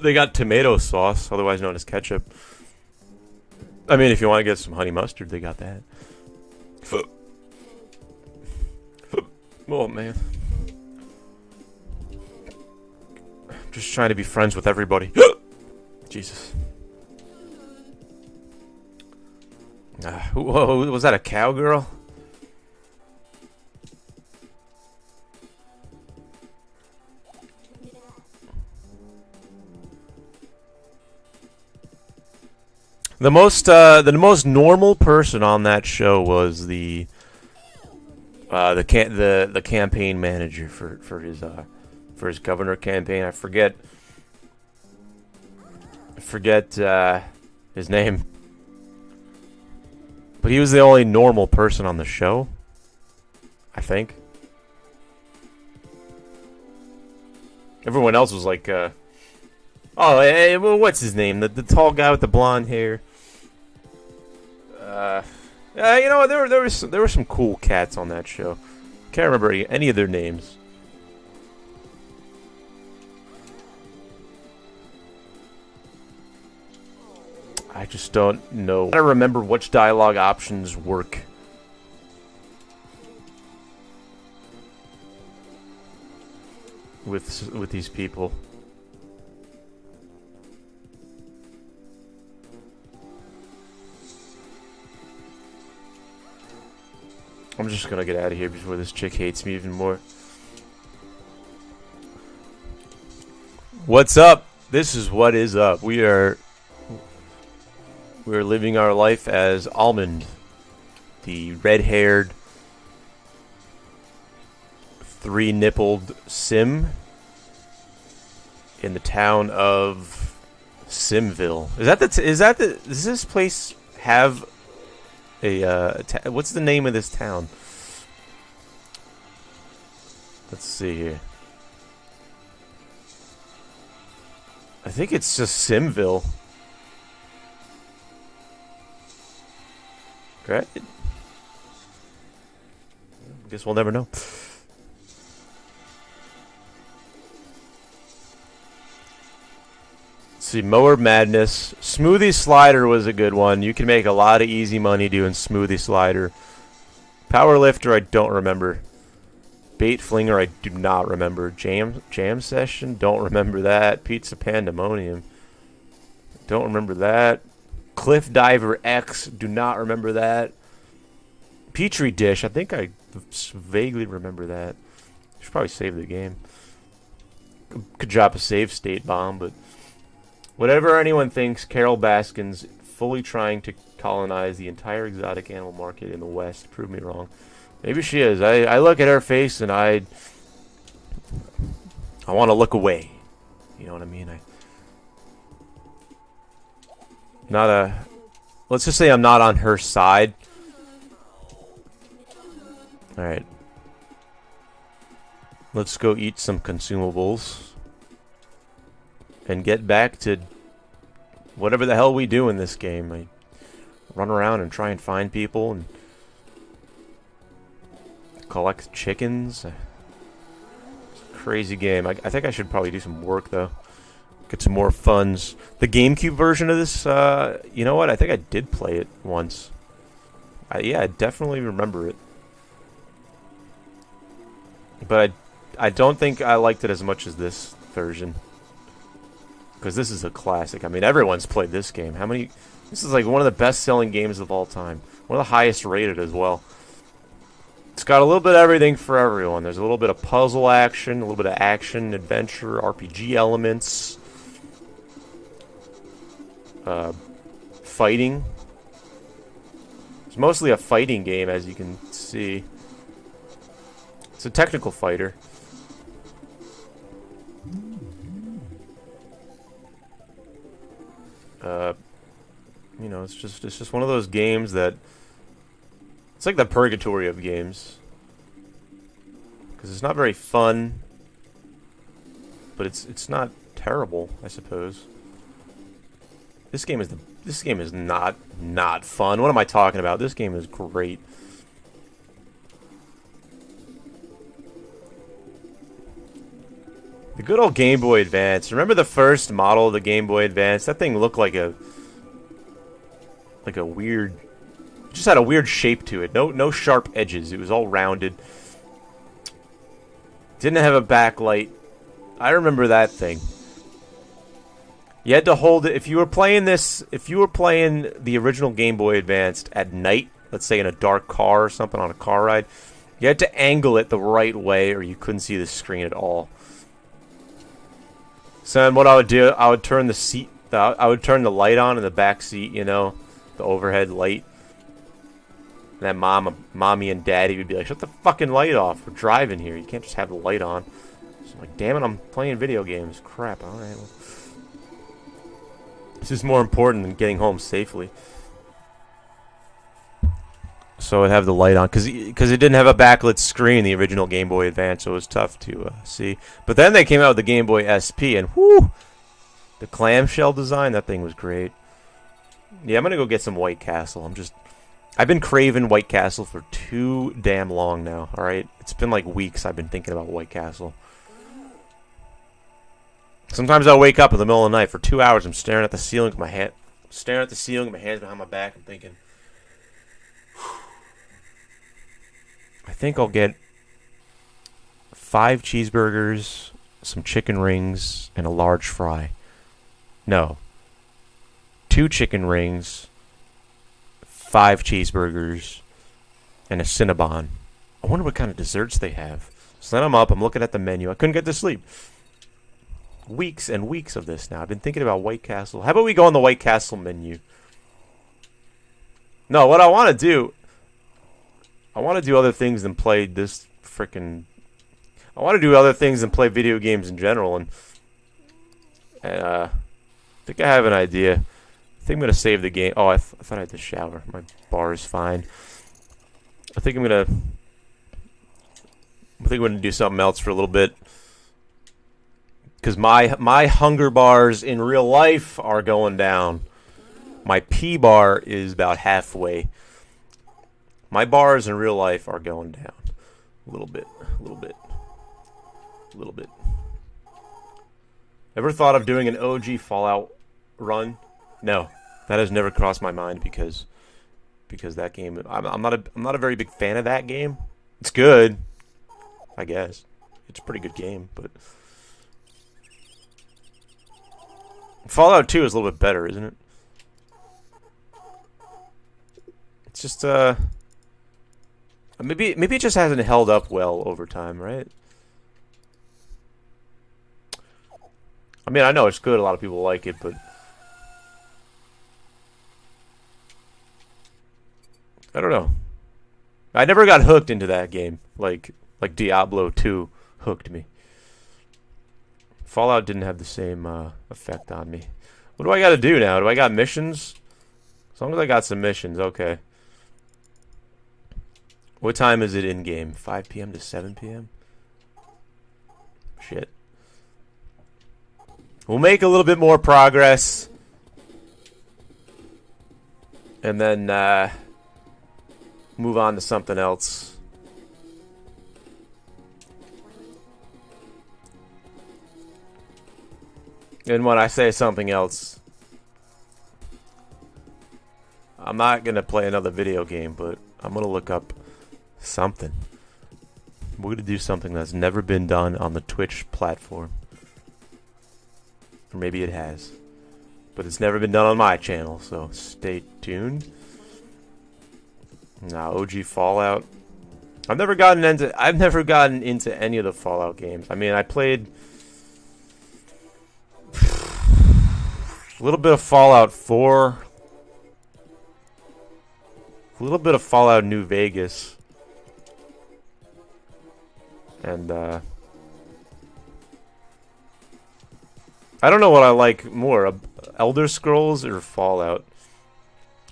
They got tomato sauce, otherwise known as ketchup. I mean, if you want to get some honey mustard, they got that. Oh, man. Just trying to be friends with everybody. Jesus. Whoa, was that a cowgirl? The most normal person on that show was the campaign manager for his governor campaign. I forget his name, but he was the only normal person on the show, I think. Everyone else was like, what's his name? The tall guy with the blonde hair. You know, there were some cool cats on that show. Can't remember any of their names. I just don't know. I don't remember which dialogue options work. With these people. I'm just gonna get out of here before this chick hates me even more. What's up? This is what is up. We're living our life as Almond, the red-haired, three-nippled sim in the town of Simville. Does this place have what's the name of this town? Let's see here. I think it's just Simville. Right? Guess we'll never know. See, Mower Madness. Smoothie Slider was a good one. You can make a lot of easy money doing Smoothie Slider. Powerlifter, I don't remember. Bait Flinger, I do not remember. Jam Session, don't remember that. Pizza Pandemonium, don't remember that. Cliff Diver X, do not remember that. Petri Dish, I think I vaguely remember that. Should probably save the game. Could drop a save state bomb, but whatever anyone thinks, Carol Baskin's fully trying to colonize the entire exotic animal market in the West. Prove me wrong. Maybe she is. I look at her face and I want to look away. You know what I mean? Let's just say I'm not on her side. Alright. Let's go eat some consumables. And get back to whatever the hell we do in this game. I run around and try and find people and collect chickens. It's a crazy game. I think I should probably do some work though. Get some more funds. The GameCube version of this, you know what? I think I did play it once. Yeah, I definitely remember it. But I don't think I liked it as much as this version. Because this is a classic. I mean, everyone's played this game. This is like one of the best-selling games of all time. One of the highest rated as well. It's got a little bit of everything for everyone. There's a little bit of puzzle action, a little bit of action, adventure, RPG elements. Fighting. It's mostly a fighting game, as you can see. It's a technical fighter. You know, it's just one of those games that it's like the purgatory of games, because it's not very fun, but it's not terrible, I suppose. This game is not fun. What am I talking about? This game is great. The good old Game Boy Advance. Remember the first model of the Game Boy Advance? That thing looked like a weird, it just had a weird shape to it. No sharp edges. It was all rounded. Didn't have a backlight. I remember that thing. You had to hold it if you were playing this. If you were playing the original Game Boy Advance at night, let's say in a dark car or something on a car ride, you had to angle it the right way, or you couldn't see the screen at all. So then what I would do, I would turn the I would turn the light on in the back seat, you know, the overhead light. And then mommy and daddy would be like, shut the fucking light off. We're driving here. You can't just have the light on. So I'm like, damn it, I'm playing video games. Crap. All right. Well, this is more important than getting home safely. So I'd have the light on because it didn't have a backlit screen, the original Game Boy Advance, so it was tough to see. But then they came out with the Game Boy SP, and whoo, the clamshell design, that thing was great. Yeah, I'm gonna go get some White Castle. I've been craving White Castle for too damn long now. All right, it's been like weeks I've been thinking about White Castle. Sometimes I'll wake up in the middle of the night for 2 hours. I'm staring at the ceiling with my hands behind my back. I'm thinking, I think I'll get 5 cheeseburgers, some chicken rings, and a large fry. No. 2 chicken rings, 5 cheeseburgers, and a Cinnabon. I wonder what kind of desserts they have. So then I'm up. I'm looking at the menu. I couldn't get to sleep. Weeks and weeks of this now. I've been thinking about White Castle. How about we go on the White Castle menu? No, what I want to do... I want to do other things than play this frickin'... I want to do other things than play video games in general, and I think I have an idea. I think I'm going to save the game. Oh, I thought I had to shower. My bar is fine. I think I'm going to do something else for a little bit. Because my hunger bars in real life are going down. My pee bar is about halfway. My bars in real life are going down. A little bit. Ever thought of doing an OG Fallout run? No. That has never crossed my mind because that game, I'm not a very big fan of that game. It's good, I guess. It's a pretty good game, but Fallout 2 is a little bit better, isn't it? It's just maybe it just hasn't held up well over time, right? I mean, I know it's good. A lot of people like it, but I don't know. I never got hooked into that game like Diablo 2 hooked me. Fallout didn't have the same effect on me. What do I got to do now? Do I got missions? As long as I got some missions, okay. What time is it in game? 5 p.m. to 7 p.m. Shit. We'll make a little bit more progress, and then move on to something else. And when I say something else, I'm not going to play another video game, but I'm going to look up something. We're going to do something that's never been done on the Twitch platform. Or maybe it has. But it's never been done on my channel, so stay tuned. Now, OG Fallout. I've never gotten into any of the Fallout games. I mean, I played a little bit of Fallout 4. A little bit of Fallout New Vegas. And I don't know what I like more, Elder Scrolls or Fallout.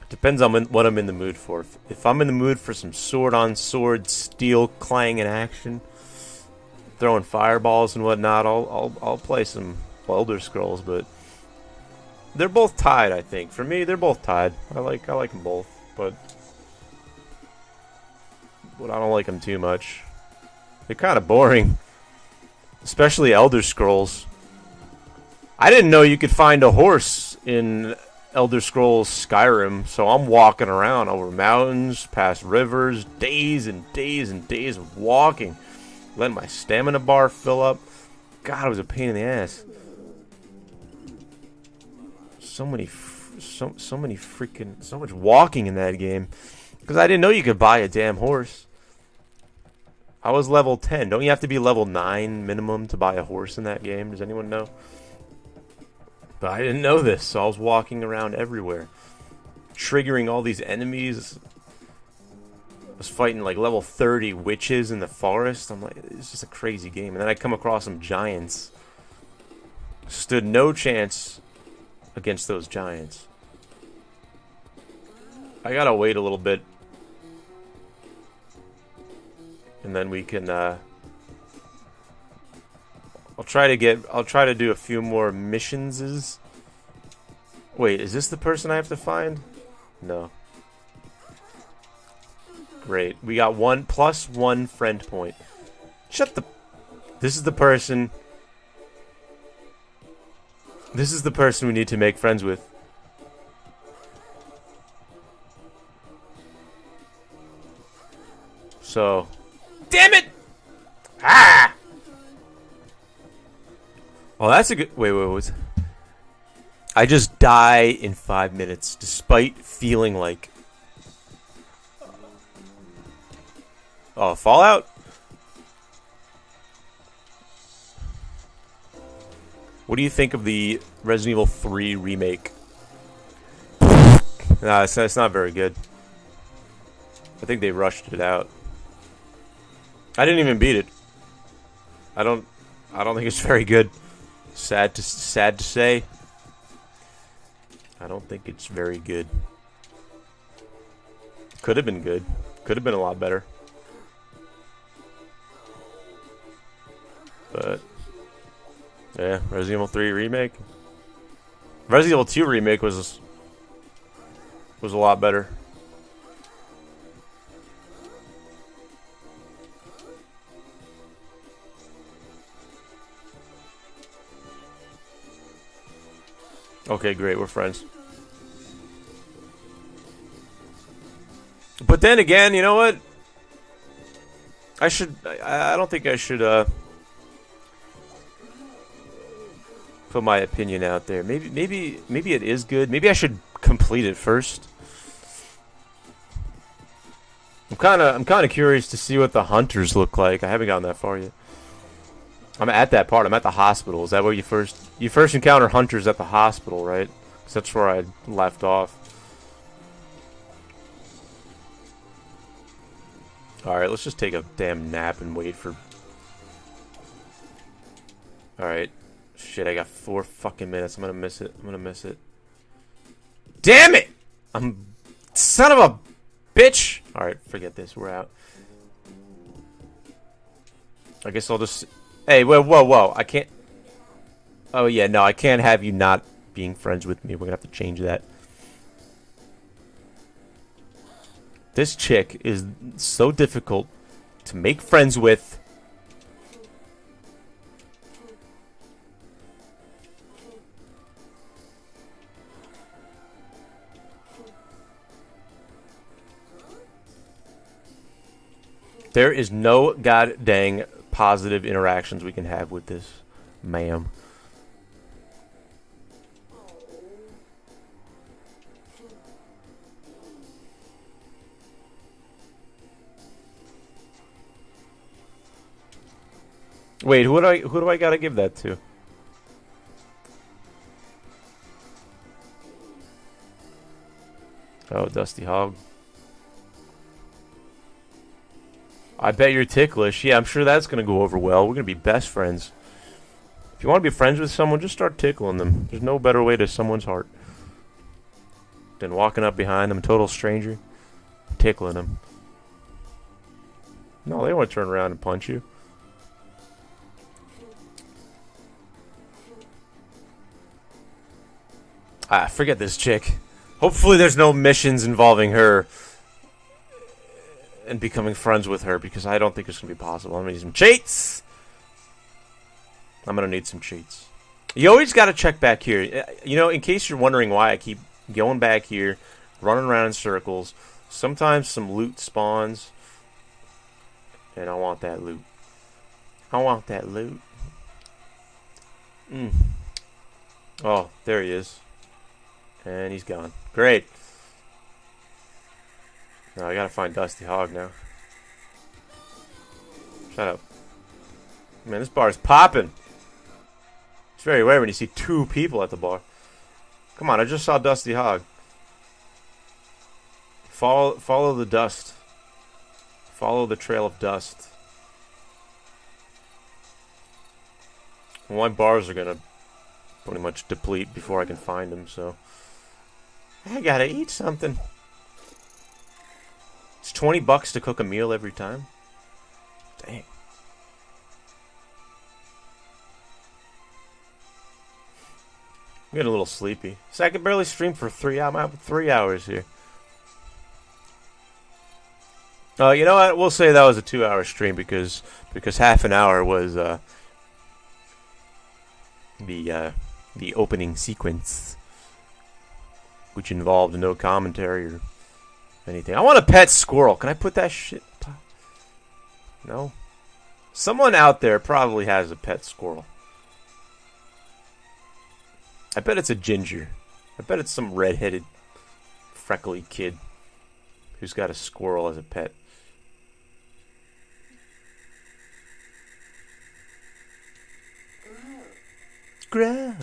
Depends on what I'm in the mood for. If I'm in the mood for some sword-on-sword, steel clanging action, throwing fireballs and whatnot, I'll play some Elder Scrolls. But they're both tied, I think. For me, they're both tied. I like them both, but I don't like them too much. They're kind of boring, especially Elder Scrolls. I didn't know you could find a horse in Elder Scrolls Skyrim, so I'm walking around over mountains, past rivers, days and days and days of walking, letting my stamina bar fill up. God, it was a pain in the ass. So much walking in that game, because I didn't know you could buy a damn horse. I was level 10. Don't you have to be level 9 minimum to buy a horse in that game? Does anyone know? But I didn't know this, so I was walking around everywhere, triggering all these enemies. I was fighting like level 30 witches in the forest. I'm like, it's just a crazy game. And then I come across some giants. Stood no chance against those giants. I gotta wait a little bit. And then we can, I'll try to do a few more missions. Wait, is this the person I have to find? No. Great. We got +1 friend point. This is the person. This is the person we need to make friends with. So. Damn it! Ah! Well, that's a good... Wait. I just die in 5 minutes, despite feeling like... Oh, Fallout? What do you think of the Resident Evil 3 remake? Nah, it's not very good. I think they rushed it out. I didn't even beat it. I don't think it's very good. Sad to say. I don't think it's very good. Could have been good. Could have been a lot better. But yeah, Resident Evil 3 remake. Resident Evil 2 remake was a lot better. Okay, great, we're friends. But then again, you know what? I don't think I should put my opinion out there. Maybe it is good. Maybe I should complete it first. I'm kind of curious to see what the hunters look like. I haven't gotten that far yet. I'm at that part. I'm at the hospital. Is that where you first encounter hunters at the hospital, right? 'Cause that's where I left off. All right, let's just take a damn nap and wait for. All right, shit. I got 4 fucking minutes. I'm gonna miss it. Damn it! Son of a bitch. All right, forget this. We're out. I guess I'll just. Hey, whoa, I can't... Oh, yeah, no, I can't have you not being friends with me. We're gonna have to change that. This chick is so difficult to make friends with. There is no god dang positive interactions we can have with this ma'am. Wait, who do I gotta give that to? Oh, Dusty Hog. I bet you're ticklish. Yeah, I'm sure that's going to go over well. We're going to be best friends. If you want to be friends with someone, just start tickling them. There's no better way to someone's heart than walking up behind them, a total stranger, tickling them. No, they don't want to turn around and punch you. Ah, forget this chick. Hopefully there's no missions involving her and becoming friends with her, because I don't think it's going to be possible. I'm going to need some cheats. You always got to check back here. You know, in case you're wondering why I keep going back here, running around in circles, sometimes some loot spawns, and I want that loot. Oh, there he is. And he's gone. Great. No, I gotta find Dusty Hog now. Shut up. Man, this bar is popping. It's very rare when you see 2 people at the bar. Come on, I just saw Dusty Hog. Follow the dust. Follow the trail of dust. Well, my bars are gonna pretty much deplete before I can find them, so I gotta eat something. It's $20 to cook a meal every time. Dang. I'm getting a little sleepy. So I can barely stream for 3 hours. I'm up 3 hours here. You know what? We'll say that was a 2-hour stream because half an hour was the opening sequence, which involved no commentary or anything. I want a pet squirrel. Can I put that shit? No. Someone out there probably has a pet squirrel. I bet it's a ginger. I bet it's some redheaded, freckly kid who's got a squirrel as a pet. Grow.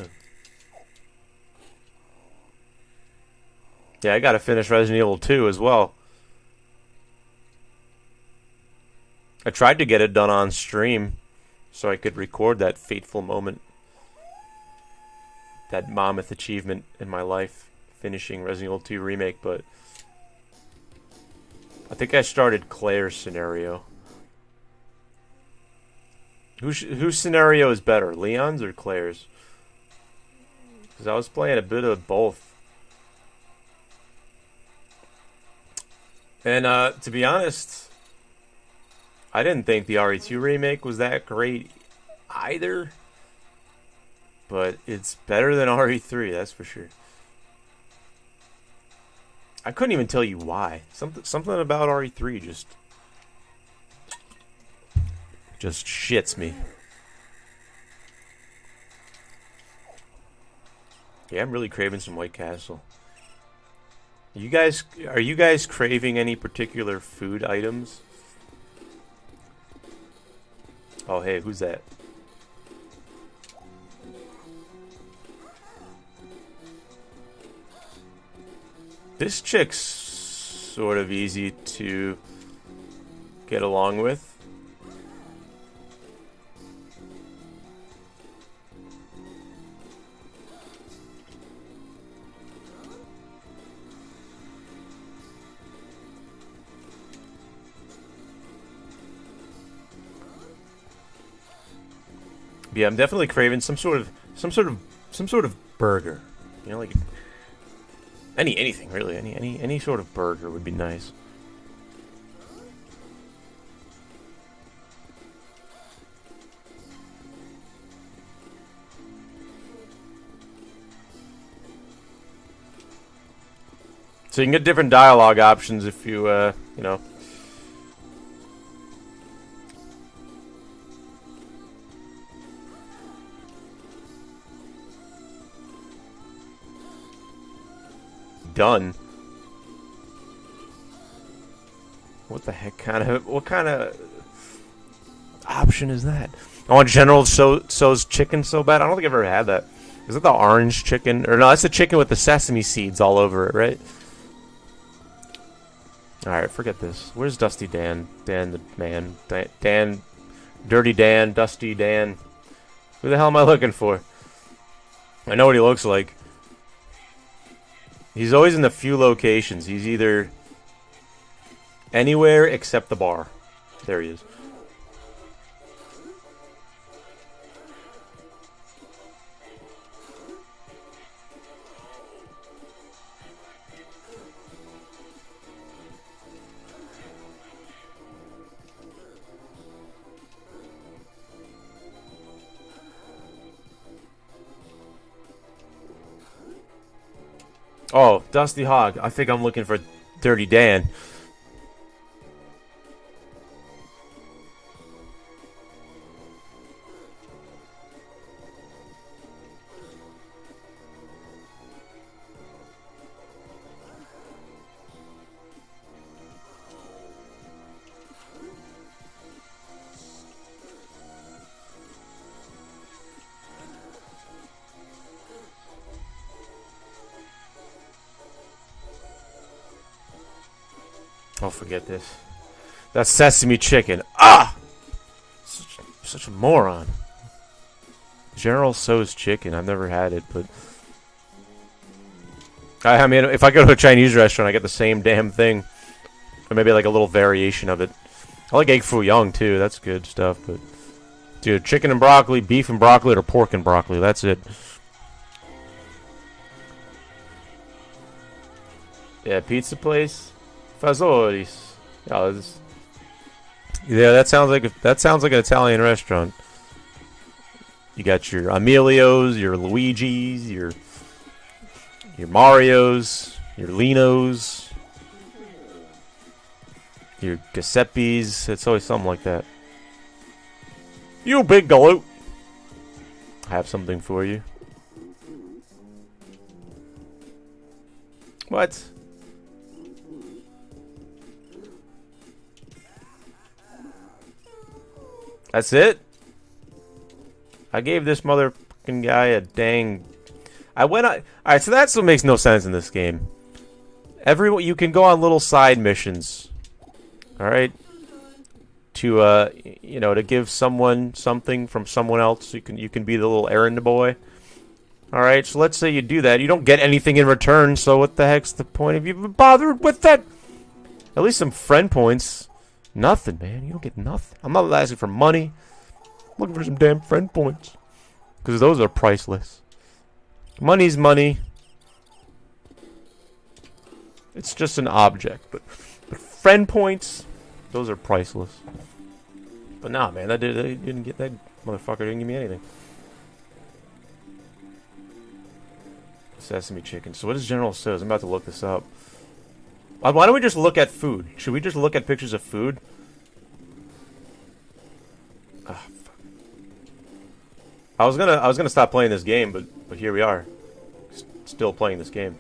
Yeah, I gotta finish Resident Evil 2 as well. I tried to get it done on stream so I could record that fateful moment. That mammoth achievement in my life, finishing Resident Evil 2 Remake, but I think I started Claire's scenario. Whose scenario is better, Leon's or Claire's? Because I was playing a bit of both. And to be honest, I didn't think the RE2 remake was that great either. But it's better than RE3, that's for sure. I couldn't even tell you why. Something about RE3 just shits me. Yeah, I'm really craving some White Castle. Are you guys craving any particular food items? Oh, hey, who's that? This chick's sort of easy to get along with. Yeah, I'm definitely craving some sort of burger. You know, like anything really. Any sort of burger would be nice. So you can get different dialogue options if you you know. Done. What the heck what kind of option is that? I want General So's chicken so bad. I don't think I've ever had that. Is it the orange chicken? Or no, that's the chicken with the sesame seeds all over it, right? Alright, forget this. Where's Dusty Dan? Dan the man. Dan. Dirty Dan. Dusty Dan. Who the hell am I looking for? I know what he looks like. He's always in the few locations. He's either anywhere except the bar. There he is. Oh, Dusty Hog. I think I'm looking for Dirty Dan. Oh, forget this. That's sesame chicken. Ah! Such a moron. General Tso's chicken. I've never had it, but... I mean, if I go to a Chinese restaurant, I get the same damn thing. Or maybe like a little variation of it. I like egg foo young, too. That's good stuff, but... Dude, chicken and broccoli, beef and broccoli, or pork and broccoli. That's it. Yeah, pizza place. Fazoli's. Yeah, that sounds like an Italian restaurant. You got your Emilios, your Luigis, your Marios, your Linos, your Giuseppe's. It's always something like that. You big galoot. I have something for you. What? That's it? I gave this motherfucking guy a dang... Alright, so that's what makes no sense in this game. You can go on little side missions. Alright? To, to give someone something from someone else. You can be the little errand boy. Alright, so let's say you do that. You don't get anything in return, so what the heck's the point of you even bothered with that? At least some friend points. Nothing, man. You don't get nothing. I'm not asking for money. I'm looking for some damn friend points. Because those are priceless. Money's money. It's just an object. But friend points, those are priceless. But nah, man. That didn't get that motherfucker. Didn't give me anything. Sesame chicken. So what is General Tso's? I'm about to look this up. Why don't we just look at food? Should we just look at pictures of food? Oh, fuck. I was gonna stop playing this game, but here we are, still playing this game.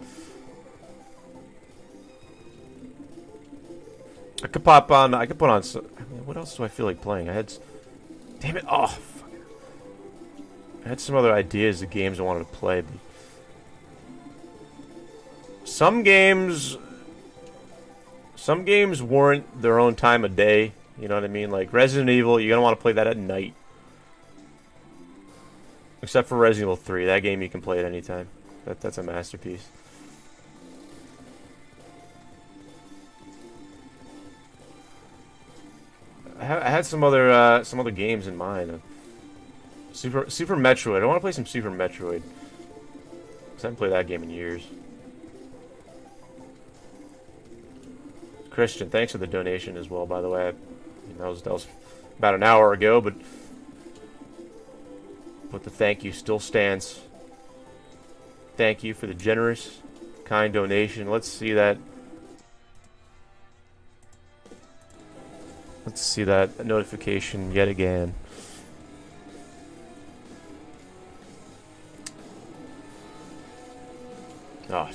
I could put on. I mean, what else do I feel like playing? Damn it! Oh, fuck. I had some other ideas of games I wanted to play. But some games warrant their own time of day. You know what I mean? Like Resident Evil, you're gonna want to play that at night. Except for Resident Evil 3, that game you can play at any time. That's a masterpiece. I had some other games in mind. Super Metroid. I want to play some Super Metroid. 'Cause I haven't played that game in years. Christian, thanks for the donation as well, by the way. That was about an hour ago, but the thank you still stands. Thank you for the generous, kind donation. Let's see that. Let's see that notification yet again. Oh,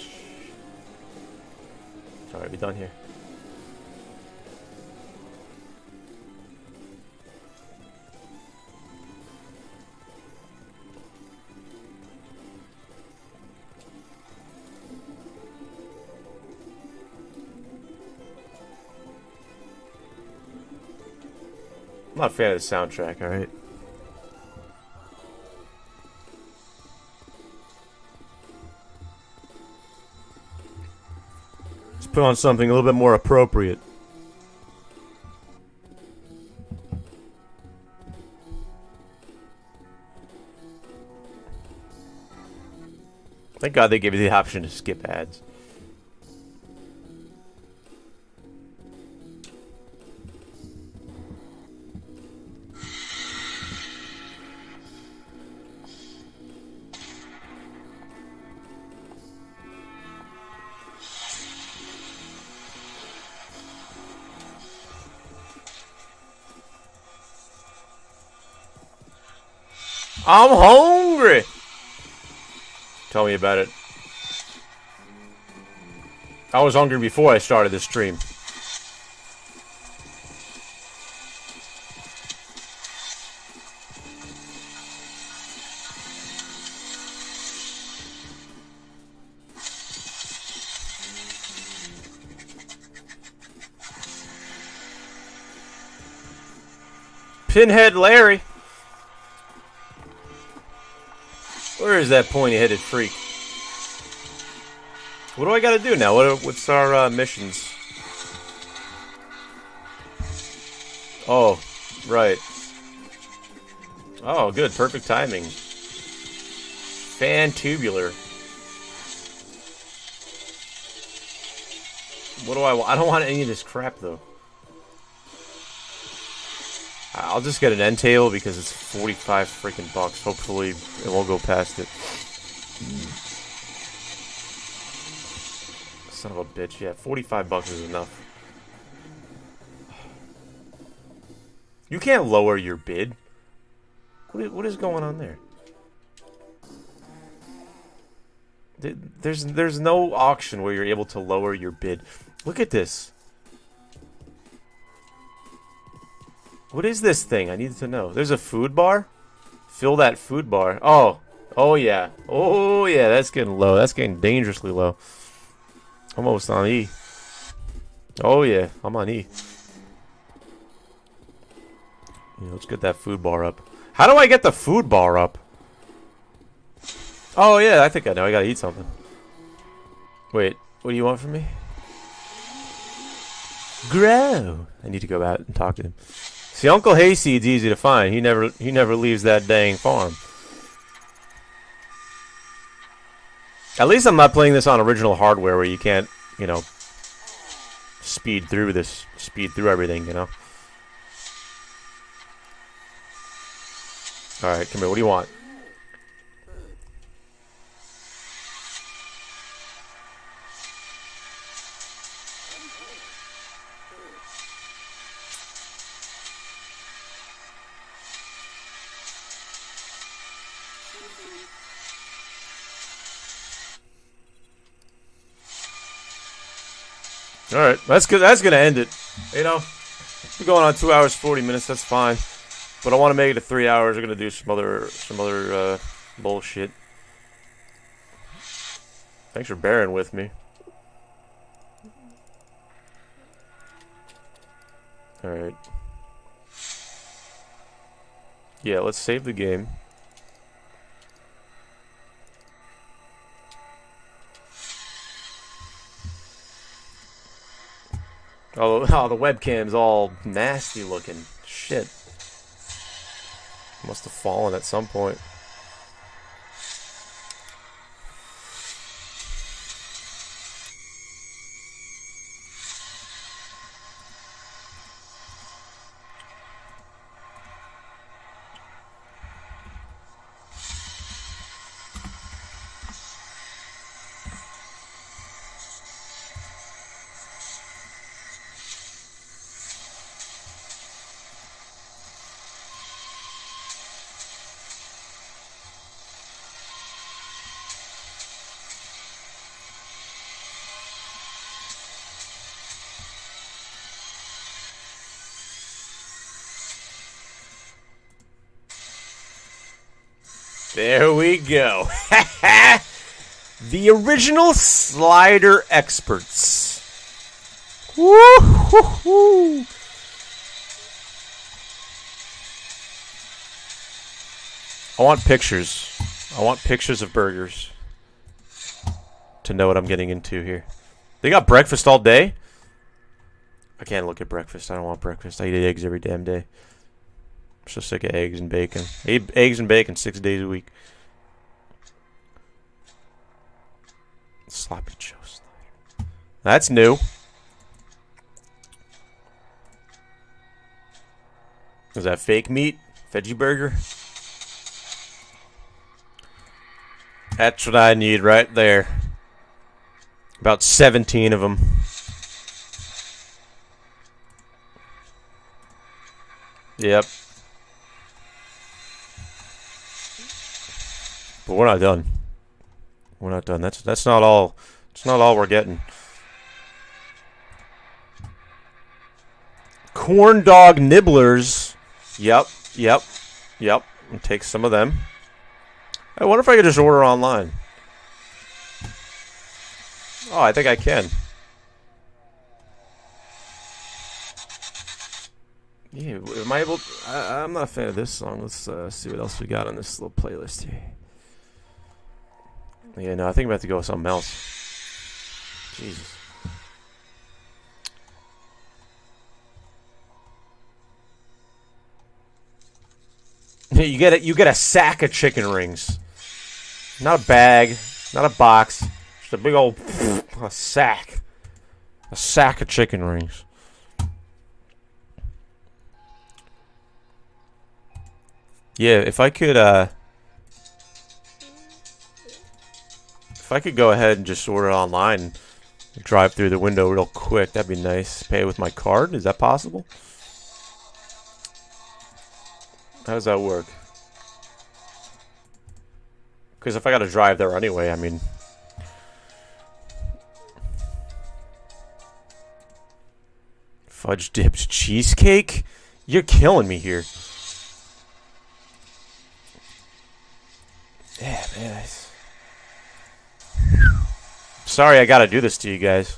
Alright, we done here. I'm not a fan of the soundtrack, alright? Let's put on something a little bit more appropriate. Thank God they gave you the option to skip ads. I'm hungry! Tell me about it. I was hungry before I started this stream. Pinhead Larry. Where is that pointy-headed freak? What do I gotta do now? What's our missions? Oh, right. Oh, good. Perfect timing. Fantubular. What do I want? I don't want any of this crap, though. I'll just get an end table because it's 45 freaking bucks. Hopefully, it won't go past it. Son of a bitch. Yeah, 45 bucks is enough. You can't lower your bid. What is going on there? There's no auction where you're able to lower your bid. Look at this. What is this thing? I need to know. There's a food bar? Fill that food bar. Oh. Oh, yeah. Oh, yeah. That's getting low. That's getting dangerously low. Almost on E. Oh, yeah. I'm on E. Yeah, let's get that food bar up. How do I get the food bar up? Oh, yeah. I think I know. I gotta eat something. Wait. What do you want from me? Grow. I need to go out and talk to him. See, Uncle Hayseed's easy to find. He never leaves that dang farm. At least I'm not playing this on original hardware where you can't, you know, speed through everything, you know. Alright, come here. What do you want? Alright, that's good. That's gonna end it. You know, we're going on 2 hours 40 minutes. That's fine, but I want to make it to 3 hours. We're gonna do some other bullshit. Thanks for bearing with me. Alright. Yeah, let's save the game. Oh, the webcam's all nasty looking. Shit. Must have fallen at some point. There we go. The original slider experts. Woo-hoo-hoo. I want pictures. I want pictures of burgers to know what I'm getting into here. They got breakfast all day? I can't look at breakfast. I don't want breakfast. I eat eggs every damn day. I'm so sick of eggs and bacon. I eat eggs and bacon 6 days a week. Sloppy Joe slider. That's new. Is that fake meat? Veggie burger? That's what I need right there. About 17 of them. Yep. But we're not done. We're not done. That's not all. It's not all we're getting. Corn dog nibblers. Yep. I'll take some of them. I wonder if I could just order online. Oh, I think I can. Yeah, am I able? I'm not a fan of this song. Let's see what else we got on this little playlist here. Yeah, no, I think I'm about to go with something else. Jesus. You get a sack of chicken rings. Not a bag, not a box. Just a big old a sack. A sack of chicken rings. Yeah, if I could go ahead and just order it online and drive through the window real quick, that'd be nice. Pay with my card? Is that possible? How does that work? Because if I gotta drive there anyway, I mean... Fudge dipped cheesecake? You're killing me here. Yeah, man. Sorry I gotta do this to you guys.